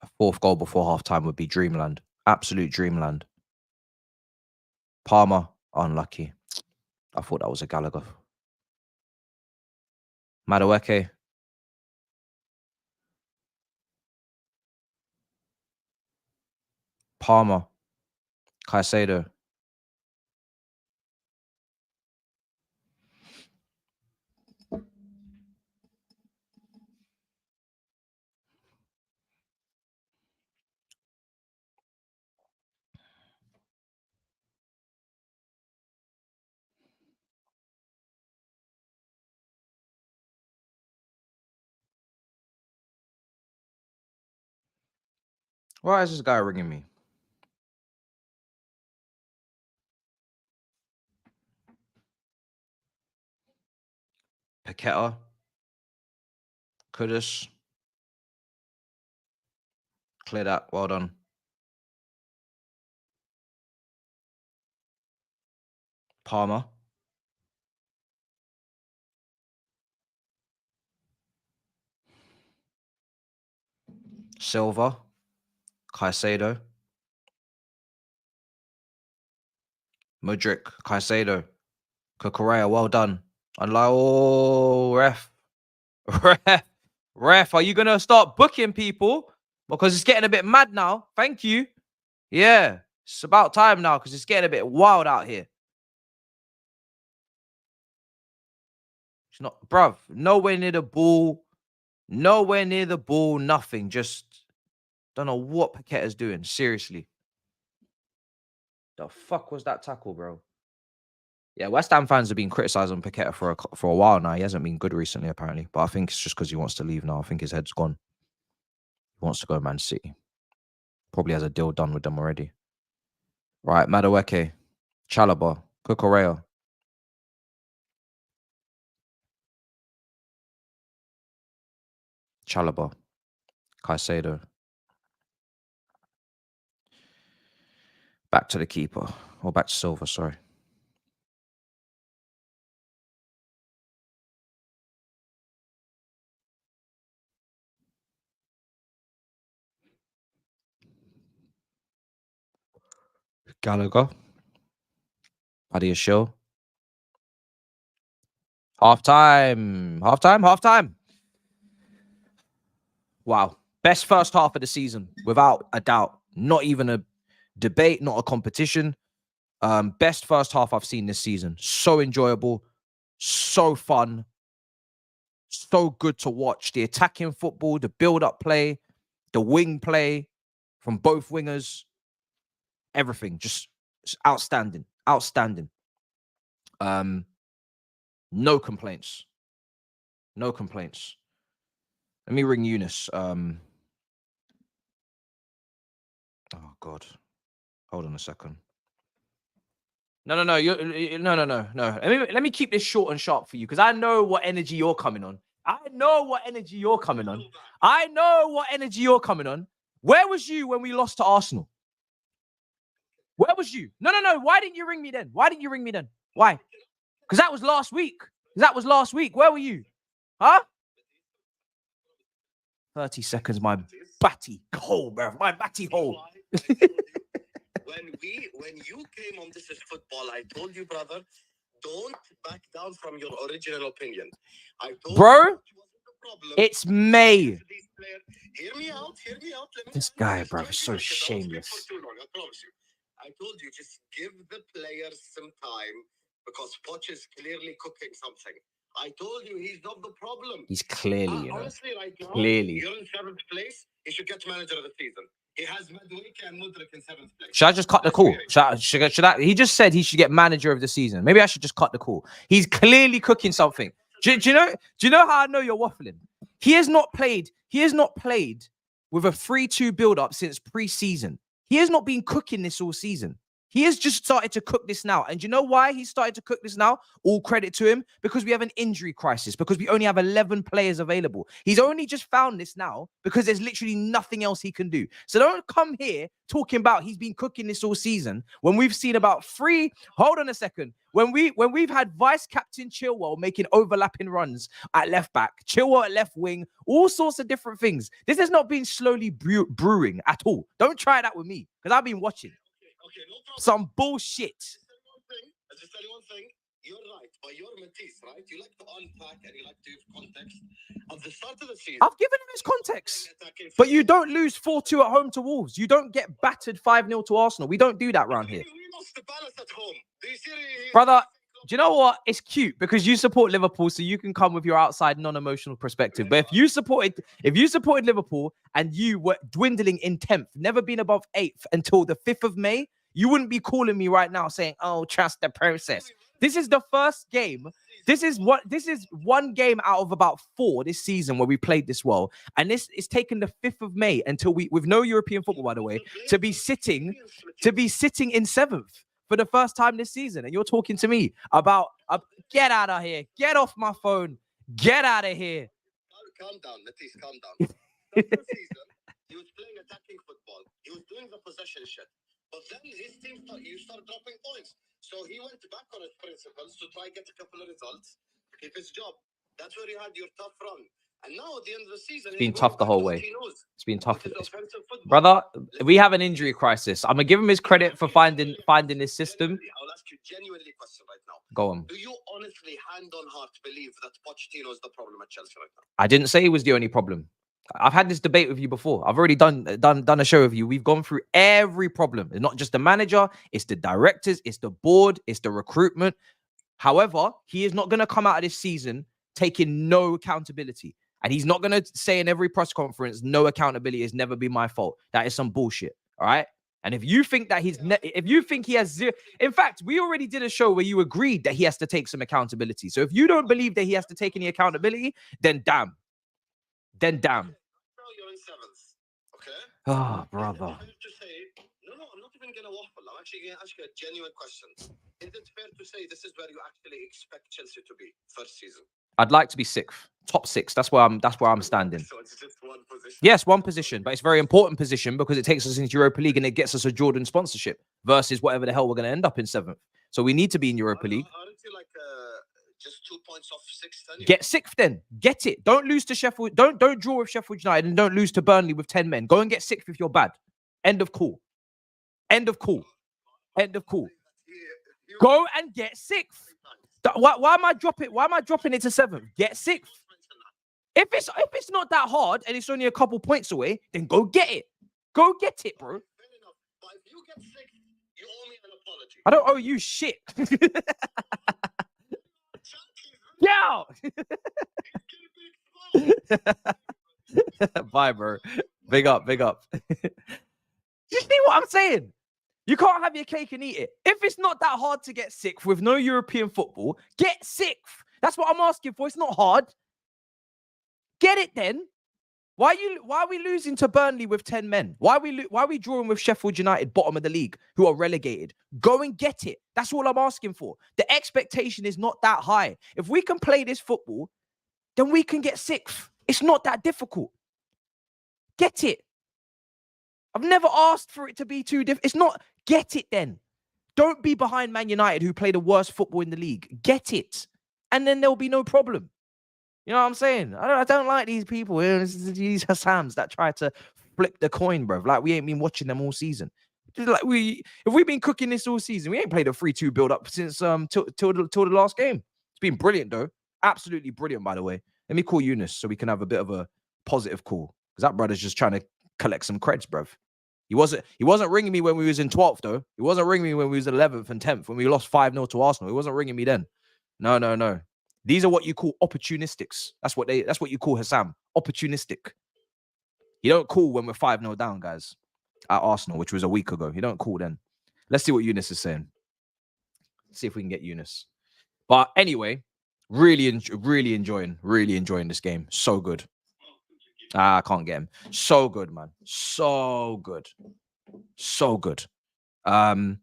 Speaker 1: A fourth goal before halftime would be dreamland. Absolute dreamland. Palmer, unlucky. I thought that was a Gallagher. Madueke. Palmer. Caicedo. Why is this guy ringing me? Paqueta. Kudus. Clear that. Well done. Palmer. Silva. Caicedo. Mudryk. Caicedo. Cucurella. Well done. Oh, ref. Ref, are you going to start booking people? Because it's getting a bit mad now. Thank you. Yeah, it's about time now because it's getting a bit wild out here. It's not, bruv, nowhere near the ball. Nowhere near the ball, nothing. Just don't know what Paqueta's doing. Seriously. The fuck was that tackle, bro? Yeah, West Ham fans have been criticising Paqueta for a while now. He hasn't been good recently, apparently. But I think it's just because he wants to leave now. I think his head's gone. He wants to go to Man City. Probably has a deal done with them already. Right, Madueke, Chalobah, Cucurella. Chalobah, Caicedo. Back to the keeper. Or back to Silva, sorry. Gallagher. Paddy Show. Half-time. Wow. Best first half of the season, without a doubt. Not even a debate, not a competition. Best first half I've seen this season. So enjoyable. So fun. So good to watch. The attacking football, the build-up play, the wing play from both wingers. Everything. Just outstanding. Outstanding. No complaints. No complaints. Let me ring Eunice. Oh God. Hold on a second. No. No. Let me keep this short and sharp for you because I know what energy you're coming on. Where was you when we lost to Arsenal? Where was you? No. Why didn't you ring me then? Why? Because that was last week. Where were you? Huh? 30 seconds, my batty hole, bro. My batty hole.
Speaker 3: When you came on This Is Football, I told you, brother, don't back down from your original opinion.
Speaker 1: Bro,
Speaker 3: problem.
Speaker 1: It's May.
Speaker 3: These players, hear me out. Let me
Speaker 1: This
Speaker 3: tell
Speaker 1: guy,
Speaker 3: you
Speaker 1: bro, is so
Speaker 3: because I don't speak
Speaker 1: shameless.
Speaker 3: for too long, I promise you. I told you, just give the players some time because Poch is clearly cooking something. I told you he's not the problem.
Speaker 1: He's clearly, you know,
Speaker 3: Honestly, right now,
Speaker 1: clearly.
Speaker 3: you're in 7th place. He should get manager of the season. He has Madueke and Mudrik in 7th place.
Speaker 1: Should I just cut the call? Should I? He just said he should get manager of the season. Maybe I should just cut the call. He's clearly cooking something. Do you know how I know you're waffling? He has not played with a 3-2 build-up since pre-season. He has not been cooking this all season. He has just started to cook this now. And you know why he started to cook this now? All credit to him. Because we have an injury crisis. Because we only have 11 players available. He's only just found this now because there's literally nothing else he can do. So don't come here talking about he's been cooking this all season when we've seen about 3... Hold on a second. When we've had Vice Captain Chilwell making overlapping runs at left back, Chilwell at left wing, all sorts of different things. This has not been slowly brewing at all. Don't try that with me because I've been watching.
Speaker 3: Okay, no problem.
Speaker 1: Some bullshit.
Speaker 3: I'll just tell you one thing. You're right, but you're Matisse, right? You like to unpack and you like to give context. At the start of the season,
Speaker 1: I've given him his context. But you don't lose 4-2 at home to Wolves. You don't get battered 5-0 to Arsenal. We don't do that around here.
Speaker 3: We lost the balance at home. Do you see?
Speaker 1: Brother, do you know what? It's cute because you support Liverpool, so you can come with your outside non-emotional perspective. But if you supported Liverpool and you were dwindling in 10th, never been above 8th until the 5th of May, you wouldn't be calling me right now saying, "Oh, trust the process." This is the first game. This is one game out of about 4 this season where we played this well. And this is taken the 5th of May until with no European football, by the way, to be sitting in 7th for the first time this season. And you're talking to me about get out of here, get off my phone, get out of here.
Speaker 3: Calm down, Matisse, calm down. Start the season, he was playing attacking football. He was doing the possession shit. But then his team start dropping points. So he went back on his principles to try get a couple of results, keep his job. That's where you had your tough run. And now at the end of the season,
Speaker 1: it's been tough the whole way. It's been tough.
Speaker 3: Brother,
Speaker 1: we have an injury crisis. I'm gonna give him his credit for finding this system.
Speaker 3: I'll ask you genuinely a question right now.
Speaker 1: Go on.
Speaker 3: Do you honestly, hand on heart, believe that Pochettino is the problem at Chelsea right now?
Speaker 1: I didn't say he was the only problem. I've had this debate with you before. I've already done a show with you. We've gone through every problem. It's not just the manager, it's the directors, it's the board, it's the recruitment. However, he is not going to come out of this season taking no accountability. And he's not going to say in every press conference, no accountability has never been my fault. That is some bullshit. All right. And if you think that if you think he has zero, in fact, we already did a show where you agreed that he has to take some accountability. So if you don't believe that he has to take any accountability, then damn.
Speaker 3: Now you're in 7th. Okay.
Speaker 1: Oh, brother.
Speaker 3: No, I'm not even gonna waffle. I'm actually gonna ask you a genuine question. Is it fair to say this is where you actually expect Chelsea to be first season?
Speaker 1: I'd like to be 6th, top 6. That's where I'm standing.
Speaker 3: So it's just one position.
Speaker 1: Yes, one position, but it's a very important position because it takes us into Europa League and it gets us a Jordan sponsorship versus whatever the hell we're going to end up in 7th. So we need to be in Europa League.
Speaker 3: Aren't you like just 2 points off 6th? Anyway?
Speaker 1: Get 6th then. Get it. Don't lose to Sheffield. Don't draw with Sheffield United and don't lose to Burnley with 10 men. Go and get 6th if you're bad. End of call. End of call. End of call. Go and get 6th. Why am I dropping it to 7th? Get 6th. If it's not that hard and it's only a couple points away, then go get it. Go get it, bro.
Speaker 3: Fair enough. But if you get 6th, you owe me an apology.
Speaker 1: I don't owe you shit. Yeah. Bye, bro. Big up. You see what I'm saying? You can't have your cake and eat it. If it's not that hard to get 6th with no European football, get 6th. That's what I'm asking for. It's not hard. Get it then. Why are we losing to Burnley with 10 men? Why are we drawing with Sheffield United, bottom of the league, who are relegated? Go and get it. That's all I'm asking for. The expectation is not that high. If we can play this football, then we can get 6th. It's not that difficult. Get it. I've never asked for it to be too difficult. It's not. Get it then. Don't be behind Man United, who play the worst football in the league. Get it. And then there'll be no problem. You know what I'm saying? I don't like these people, these Hassams that try to flip the coin, bro. Like, we ain't been watching them all season. Like, if we've been cooking this all season, we ain't played a 3-2 build-up since till the last game. It's been brilliant, though. Absolutely brilliant, by the way. Let me call Eunice so we can have a bit of a positive call. Because that brother's just trying to collect some creds, bruv. He wasn't ringing me when we was in 12th, though. He wasn't ringing me when we was 11th and 10th, when we lost 5-0 to Arsenal. He wasn't ringing me then. No. These are what you call opportunistics. That's what you call Hassam. Opportunistic. You don't call when we're 5-0 down, guys, at Arsenal, which was a week ago. You don't call then. Let's see what Eunice is saying. Let's see if we can get Eunice. But anyway, really enjoying this game. So good. I can't get him. So good, man. So good. Madueke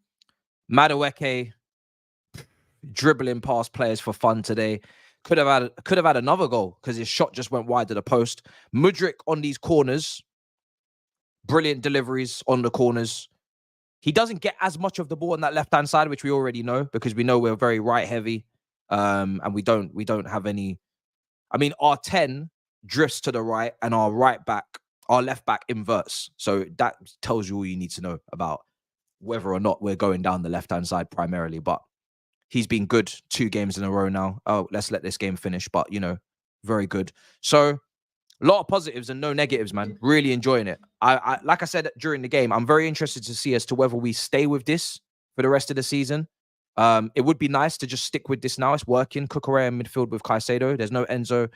Speaker 1: dribbling past players for fun today. Could have had another goal because his shot just went wide to the post. Mudryk on these corners. Brilliant deliveries on the corners. He doesn't get as much of the ball on that left-hand side, which we already know because we know we're very right-heavy. And we don't have any. I mean, our 10 drifts to the right and our left back inverts. So that tells you all you need to know about whether or not we're going down the left-hand side primarily. But he's been good 2 games in a row now. Oh, let's let this game finish. But, very good. So a lot of positives and no negatives, man. Really enjoying it. I like I said during the game, I'm very interested to see as to whether we stay with this for the rest of the season. It would be nice to just stick with this now. It's working. Cucurella in midfield with Caicedo. There's no Enzo.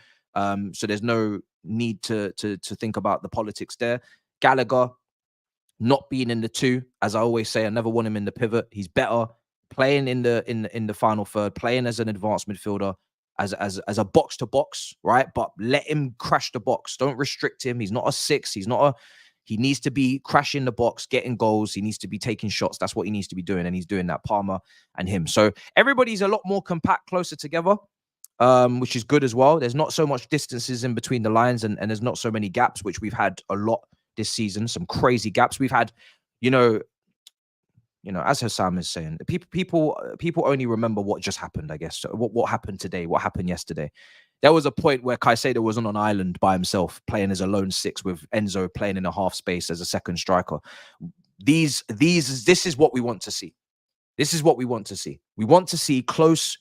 Speaker 1: So there's no need to think about the politics there. Gallagher not being in the 2, as I always say, I never want him in the pivot. He's better playing in the final third, playing as an advanced midfielder, as a box to box, right? But let him crash the box. Don't restrict him. He's not a 6. He needs to be crashing the box, getting goals. He needs to be taking shots. That's what he needs to be doing, and he's doing that. Palmer and him. So everybody's a lot more compact, closer together. Which is good as well. There's not so much distances in between the lines, and there's not so many gaps, which we've had a lot this season. Some crazy gaps we've had. As Hassam is saying, people only remember what just happened. I guess so what happened today, what happened yesterday. There was a point where Caicedo was on an island by himself, playing as a lone 6 with Enzo playing in a half space as a second striker. This is what we want to see. This is what we want to see. We want to see close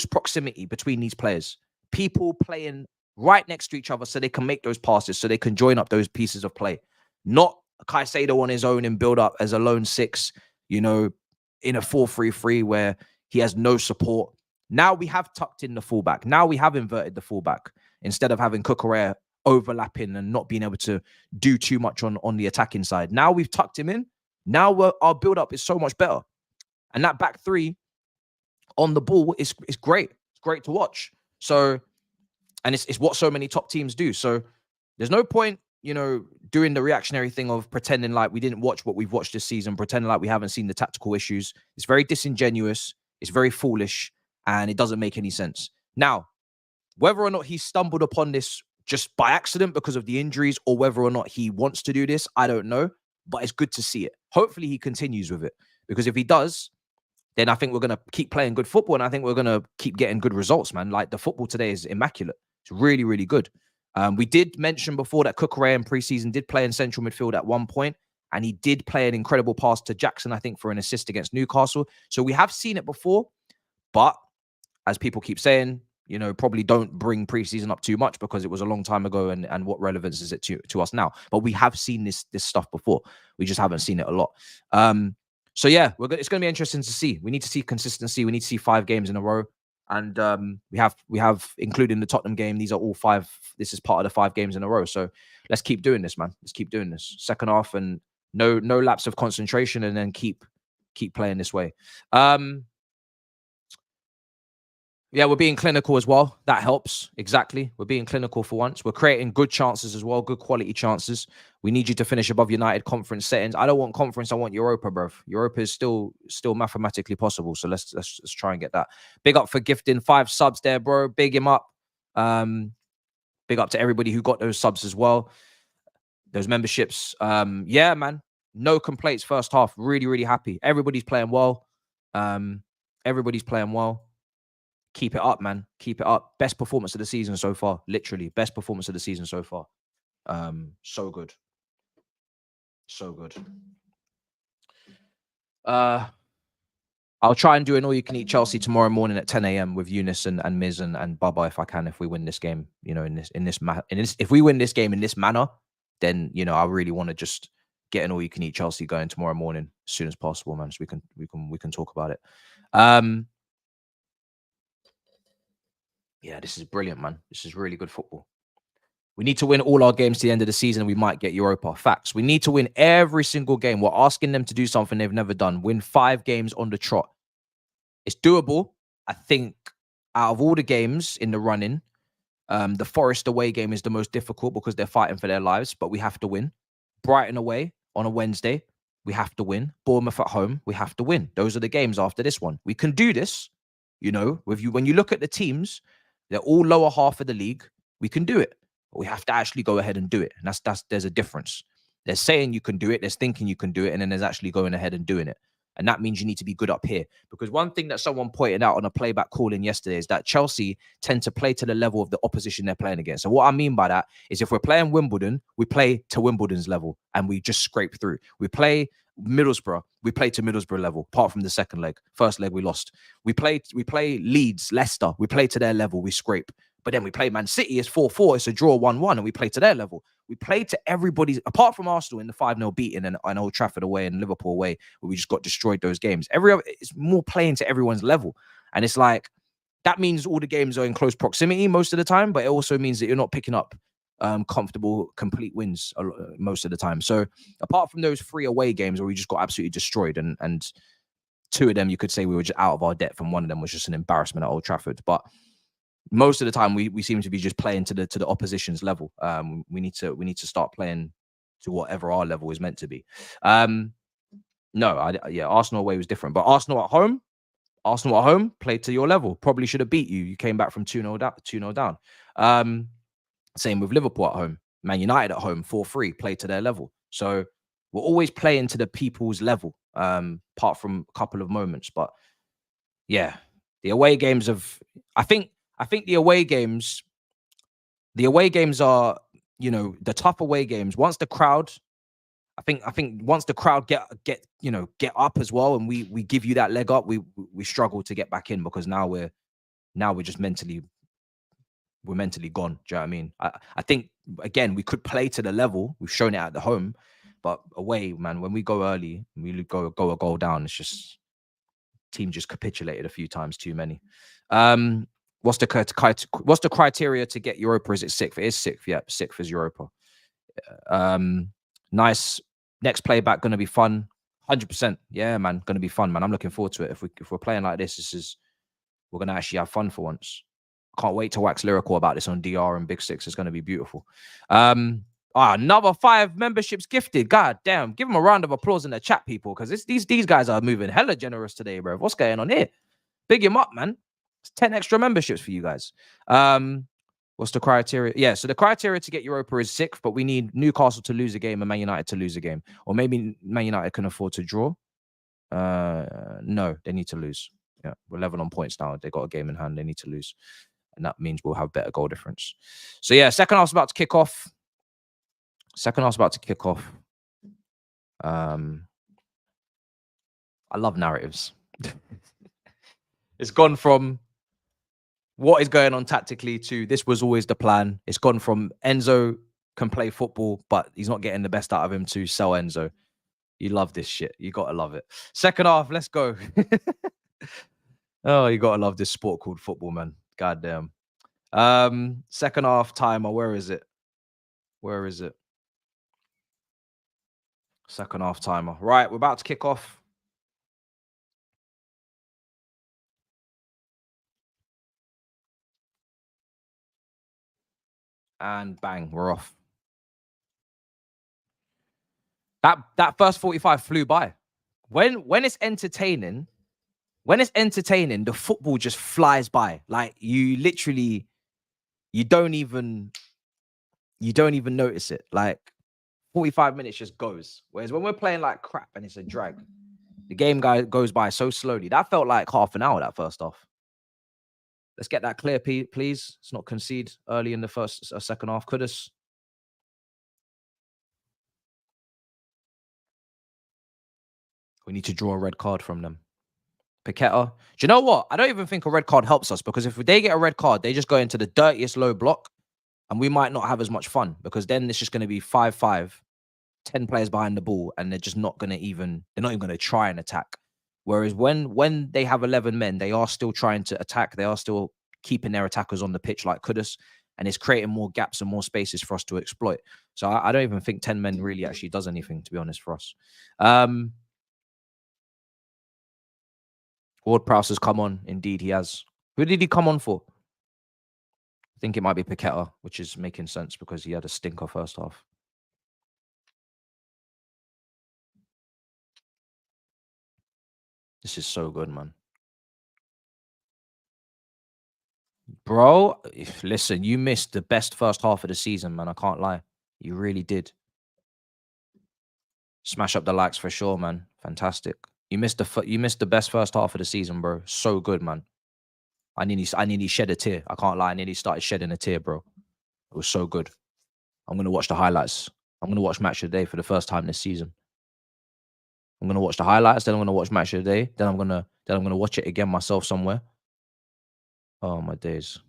Speaker 1: proximity between these players. People playing right next to each other so they can make those passes, so they can join up those pieces of play. Not Caicedo on his own in build-up as a lone 6, in a 4-3-3 where he has no support. Now we have tucked in the fullback. Now we have inverted the fullback instead of having Cucurella overlapping and not being able to do too much on the attacking side. Now we've tucked him in. Now our build-up is so much better. And that back 3 on the ball is great. It's great to watch. So, and it's what so many top teams do. So there's no point, doing the reactionary thing of pretending like we didn't watch what we've watched this season, pretending like we haven't seen the tactical issues. It's very disingenuous. It's very foolish, and it doesn't make any sense. Now, whether or not he stumbled upon this just by accident because of the injuries, or whether or not he wants to do this, I don't know. But it's good to see it. Hopefully he continues with it, because if he does, then I think we're going to keep playing good football, and I think we're going to keep getting good results, man. Like, the football today is immaculate. It's really, really good. We did mention before that Cucurella in preseason did play in central midfield at one point, and he did play an incredible pass to Jackson, I think, for an assist against Newcastle. So we have seen it before, but as people keep saying, probably don't bring preseason up too much because it was a long time ago, and what relevance is it to us now? But we have seen this stuff before. We just haven't seen it a lot. So yeah, it's going to be interesting to see. We need to see consistency. We need to see 5 games in a row. And we have, including the Tottenham game, these are all 5. This is part of the 5 games in a row. So let's keep doing this, man. Let's keep doing this. Second half, and no lapse of concentration, and then keep playing this way. Yeah, we're being clinical as well. That helps. Exactly. We're being clinical for once. We're creating good chances as well, good quality chances. We need you to finish above United conference settings. I don't want conference. I want Europa, bro. Europa is still mathematically possible. So let's try and get that. Big up for gifting 5 subs there, bro. Big him up. Big up to everybody who got those subs as well. Those memberships. Yeah, man. No complaints first half. Really, really happy. Everybody's playing well. Everybody's playing well. Keep it up, man. Keep it up. Best performance of the season so far. Literally, best performance of the season so far. So good. So good. I'll try and do an all-you-can-eat Chelsea tomorrow morning at 10 a.m. with Eunice and Miz and Bubba if I can. If we win this game, you know, if we win this game in this manner, then you know I really want to just get an all-you-can-eat Chelsea going tomorrow morning as soon as possible, man. So we can talk about it. Yeah, this is brilliant, man. This is really good football. We need to win all our games to the end of the season. We might get Europa. Facts. We need to win every single game. We're asking them to do something they've never done. Win 5 games on the trot. It's doable. I think out of all the games in the running, the Forest away game is the most difficult because they're fighting for their lives, but we have to win. Brighton away on a Wednesday, we have to win. Bournemouth at home, we have to win. Those are the games after this one. We can do this. You know, when you look at the teams, they're all lower half of the league. We can do it. But we have to actually go ahead and do it. And there's a difference. There's saying you can do it, there's thinking you can do it, and then there's actually going ahead and doing it. And that means you need to be good up here. Because one thing that someone pointed out on a playback call-in yesterday is that Chelsea tend to play to the level of the opposition they're playing against. So what I mean by that is if we're playing Wimbledon, we play to Wimbledon's level and we just scrape through. We play Middlesbrough, we play to Middlesbrough level, apart from the second leg. First leg we lost. We play Leeds, Leicester, we play to their level, we scrape. But then we play Man City, it's 4-4, it's a draw 1-1, and we play to their level. We play to everybody's, apart from Arsenal in the 5-0 beating and Old Trafford away and Liverpool away, where we just got destroyed those games. It's more playing to everyone's level. And it's like, that means all the games are in close proximity most of the time, but it also means that you're not picking up comfortable, complete wins most of the time. So apart from those 3 away games where we just got absolutely destroyed, and 2 of them, you could say we were just out of our depth, and 1 of them was just an embarrassment at Old Trafford. But most of the time, we seem to be just playing to the opposition's level. We need to start playing to whatever our level is meant to be. Arsenal away was different, but Arsenal at home played to your level. Probably should have beat you. You came back from 2-0 down. Same with Liverpool at home. Man United at home 4-3 played to their level. So we're always playing to the people's level, apart from a couple of moments. But yeah, the away games I think the away games are, you know, the tough away games. Once the crowd, I think once the crowd get up as well, and we give you that leg up, we struggle to get back in, because now we're just mentally gone. Do you know what I mean? I think again we could play to the level. We've shown it at the home, but away, man, when we go early, we go a goal down. It's just team just capitulated a few times too many. What's the criteria to get Europa? Is it 6th? It is 6th. Yeah, 6th is Europa. Nice. Next playback gonna be fun. 100%. Yeah, man, gonna be fun, man. I'm looking forward to it. If we're playing like this, we're gonna actually have fun for once. Can't wait to wax lyrical about this on DR and Big Six. It's gonna be beautiful. Another 5 memberships gifted. God damn! Give them a round of applause in the chat, people, because these guys are moving hella generous today, bro. What's going on here? Big him up, man. It's 10 extra memberships for you guys. What's the criteria? Yeah, so the criteria to get Europa is 6th, but we need Newcastle to lose a game and Man United to lose a game. Or maybe Man United can afford to draw. No, they need to lose. Yeah, we're level on points now. They got a game in hand. They need to lose. And that means we'll have better goal difference. So yeah, second half's about to kick off. I love narratives. It's gone from what is going on tactically to this was always the plan. It's gone from Enzo can play football, but he's not getting the best out of him, to sell Enzo. You love this shit. You got to love it. Second half, let's go. Oh, you got to love this sport called football, man. God damn. Second half timer. Where is it? Second half timer. Right, we're about to kick off. And bang, we're off. That first 45 flew by. When it's entertaining, the football just flies by. Like you don't even notice it. Like 45 minutes just goes. Whereas when we're playing like crap and it's a drag, the game goes by so slowly. That felt like half an hour, that first half. Let's get that clear, please. Let's not concede early in the second half. Kudus. We need to draw a red card from them. Paqueta. Do you know what? I don't even think a red card helps us, because if they get a red card, they just go into the dirtiest low block and we might not have as much fun, because then it's just going to be 5-5, 10 players behind the ball, and they're just not going to even, they're not even going to try and attack. Whereas when they have 11 men, they are still trying to attack. They are still keeping their attackers on the pitch like Kudus, and it's creating more gaps and more spaces for us to exploit. So I don't even think 10 men really actually does anything, to be honest, for us. Ward-Prowse has come on. Indeed, he has. Who did he come on for? I think it might be Paqueta, which is making sense because he had a stinker first half. This is so good, man. Bro, listen, you missed the best first half of the season, man. I can't lie. You really did. Smash up the likes for sure, man. Fantastic. You missed the best first half of the season, bro. So good, man. I nearly shed a tear. I can't lie. I nearly started shedding a tear, bro. It was so good. I'm gonna watch the highlights. I'm gonna watch Match of the Day for the first time this season. I'm gonna watch the highlights, then I'm gonna watch Match of the Day, then I'm gonna watch it again myself somewhere. Oh my days.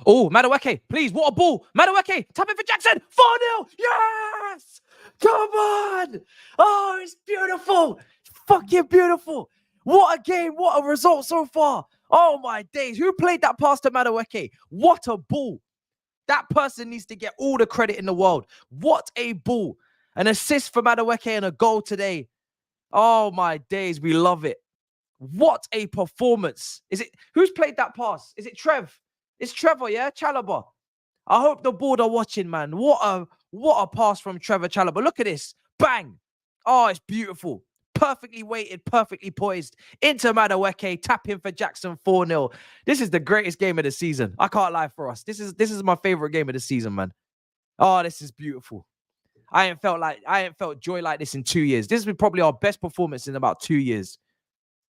Speaker 1: Oh, Madueke, please, what a ball. Madueke, tap it for Jackson. 4-0. Yes! Come on! Oh, it's beautiful. Fucking beautiful. What a game. What a result so far. Oh my days. Who played that pass to Madueke? What a ball. That person needs to get all the credit in the world. What a ball. An assist for Madueke and a goal today. Oh my days. We love it. What a performance. Who's played that pass? Is it Trev? It's Trevor, yeah? Chalobah. I hope the board are watching, man. What a pass from Trevor Chalobah. Look at this. Bang. Oh, it's beautiful. Perfectly weighted, perfectly poised. Into Madueke, tapping for Jackson 4-0. This is the greatest game of the season. I can't lie for us. This is my favorite game of the season, man. Oh, this is beautiful. I ain't felt joy like this in 2 years. This is probably our best performance in about 2 years.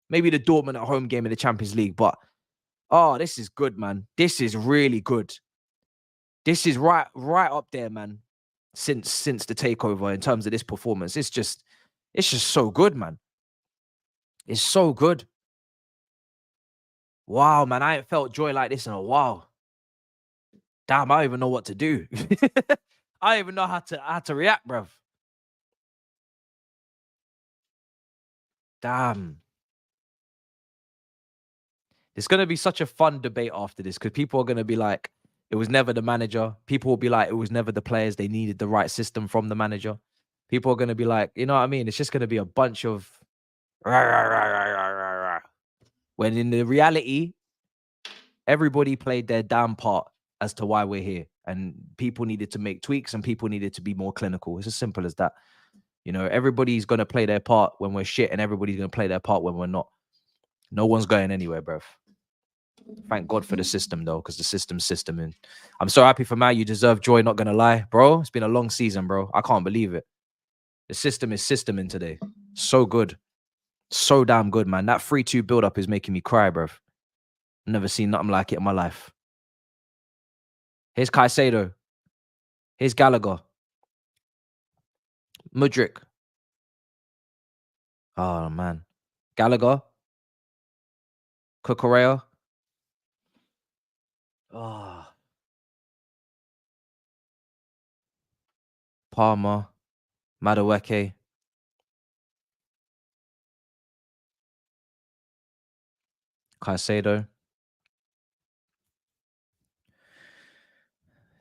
Speaker 1: Maybe the Dortmund at home game in the Champions League, but oh, this is good, man. This is really good. This is right up there, man. Since the takeover in terms of this performance, it's just so good, man. It's so good. Wow, man, I ain't felt joy like this in a while. Damn, I don't even know what to do. I don't even know how to react, bruv. Damn. It's going to be such a fun debate after this, because people are going to be like, it was never the manager. People will be like, it was never the players. They needed the right system from the manager. People are going to be like, you know what I mean? It's just going to be a bunch of rah, rah, rah, rah, rah, rah, rah. When in the reality, everybody played their damn part as to why we're here. And people needed to make tweaks and people needed to be more clinical. It's as simple as that. You know, everybody's going to play their part when we're shit and everybody's going to play their part when we're not. No one's going anywhere, bruv. Thank God for the system, though, because the system's systeming. I'm so happy for Man. You deserve joy, not going to lie. Bro, it's been a long season, bro. I can't believe it. The system is systeming today. So good. So damn good, man. That 3-2 build-up is making me cry, bruv. Never seen nothing like it in my life. Here's Caicedo. Here's Gallagher. Mudryk. Oh, man. Gallagher. Cucurella. Oh. Palmer. Madueke. Caicedo.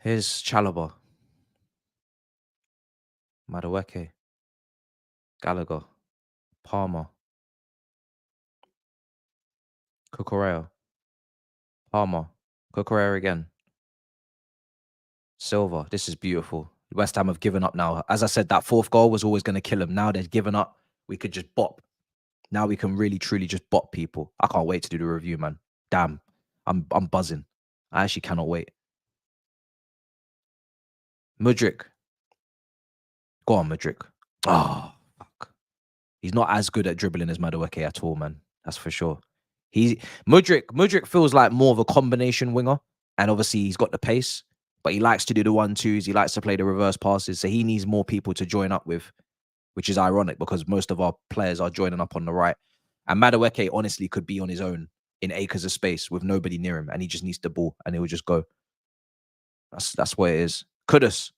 Speaker 1: Here's Chalobah. Madueke. Gallagher. Palmer. Cucurella. Palmer. Cucurella again. Silva. This is beautiful. West Ham have given up now. As I said, that fourth goal was always going to kill them. Now they've given up. We could just bop. Now we can really, truly just bop people. I can't wait to do the review, man. Damn. I'm buzzing. I actually cannot wait. Mudryk. Go on, Mudryk. Oh, fuck. He's not as good at dribbling as Madueke at all, man. That's for sure. Mudryk feels like more of a combination winger. And obviously he's got the pace. But he likes to do the 1-2s. He likes to play the reverse passes. So he needs more people to join up with. which is ironic because most of our players are joining up on the right. And Madueke honestly could be on his own in acres of space with nobody near him, and he just needs the ball and he will just go. That's what it is. Kudus.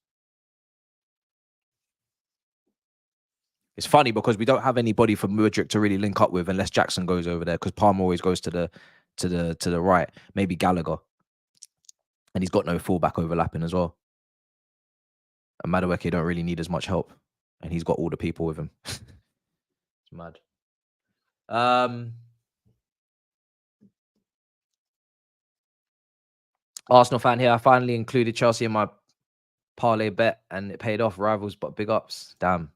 Speaker 1: It's funny because we don't have anybody from Mudryk to really link up with unless Jackson goes over there, because Palmer always goes to the right. Maybe Gallagher. And he's got no fullback overlapping as well. And Madueke don't really need as much help. And he's got all the people with him. It's mad. Arsenal fan here. I finally included Chelsea in my parlay bet and it paid off. Rivals, but big ups. Damn.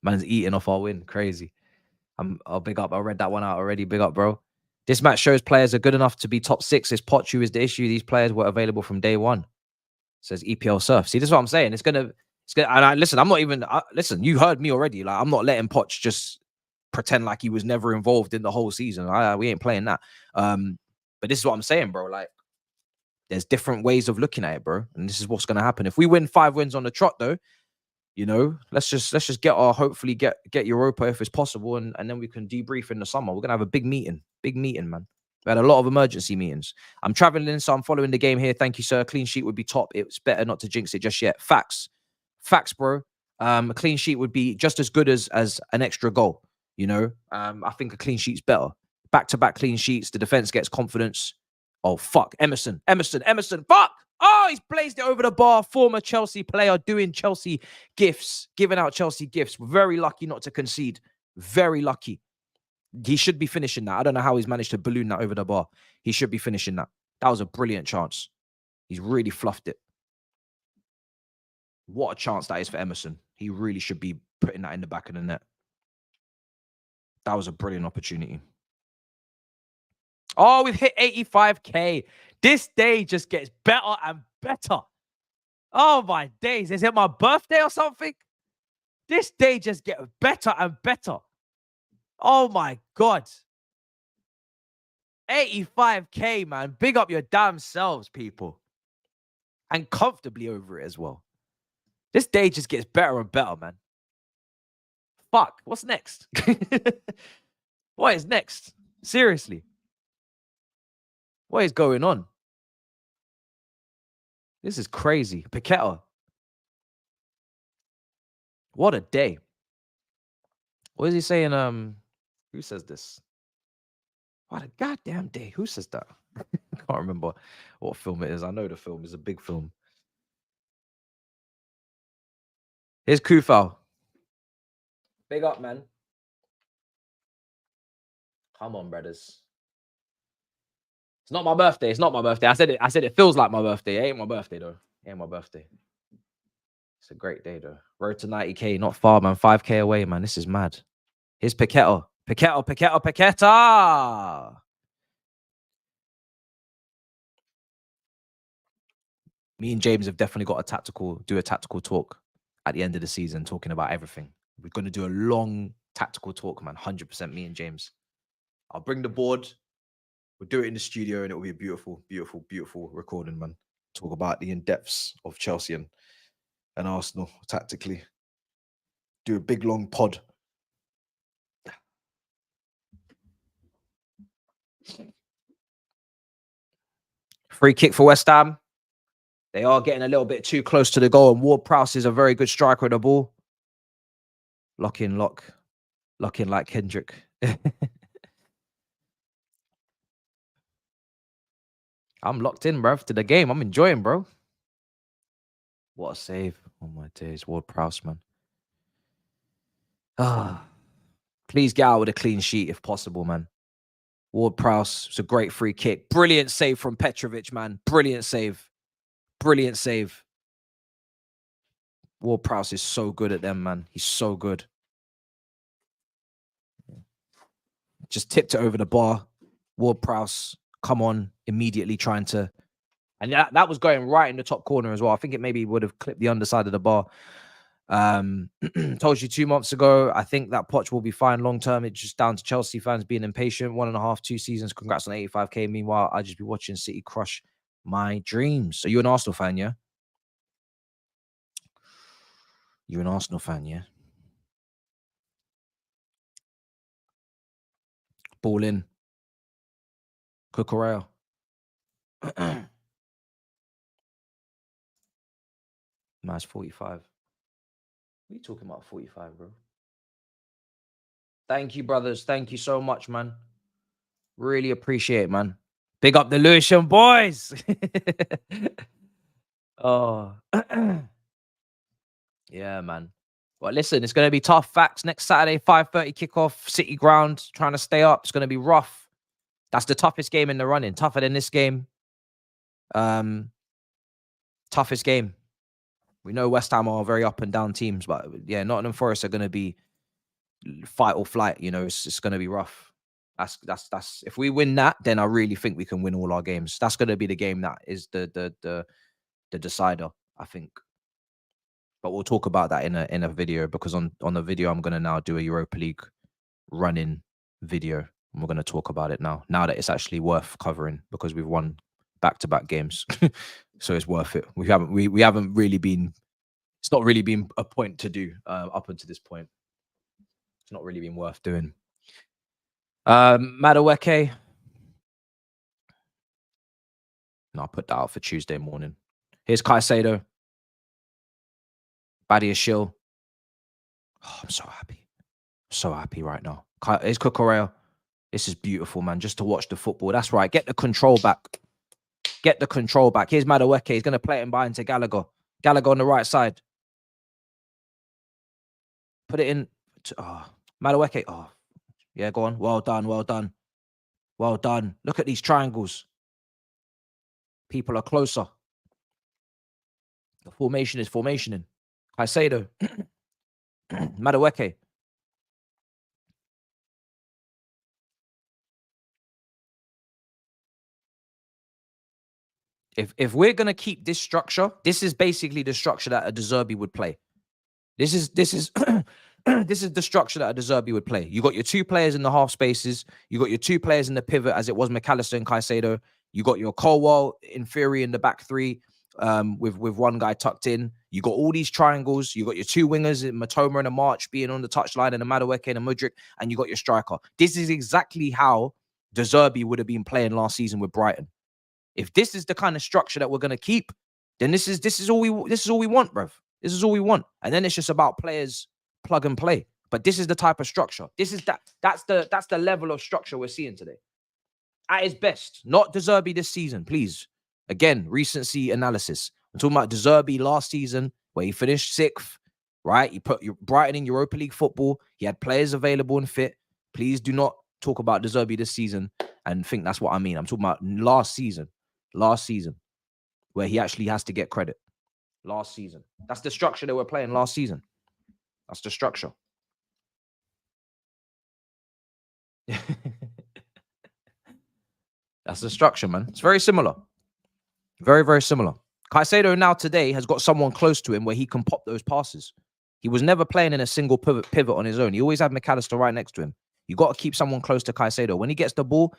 Speaker 1: Man's eating off our win. Crazy. I'll big up. I read that one out already. Big up, bro. This match shows players are good enough to be top 6. It's Pochu is the issue. These players were available from day one. Says EPL Surf. See, this is what I'm saying. It's gonna. And listen, I'm not even. Listen, you heard me already. Like, I'm not letting Poch just pretend like he was never involved in the whole season. We ain't playing that. But this is what I'm saying, bro. Like, there's different ways of looking at it, bro. And this is what's gonna happen if we win 5 wins on the trot, though. You know, let's just get hopefully get Europa if it's possible, and then we can debrief in the summer. We're gonna have a big meeting, man. We had a lot of emergency meetings. I'm traveling, so I'm following the game here. Thank you, sir. A clean sheet would be top. It's better not to jinx it just yet. Facts, bro. A clean sheet would be just as good as an extra goal. You know, I think a clean sheet's better. Back-to-back clean sheets. The defense gets confidence. Oh fuck, Emerson. Fuck. Oh, he's blazed it over the bar. Former Chelsea player doing Chelsea gifts, giving out Chelsea gifts. Very lucky not to concede. Very lucky. He should be finishing that. I don't know how he's managed to balloon that over the bar. He should be finishing that. That was a brilliant chance. He's really fluffed it. What a chance that is for Emerson. He really should be putting that in the back of the net. That was a brilliant opportunity. Oh, we've hit 85K. This day just gets better and better. Oh, my days. Is it my birthday or something? This day just gets better and better. Oh, my God. 85K, man. Big up your damn selves, people. And comfortably over it as well. This day just gets better and better, man. Fuck. What's next? What is next? Seriously. What is going on? This is crazy. Paqueta. What a day. What is he saying? Who says this? What a goddamn day. Who says that? I can't remember what film it is. I know the film is a big film. Here's Kufal. Big up, man. Come on, brothers. It's not my birthday. It's not my birthday. I said it feels like my birthday. It ain't my birthday, though. It ain't my birthday. It's a great day, though. Road to 90K. Not far, man. 5K away, man. This is mad. Here's Paqueta. Paqueta. Me and James have definitely got do a tactical talk at the end of the season, talking about everything. We're going to do a long tactical talk, man. 100% me and James. I'll bring the board. We'll do it in the studio, and it will be a beautiful, beautiful, beautiful recording, man. Talk about the in-depths of Chelsea and Arsenal tactically. Do a big, long pod. Free kick for West Ham. They are getting a little bit too close to the goal, and Ward-Prowse is a very good striker of the ball. Lock in like Kendrick. I'm locked in, bro, to the game. I'm enjoying, bro. What a save. Oh, my days. Ward-Prowse, man. Please get out with a clean sheet if possible, man. Ward-Prowse, it's a great free kick. Brilliant save from Petrovic, man. Brilliant save. Brilliant save. Ward-Prowse is so good at them, man. He's so good. Just tipped it over the bar. Ward-Prowse, come on, immediately trying to... And that was going right in the top corner as well. I think it maybe would have clipped the underside of the bar. Told you 2 months ago, I think that Poch will be fine long term. It's just down to Chelsea fans being impatient. 1.5, 2 seasons. Congrats on 85K. Meanwhile, I just be watching City crush my dreams. So you're an Arsenal fan, yeah? You're an Arsenal fan, yeah? Ball in. Cucurella. Man's 45. What are you talking about 45, bro? Thank you, brothers. Thank you so much, man. Really appreciate it, man. Big up the Lewisham boys. Oh. Yeah, man. Well, listen, it's going to be tough. Facts. Next Saturday, 5:30 kickoff, City Ground. Trying to stay up. It's going to be rough. That's the toughest game in the running. Tougher than this game. Toughest game. We know West Ham are very up and down teams, but yeah, Nottingham Forest are going to be fight or flight. You know, it's going to be rough. That's if we win that, then I really think we can win all our games. That's going to be the game that is the decider, I think. But we'll talk about that in a video, because on the video I'm going to now do a Europa League run-in video, and we're going to talk about it now that it's actually worth covering, because we've won back-to-back games. So it's worth it. We haven't really been, it's not really been a point to do up until this point. It's not really been worth doing. Madueke. No, I'll put that out for Tuesday morning. Here's Caicedo. Badia Shill. Oh, I'm so happy. So happy right now. Here's Cucurella. This is beautiful, man. Just to watch the football. That's right. Get the control back. Get the control back. Here's Madueke. He's going to play it in behind to Gallagher. Gallagher on the right side. Put it in. Madueke. Oh, yeah, go on. Well done. Well done. Well done. Look at these triangles. People are closer. The formation is formationing. Caicedo. Madueke. If we're gonna keep this structure, this is basically the structure that a De Zerbi would play. This is this is the structure that a De Zerbi would play. You got your two players in the half spaces. You got your two players in the pivot, as it was McAllister and Caicedo. You got your Colwell in theory in the back three, with one guy tucked in. You got all these triangles. You got your two wingers in Matoma and a March being on the touchline, and a Madueke and a Mudryk, and you got your striker. This is exactly how De Zerbi would have been playing last season with Brighton. If this is the kind of structure that we're gonna keep, then this is all we want, bruv. This is all we want, and then it's just about players plug and play. But this is the type of structure. That's the level of structure we're seeing today. At its best, not De Zerbi this season, please. Again, recency analysis. I'm talking about De Zerbi last season, where he finished 6th, right? He put Brighton in Europa League football. He had players available and fit. Please do not talk about De Zerbi this season and think that's what I mean. I'm talking about last season, where he actually has to get credit. Last season. That's the structure that we're playing last season. That's the structure. That's the structure, man. It's very similar. Very, very similar. Caicedo now today has got someone close to him where he can pop those passes. He was never playing in a single pivot on his own. He always had McAllister right next to him. You got to keep someone close to Caicedo. When he gets the ball,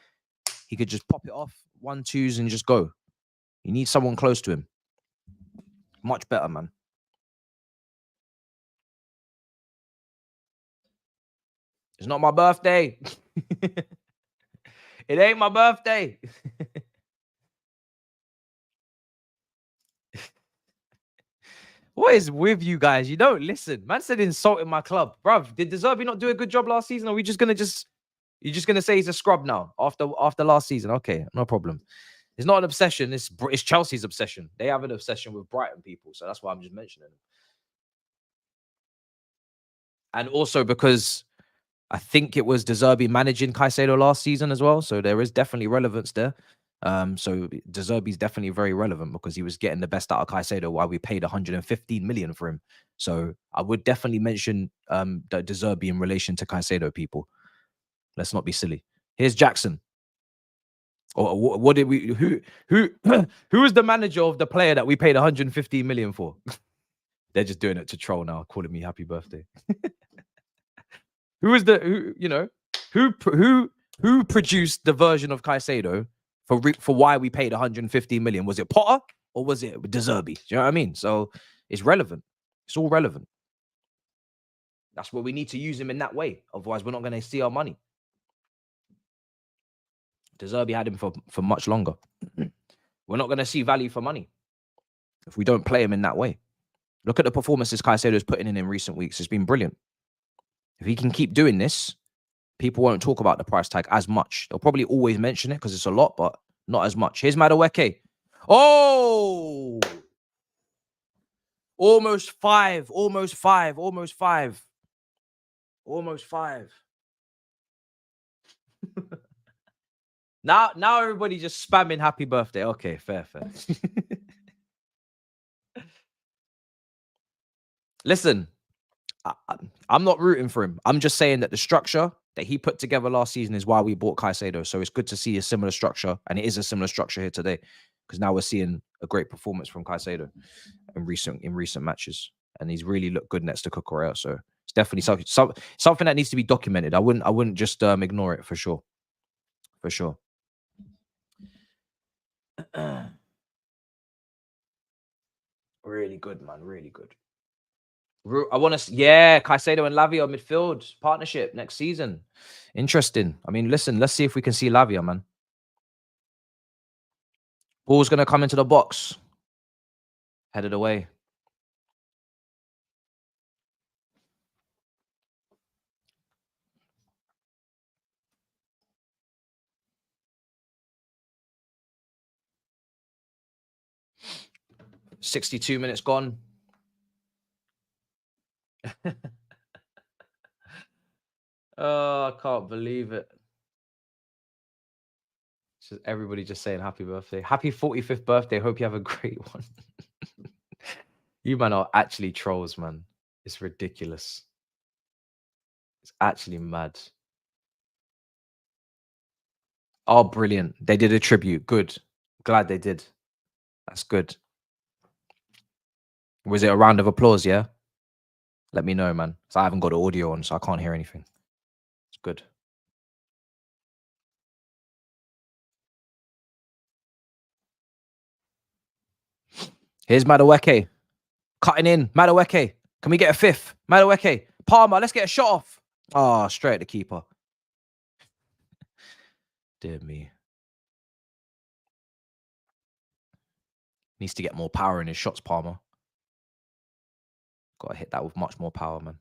Speaker 1: he could just pop it off, 1-2s, and just go. You need someone close to him. Much better, man. It's not my birthday. It ain't my birthday. What is with you guys? You don't listen. Man said insulting my club. Bruv, did De Zerbi not do a good job last season? Or are we just gonna you're just gonna say he's a scrub now after last season? Okay, no problem. It's not an obsession. It's Chelsea's obsession. They have an obsession with Brighton people, so that's why I'm just mentioning it. And also because I think it was De Zerbi managing Caicedo last season as well, so there is definitely relevance there. So De Zerbi's definitely very relevant because he was getting the best out of Caicedo while we paid 115 million for him. So I would definitely mention De Zerbi in relation to Caicedo, people. Let's not be silly. Here's Jackson. Or what did we? Who is the manager of the player that we paid 115 million for? They're just doing it to troll now, calling me happy birthday. Who produced the version of Caicedo for why we paid 115 million? Was it Potter or was it De Zerbi? Do you know what I mean? So it's relevant. It's all relevant. That's where we need to use him in that way. Otherwise, we're not going to see our money. De Zerbi had him for much longer. We're not going to see value for money if we don't play him in that way. Look at the performances Caicedo's putting in recent weeks. It's been brilliant. If he can keep doing this, people won't talk about the price tag as much. They'll probably always mention it because it's a lot, but not as much. Here's Madueke. Oh! Almost five. Almost five. Almost five. Almost five. Now everybody just spamming happy birthday. Okay, fair. Listen, I'm not rooting for him. I'm just saying that the structure that he put together last season is why we bought Caicedo. So it's good to see a similar structure, and it is a similar structure here today because now we're seeing a great performance from Caicedo in recent matches, and he's really looked good next to Cucurella. So it's definitely something that needs to be documented. I wouldn't just ignore it for sure. Really good, man. Really good. I want to, Caicedo and Lavia midfield partnership next season. Interesting. I mean, listen, let's see if we can see Lavia, man. Ball's going to come into the box. Headed away. "62 minutes gone." Oh, I can't believe it. So everybody just saying happy birthday. Happy 45th birthday. Hope you have a great one. You man are actually trolls, man. It's ridiculous. It's actually mad. Oh, brilliant. They did a tribute. Good. Glad they did. That's good. Was it a round of applause, yeah? Let me know, man. So I haven't got the audio on, so I can't hear anything. It's good. Here's Madueke. Cutting in. Madueke. Can we get a fifth? Madueke. Palmer, let's get a shot off. Oh, straight at the keeper. Dear me. Needs to get more power in his shots, Palmer. Got to hit that with much more power, man.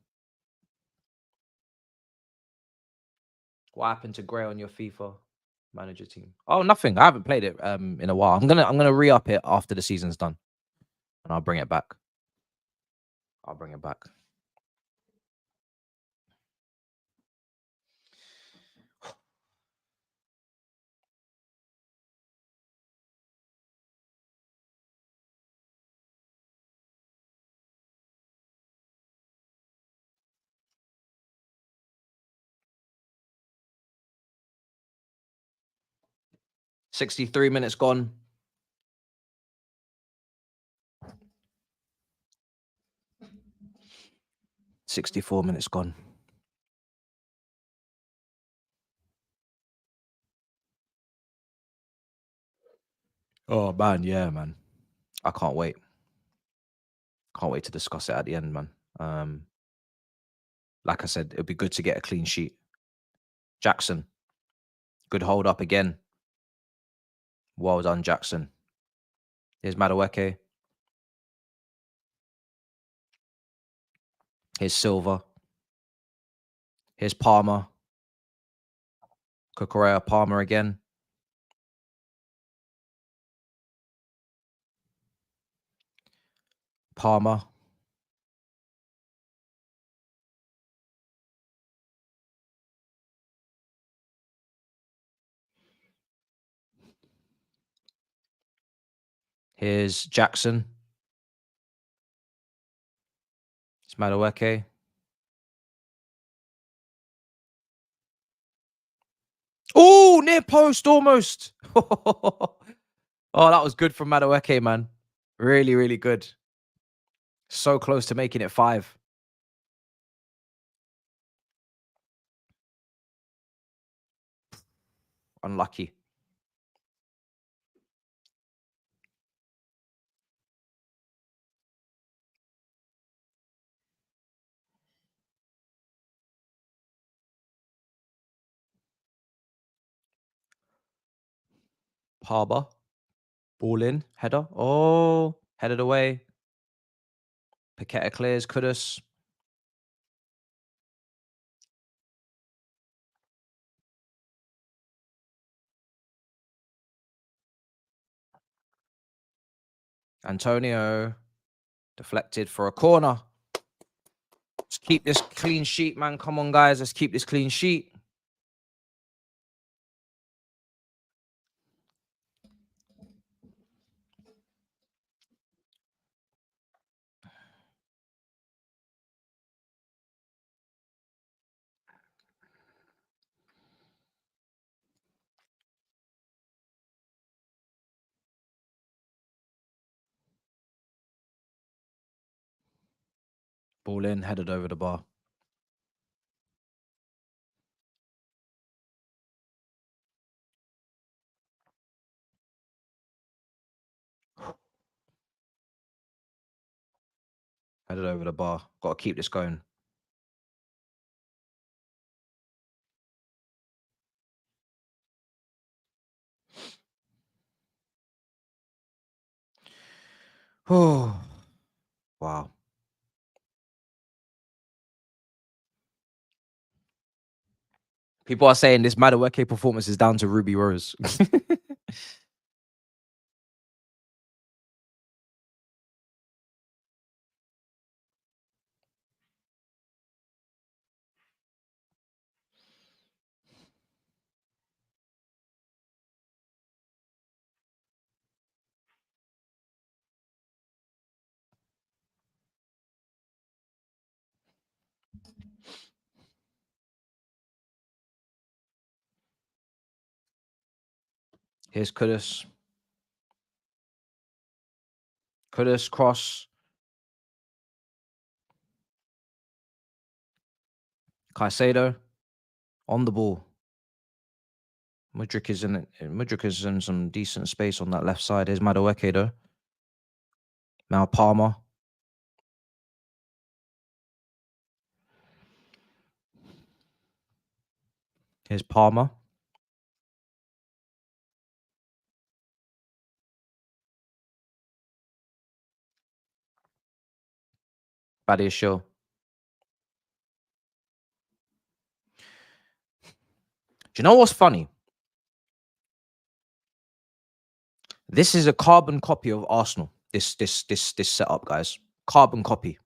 Speaker 1: What happened to Gray on your FIFA manager team? Oh, nothing. I haven't played it in a while. I'm gonna re-up it after the season's done. And I'll bring it back. 63 minutes gone. "64 minutes gone. Oh, man. Yeah, man. I can't wait. Can't wait to discuss it at the end, man. Like I said, it'd be good to get a clean sheet. Jackson. Good hold up again. Well done, Jackson. Here's Madueke. Here's Silva. Here's Palmer. Cucurella, Palmer again. Palmer. Here's Jackson. It's Madueke. Oh, near post almost. Oh, that was good from Madueke, man. Really, really good. So close to making it 5. Unlucky. Parba. Ball in. Header. Oh, headed away. Paqueta clears. Kudus. Antonio. Deflected for a corner. Let's keep this clean sheet, man. Come on, guys. Let's keep this clean sheet. Ball in, headed over the bar. Headed over the bar. Got to keep this going. Oh, wow. People are saying this Madueke performance is down to Ruby Rose. Here's Kudus. Kudus, cross. Caicedo on the ball. Mudryk is in some decent space on that left side. Here's Madueke though. Now Palmer. Here's Palmer. Badia Show. Do you know what's funny? This is a carbon copy of Arsenal. This setup, guys. Carbon copy.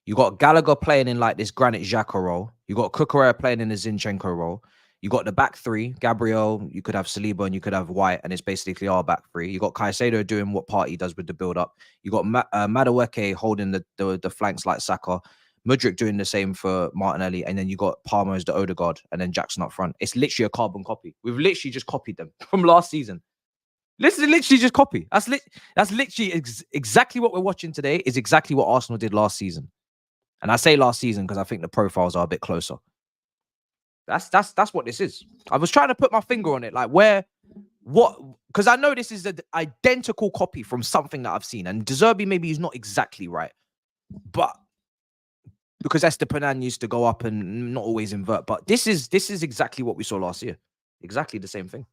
Speaker 1: You got Gallagher playing in like this Granit Xhaka role. You got Cucurella playing in the Zinchenko role. You got the back three, Gabriel. You could have Saliba and you could have White, and it's basically our back three. You got Caicedo doing what Partey does with the build up. You got Madueke holding the flanks like Saka. Mudryk doing the same for Martinelli, and then you got Palmer as the Odegaard, and then Jackson up front. It's literally a carbon copy. We've literally just copied them from last season. This is literally just copy. That's literally exactly what we're watching today. Is exactly what Arsenal did last season. And I say last season because I think the profiles are a bit closer. That's what this is. I was trying to put my finger on it, like because I know this is an identical copy from something that I've seen. And De Zerbi maybe is not exactly right, but because Estepanan used to go up and not always invert. But this is exactly what we saw last year. Exactly the same thing.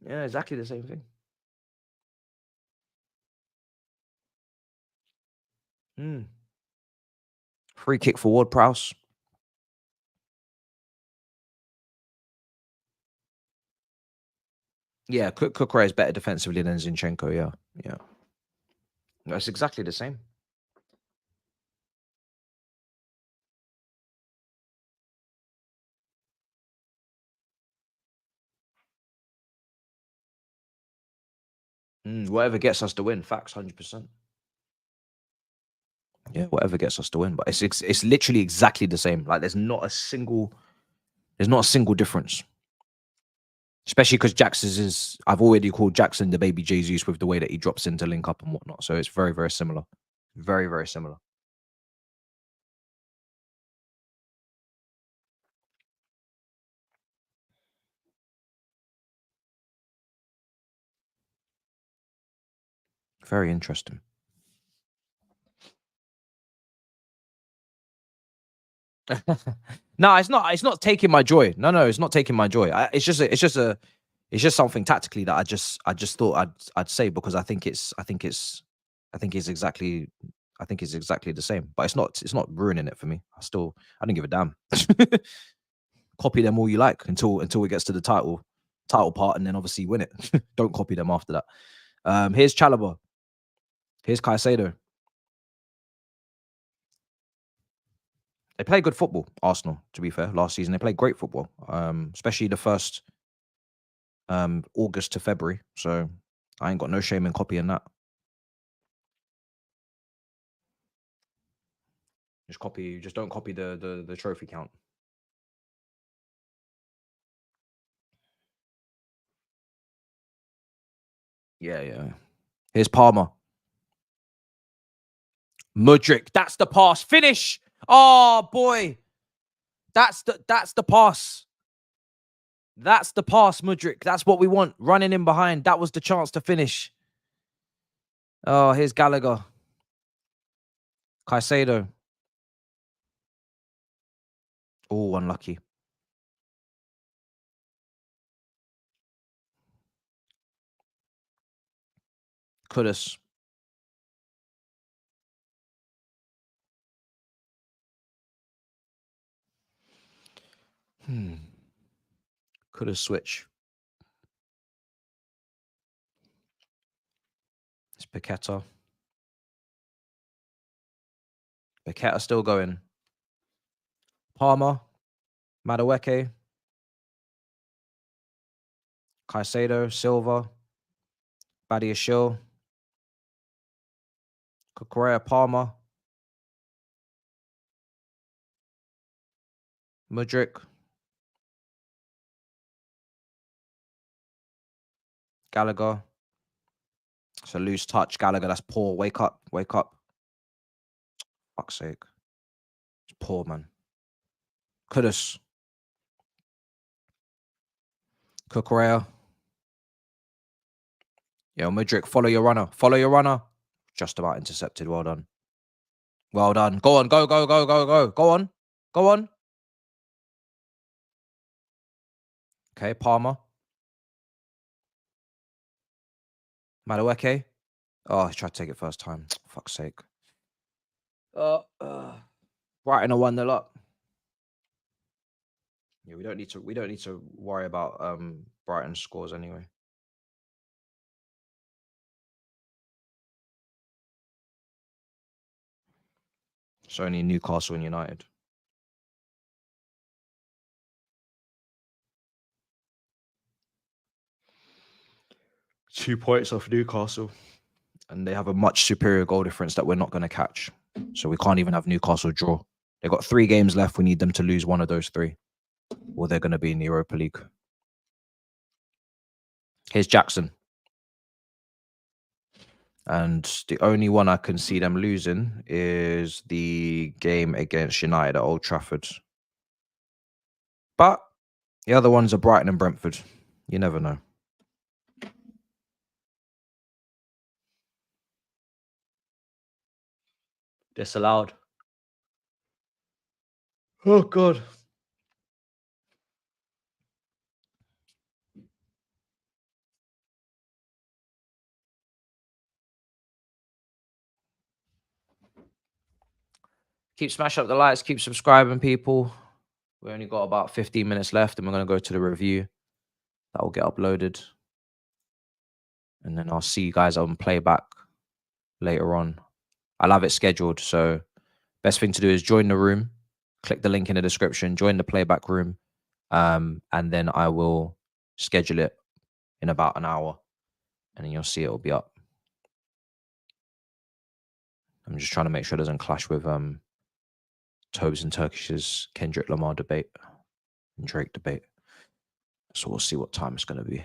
Speaker 1: Yeah, exactly the same thing. Free kick for Ward-Prowse. Yeah, Cucurella is better defensively than Zinchenko. Yeah. That's exactly the same. Whatever gets us to win. Facts, 100%. Yeah, whatever gets us to win. But it's literally exactly the same. Like there's not a single difference. Especially because I've already called Jackson the baby Jesus with the way that he drops in to link up and whatnot. So it's very, very similar. Very, very similar. Very interesting. No, it's not taking my joy. No, it's not taking my joy. It's just a It's just something tactically that I just thought I'd say, because I think it's exactly the same. But it's not ruining it for me. I don't give a damn. Copy them all you like until it gets to the title part, and then obviously win it. Don't copy them after that. Here's Chalobah. Here's Caicedo. They play good football, Arsenal, to be fair. Last season, they played great football, especially the first August to February. So I ain't got no shame in copying that. Just don't copy the trophy count. Yeah. Here's Palmer. Mudryk, that's the pass. Finish. Oh boy. That's the pass. That's the pass, Mudryk. That's what we want. Running in behind. That was the chance to finish. Oh, here's Gallagher. Caicedo. Oh, unlucky. Kudus. Kudus switch. It's Paqueta. Paqueta still going. Palmer. Madueke. Caicedo. Silva. Badiashile. Cucurella. Palmer. Mudryk. Gallagher. It's a loose touch. Gallagher, that's poor. Wake up. Wake up. Fuck's sake. It's poor, man. Kudus. Cucurella. Yo, Mudryk, follow your runner. Follow your runner. Just about intercepted. Well done. Well done. Go on. Go. Go on. Go on. Okay, Palmer. Madueke. Oh, he tried to take it first time. Fuck's sake. Brighton are 1-0 up. Yeah, we don't need to worry about Brighton scores anyway. It's only Newcastle and United. Two points off Newcastle. And they have a much superior goal difference that we're not going to catch. So we can't even have Newcastle draw. They've got 3 games left. We need them to lose one of those 3. Or they're going to be in the Europa League. Here's Jackson. And the only one I can see them losing is the game against United at Old Trafford. But the other ones are Brighton and Brentford. You never know. Disallowed. Oh, God. Keep smashing up the likes. Keep subscribing, people. We only got about 15 minutes left, and we're going to go to the review. That will get uploaded. And then I'll see you guys on playback later on. I'll have it scheduled. So best thing to do is join the room. Click the link in the description. Join the playback room. And then I will schedule it in about an hour. And then you'll see it will be up. I'm just trying to make sure it doesn't clash with KingThabz and Turkish's Kendrick Lamar debate and Drake debate. So we'll see what time it's going to be.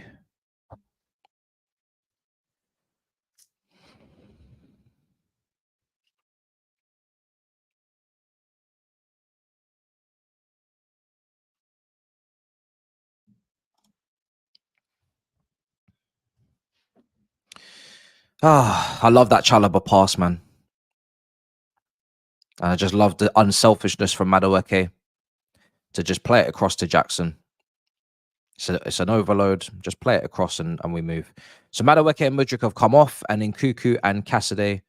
Speaker 1: I love that Chalobah pass, man. And I just love the unselfishness from Madueke to just play it across to Jackson. So it's an overload. Just play it across and we move. So Madueke and Mudryk have come off, and Nkuku and Cassidy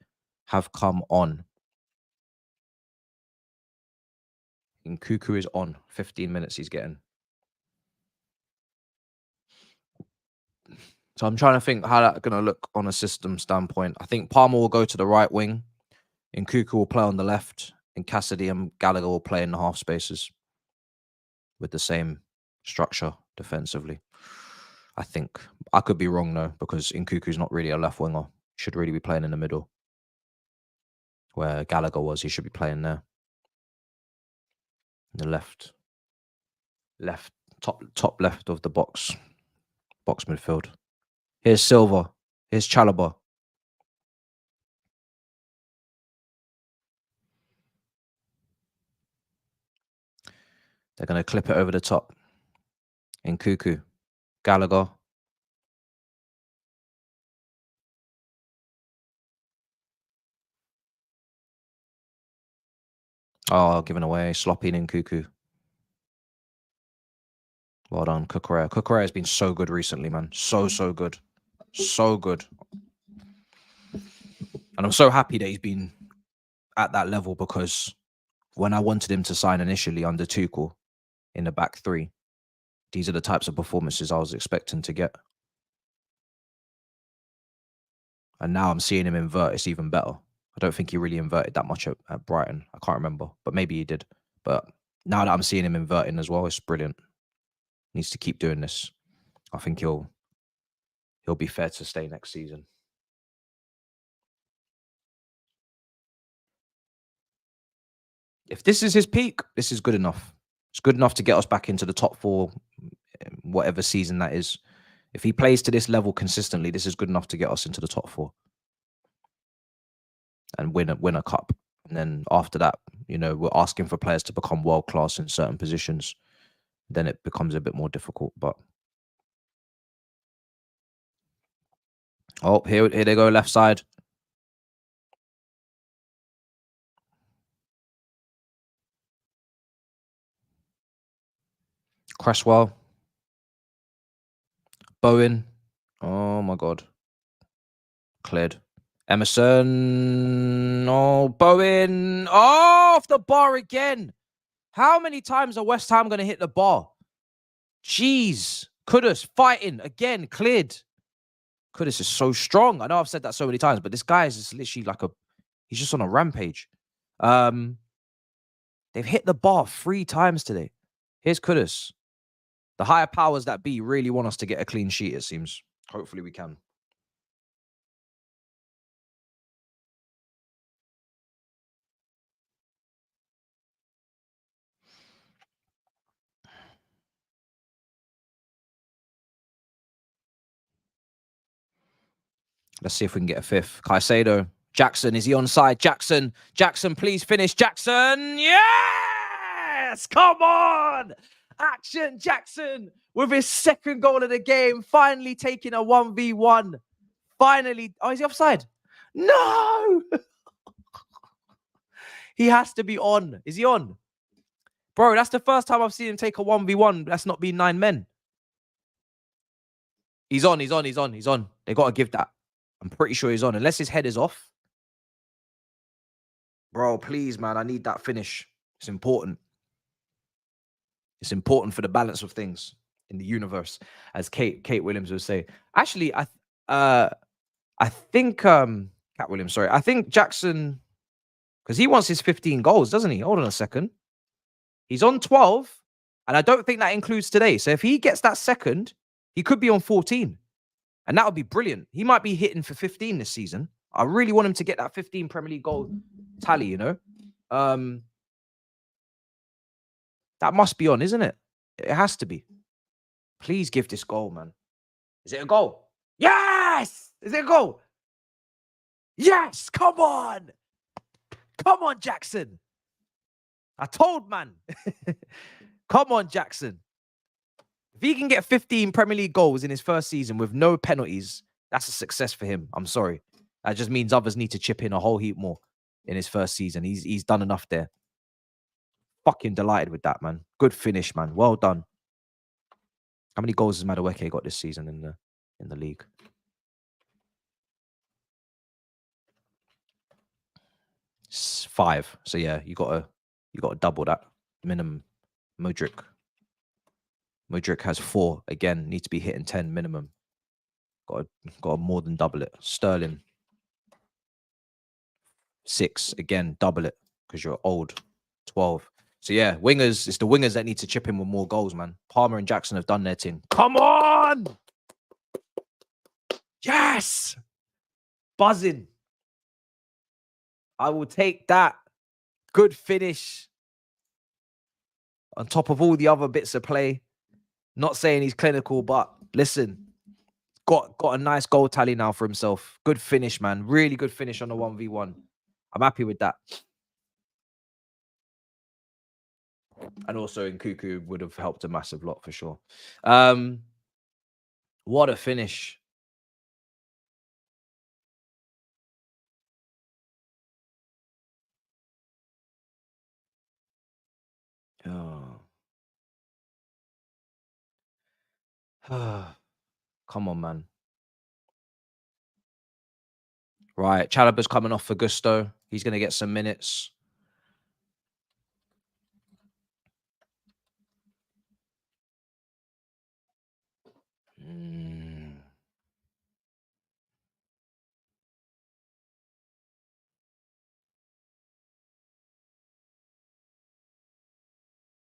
Speaker 1: have come on. Nkuku is on. 15 minutes he's getting. So I'm trying to think how that's going to look on a system standpoint. I think Palmer will go to the right wing. Nkuku will play on the left. And Cassidy and Gallagher will play in the half spaces with the same structure defensively. I think. I could be wrong, though, because Nkuku's not really a left winger. He should really be playing in the middle. Where Gallagher was, he should be playing there. In the left, top left of the box midfield. Here's Silva. Here's Chalobah. They're going to clip it over the top. Nkuku. Gallagher. Oh, given away. Sloppy Nkuku. Well done, Cucurella. Cucurella has been so good recently, man. So good. So good. And I'm so happy that he's been at that level, because when I wanted him to sign initially under Tuchel in the back three, these are the types of performances I was expecting to get. And now I'm seeing him invert. It's even better. I don't think he really inverted that much at Brighton. I can't remember, but maybe he did. But now that I'm seeing him inverting as well, it's brilliant. Needs to keep doing this. I think he'll be fair to stay next season. If this is his peak, this is good enough. It's good enough to get us back into the top four, whatever season that is. If he plays to this level consistently, this is good enough to get us into the top four and win a cup. And then after that, you know, we're asking for players to become world class in certain positions. Then it becomes a bit more difficult. But oh, here they go, left side. Cresswell. Bowen. Oh my God. Cleared. Emerson. Oh, Bowen. Oh, off the bar again. How many times are West Ham going to hit the bar? Jeez. Kudus fighting again. Cleared. Kudus is so strong. I know I've said that so many times, but this guy is just literally like he's just on a rampage. They've hit the bar 3 times today. Here's Kudus. The higher powers that be really want us to get a clean sheet, it seems. Hopefully we can. Let's see if we can get a fifth. Caicedo. Jackson, is he onside? Jackson, please finish. Jackson, yes! Come on! Action, Jackson, with his second goal of the game, finally taking a 1v1. Finally. Oh, is he offside? No! He has to be on. Is he on? Bro, that's the first time I've seen him take a 1v1. That's not been 9 men. He's on. They got to give that. I'm pretty sure he's on, unless his head is off. Bro, please, man, I need that finish. It's important. It's important for the balance of things in the universe, as Kate Williams would say. Actually, I think Cat Williams, sorry. I think Jackson, because he wants his 15 goals, doesn't he? Hold on a second. He's on 12, and I don't think that includes today. So if he gets that second, he could be on 14. And that would be brilliant. He might be hitting for 15 this season. I really want him to get that 15 Premier League goal tally, you know? That must be on, isn't it? It has to be. Please give this goal, man. Is it a goal? Yes! Is it a goal? Yes! Come on! Come on, Jackson! I told, man. Come on, Jackson. If he can get 15 Premier League goals in his first season with no penalties, that's a success for him. I'm sorry. That just means others need to chip in a whole heap more in his first season. He's done enough there. Fucking delighted with that, man. Good finish, man. Well done. How many goals has Madueke got this season in the league? It's 5. So yeah, you gotta double that minimum. Modric has 4. Again, need to be hitting 10 minimum. Got to more than double it. Sterling 6. Again, double it because you're old. 12. So yeah, wingers. It's the wingers that need to chip in with more goals, man. Palmer and Jackson have done their thing. Come on! Yes! Buzzing. I will take that. Good finish. On top of all the other bits of play. Not saying he's clinical, but listen, got a nice goal tally now for himself. Good finish, man. Really good finish on the 1v1. I'm happy with that. And also Nkuku would have helped a massive lot for sure. What a finish. Oh. Come on, man. Right, Chalobah's coming off for Gusto. He's going to get some minutes.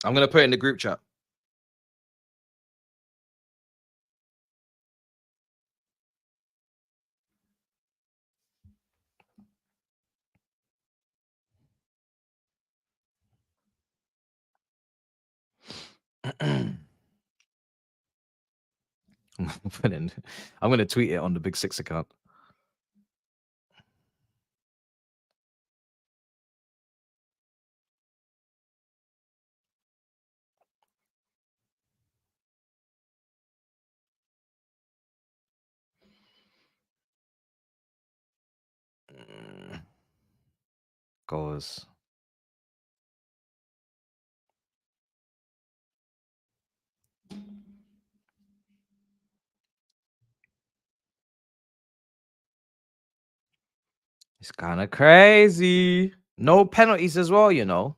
Speaker 1: I'm going to put it in the group chat. I'm going to tweet it on the Big Six account. Goes. It's kind of crazy. No penalties as well, you know.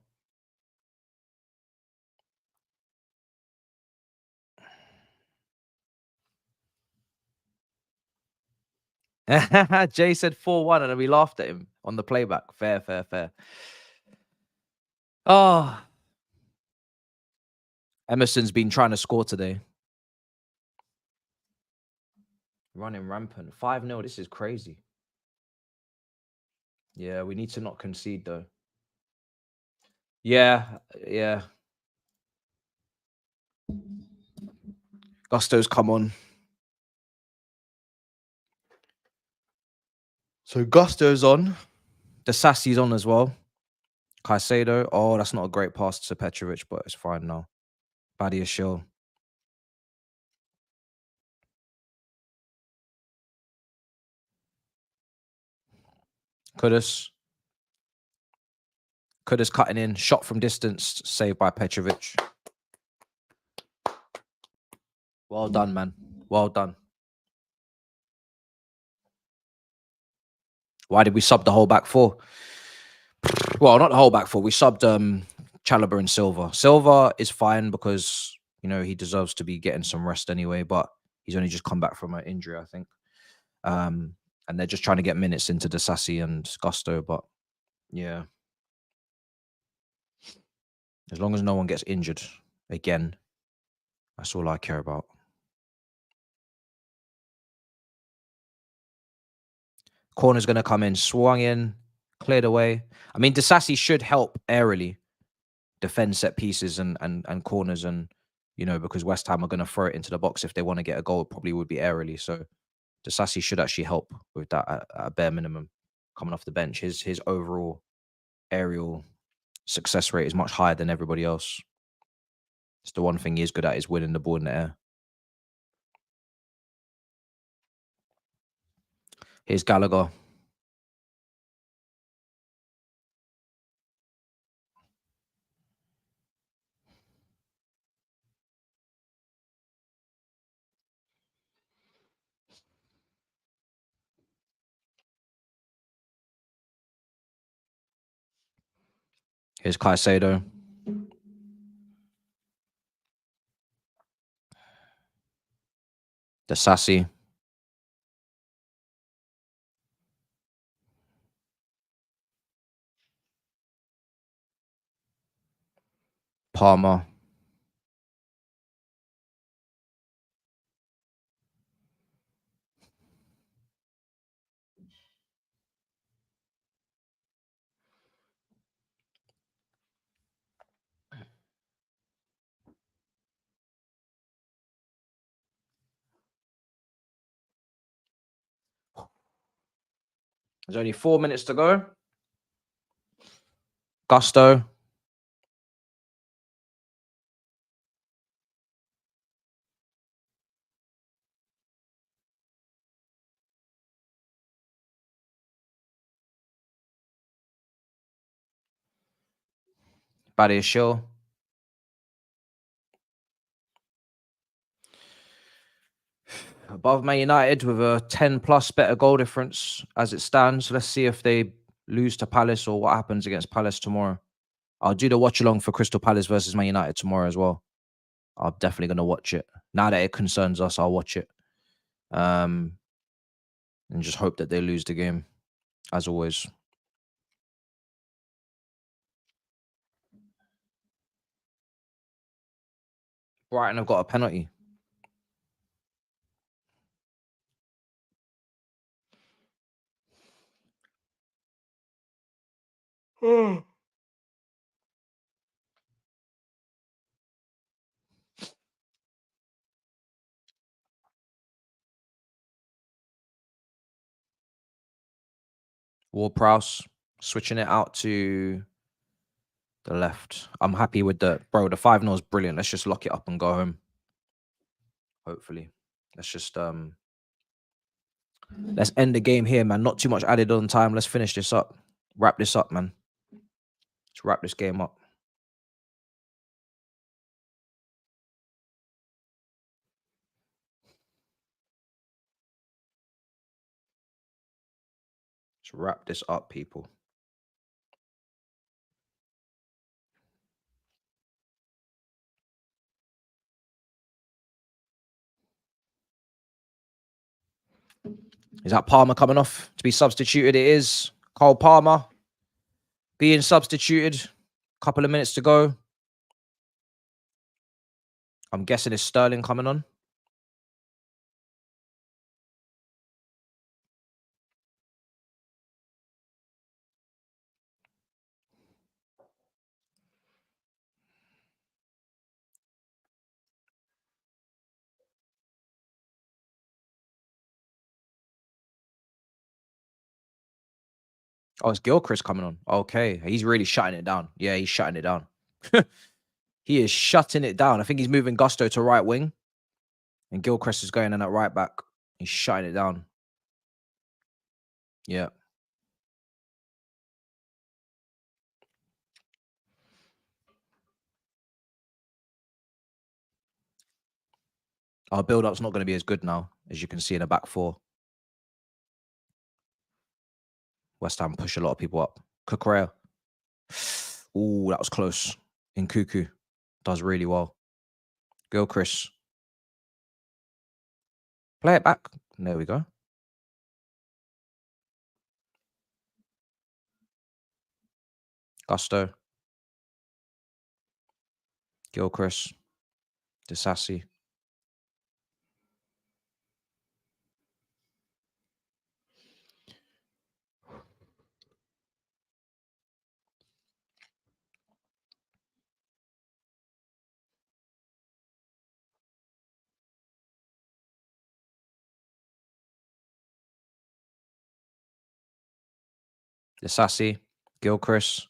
Speaker 1: Jay said 4-1 and then we laughed at him on the playback. Fair. Oh. Emerson's been trying to score today. Running rampant. 5-0. This is crazy. Yeah, we need to not concede though. Yeah. Gusto's come on. So Gusto's on. The Sassy's on as well. Caicedo. Oh, that's not a great pass to Petrovic, but it's fine now. Badia Shill. Kudus cutting in. Shot from distance. Saved by Petrovic. Well done, man. Well done. Why did we sub the whole back four? Well, not the whole back four. We subbed Chalobah and Silva. Silva is fine because, you know, he deserves to be getting some rest anyway, but he's only just come back from an injury, I think. And they're just trying to get minutes into Disasi and Gusto, but yeah. As long as no one gets injured again, that's all I care about. Corner's going to come in, swung in, cleared away. I mean, Disasi should help aerially defend set pieces and corners, and, you know, because West Ham are going to throw it into the box if they want to get a goal, it probably would be aerially. So Disasi should actually help with that at a bare minimum coming off the bench. His overall aerial success rate is much higher than everybody else. It's the one thing he is good at is winning the ball in the air. Here's Gallagher. Here's Caicedo. The Sassy. Palmer. There's only 4 minutes to go. Gusto. Badiashile. Above Man United with a 10+ better goal difference as it stands. Let's see if they lose to Palace or what happens against Palace tomorrow. I'll do the watch along for Crystal Palace versus Man United tomorrow as well. I'm definitely going to watch it. Now that it concerns us, I'll watch it. And just hope that they lose the game, as always. Brighton have got a penalty. Ward-Prowse switching it out to the left. I'm happy with the 5-0 is brilliant. Let's just lock it up and go home. Hopefully. Let's just let's end the game here, man. Not too much added on time. Let's finish this up. Wrap this up, man. Let's wrap this game up. Let's wrap this up, people. Is that Palmer coming off to be substituted? It is. Cole Palmer being substituted. Couple of minutes to go. I'm guessing it's Sterling coming on. Oh, it's Gilchrist coming on. Okay. He's really shutting it down. Yeah, he's shutting it down. He is shutting it down. I think he's moving Gusto to right wing. And Gilchrist is going in at right back. He's shutting it down. Yeah. Our build-up's not going to be as good now, as you can see in the back four. West Ham push a lot of people up. Cucurella. Ooh, that was close. Nkuku does really well. Gilchrist. Play it back. There we go. Gusto. Gilchrist. Disassi. Disassi. Gilchrist.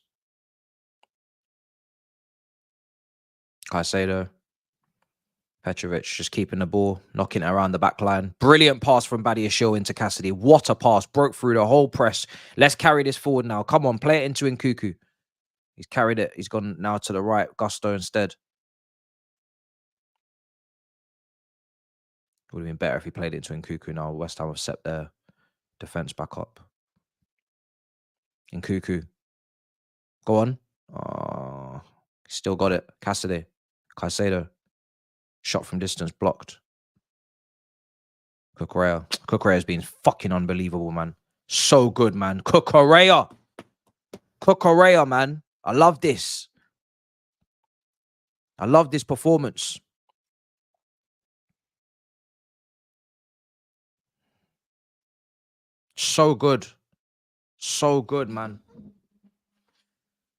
Speaker 1: Caicedo. Petrovic just keeping the ball, knocking it around the back line. Brilliant pass from Badiashile into Cassidy. What a pass. Broke through the whole press. Let's carry this forward now. Come on, play it into Nkuku. He's carried it. He's gone now to the right. Gusto instead. Would have been better if he played it into Nkuku now. West Ham have set their defense back up. Nkuku. Go on. Still got it. Cassidy. Caicedo. Shot from distance blocked. Cucurella. Cucurella's been fucking unbelievable, man. So good, man. Cucurella. Cucurella, man. I love this. I love this performance. So good. So good, man.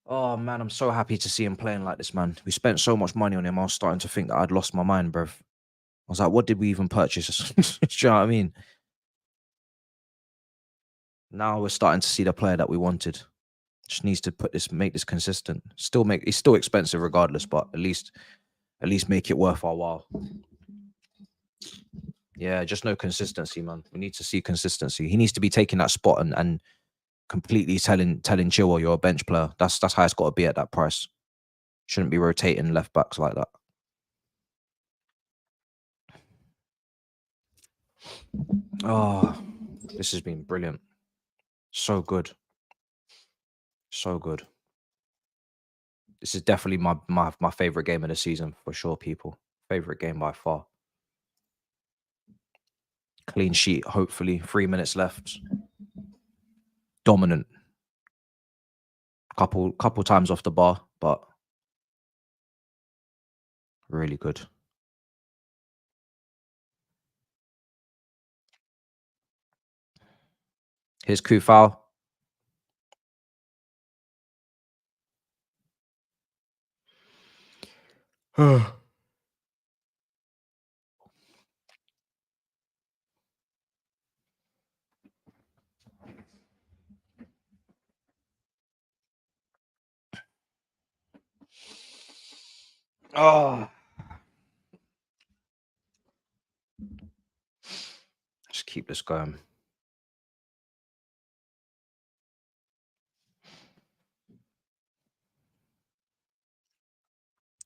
Speaker 1: Oh, man, I'm so happy to see him playing like this, man. We spent so much money on him. I was starting to think that I'd lost my mind, bruv. I was like, what did we even purchase? Do you know what I mean? Now we're starting to see the player that we wanted. Just needs to make this consistent. It's still expensive regardless, but at least make it worth our while. Yeah, just no consistency, man. We need to see consistency. He needs to be taking that spot and completely telling Chilwell you're a bench player. That's how it's got to be at that price. Shouldn't be rotating left backs like that. Oh, this has been brilliant. So good. So good. This is definitely my favorite game of the season for sure, people. Favorite game by far. Clean sheet, hopefully. 3 minutes left. Dominant. Couple times off the bar, but really good. Here's Kufal. Oh. Just keep this going.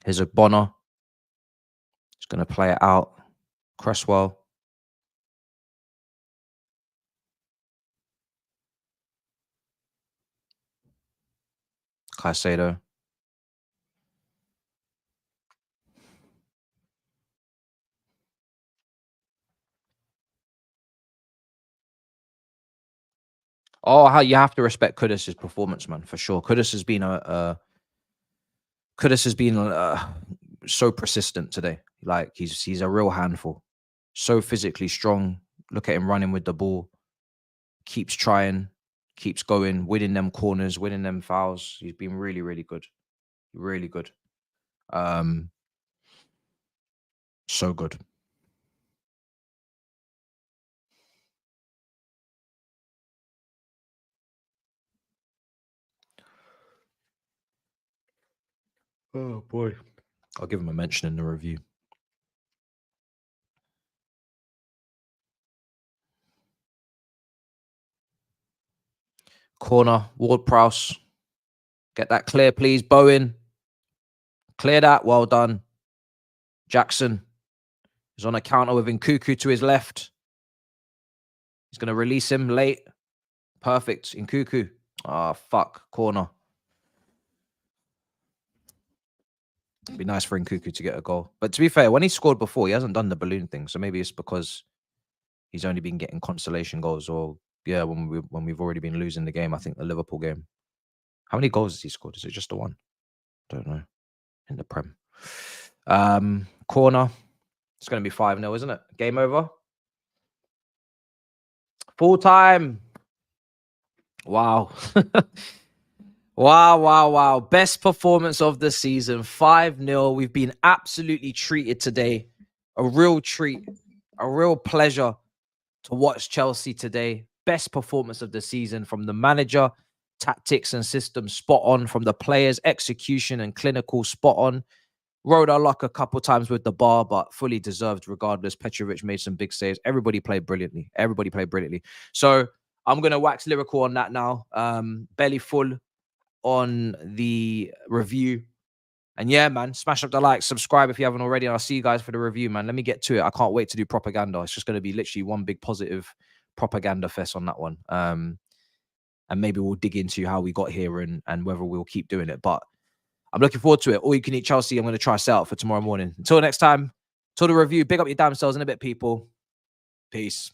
Speaker 1: Here's a Bonner. He's going to play it out. Cresswell. Caicedo. Oh, how you have to respect Kudus' performance, man, for sure. Kudus has been so persistent today. Like he's a real handful. So physically strong. Look at him running with the ball. Keeps trying, keeps going, winning them corners, winning them fouls. He's been really, really good. Really good. So good. Oh boy. I'll give him a mention in the review. Corner, Ward-Prowse. Get that clear, please. Bowen. Clear that. Well done. Jackson is on a counter with Nkuku to his left. He's going to release him late. Perfect. Nkuku. Ah, fuck. Corner. It'd be nice for Nkuku to get a goal. But to be fair, when he scored before, he hasn't done the balloon thing. So maybe it's because he's only been getting consolation goals, or yeah, when we've already been losing the game. I think the Liverpool game. How many goals has he scored? Is it just the one? Don't know. In the Prem. Corner. It's going to be 5-0, isn't it? Game over. Full time. Wow. Wow. Best performance of the season. 5-0. We've been absolutely treated today. A real treat. A real pleasure to watch Chelsea today. Best performance of the season from the manager. Tactics and systems spot on. From the players, execution and clinical spot on. Rode our luck a couple times with the bar, but fully deserved regardless. Petrovic made some big saves. Everybody played brilliantly. So I'm going to wax lyrical on that now. Belly full on the review. And yeah, man, smash up the like, subscribe if you haven't already. And I'll see you guys for the review, man. Let me get to it. I can't wait to do propaganda. It's just going to be literally one big positive propaganda fest on that one. And maybe we'll dig into how we got here and whether we'll keep doing it. But I'm looking forward to it. All you can eat Chelsea. I'm going to try us out for tomorrow morning. Until next time, till the review, big up your damn selves in a bit, people. Peace.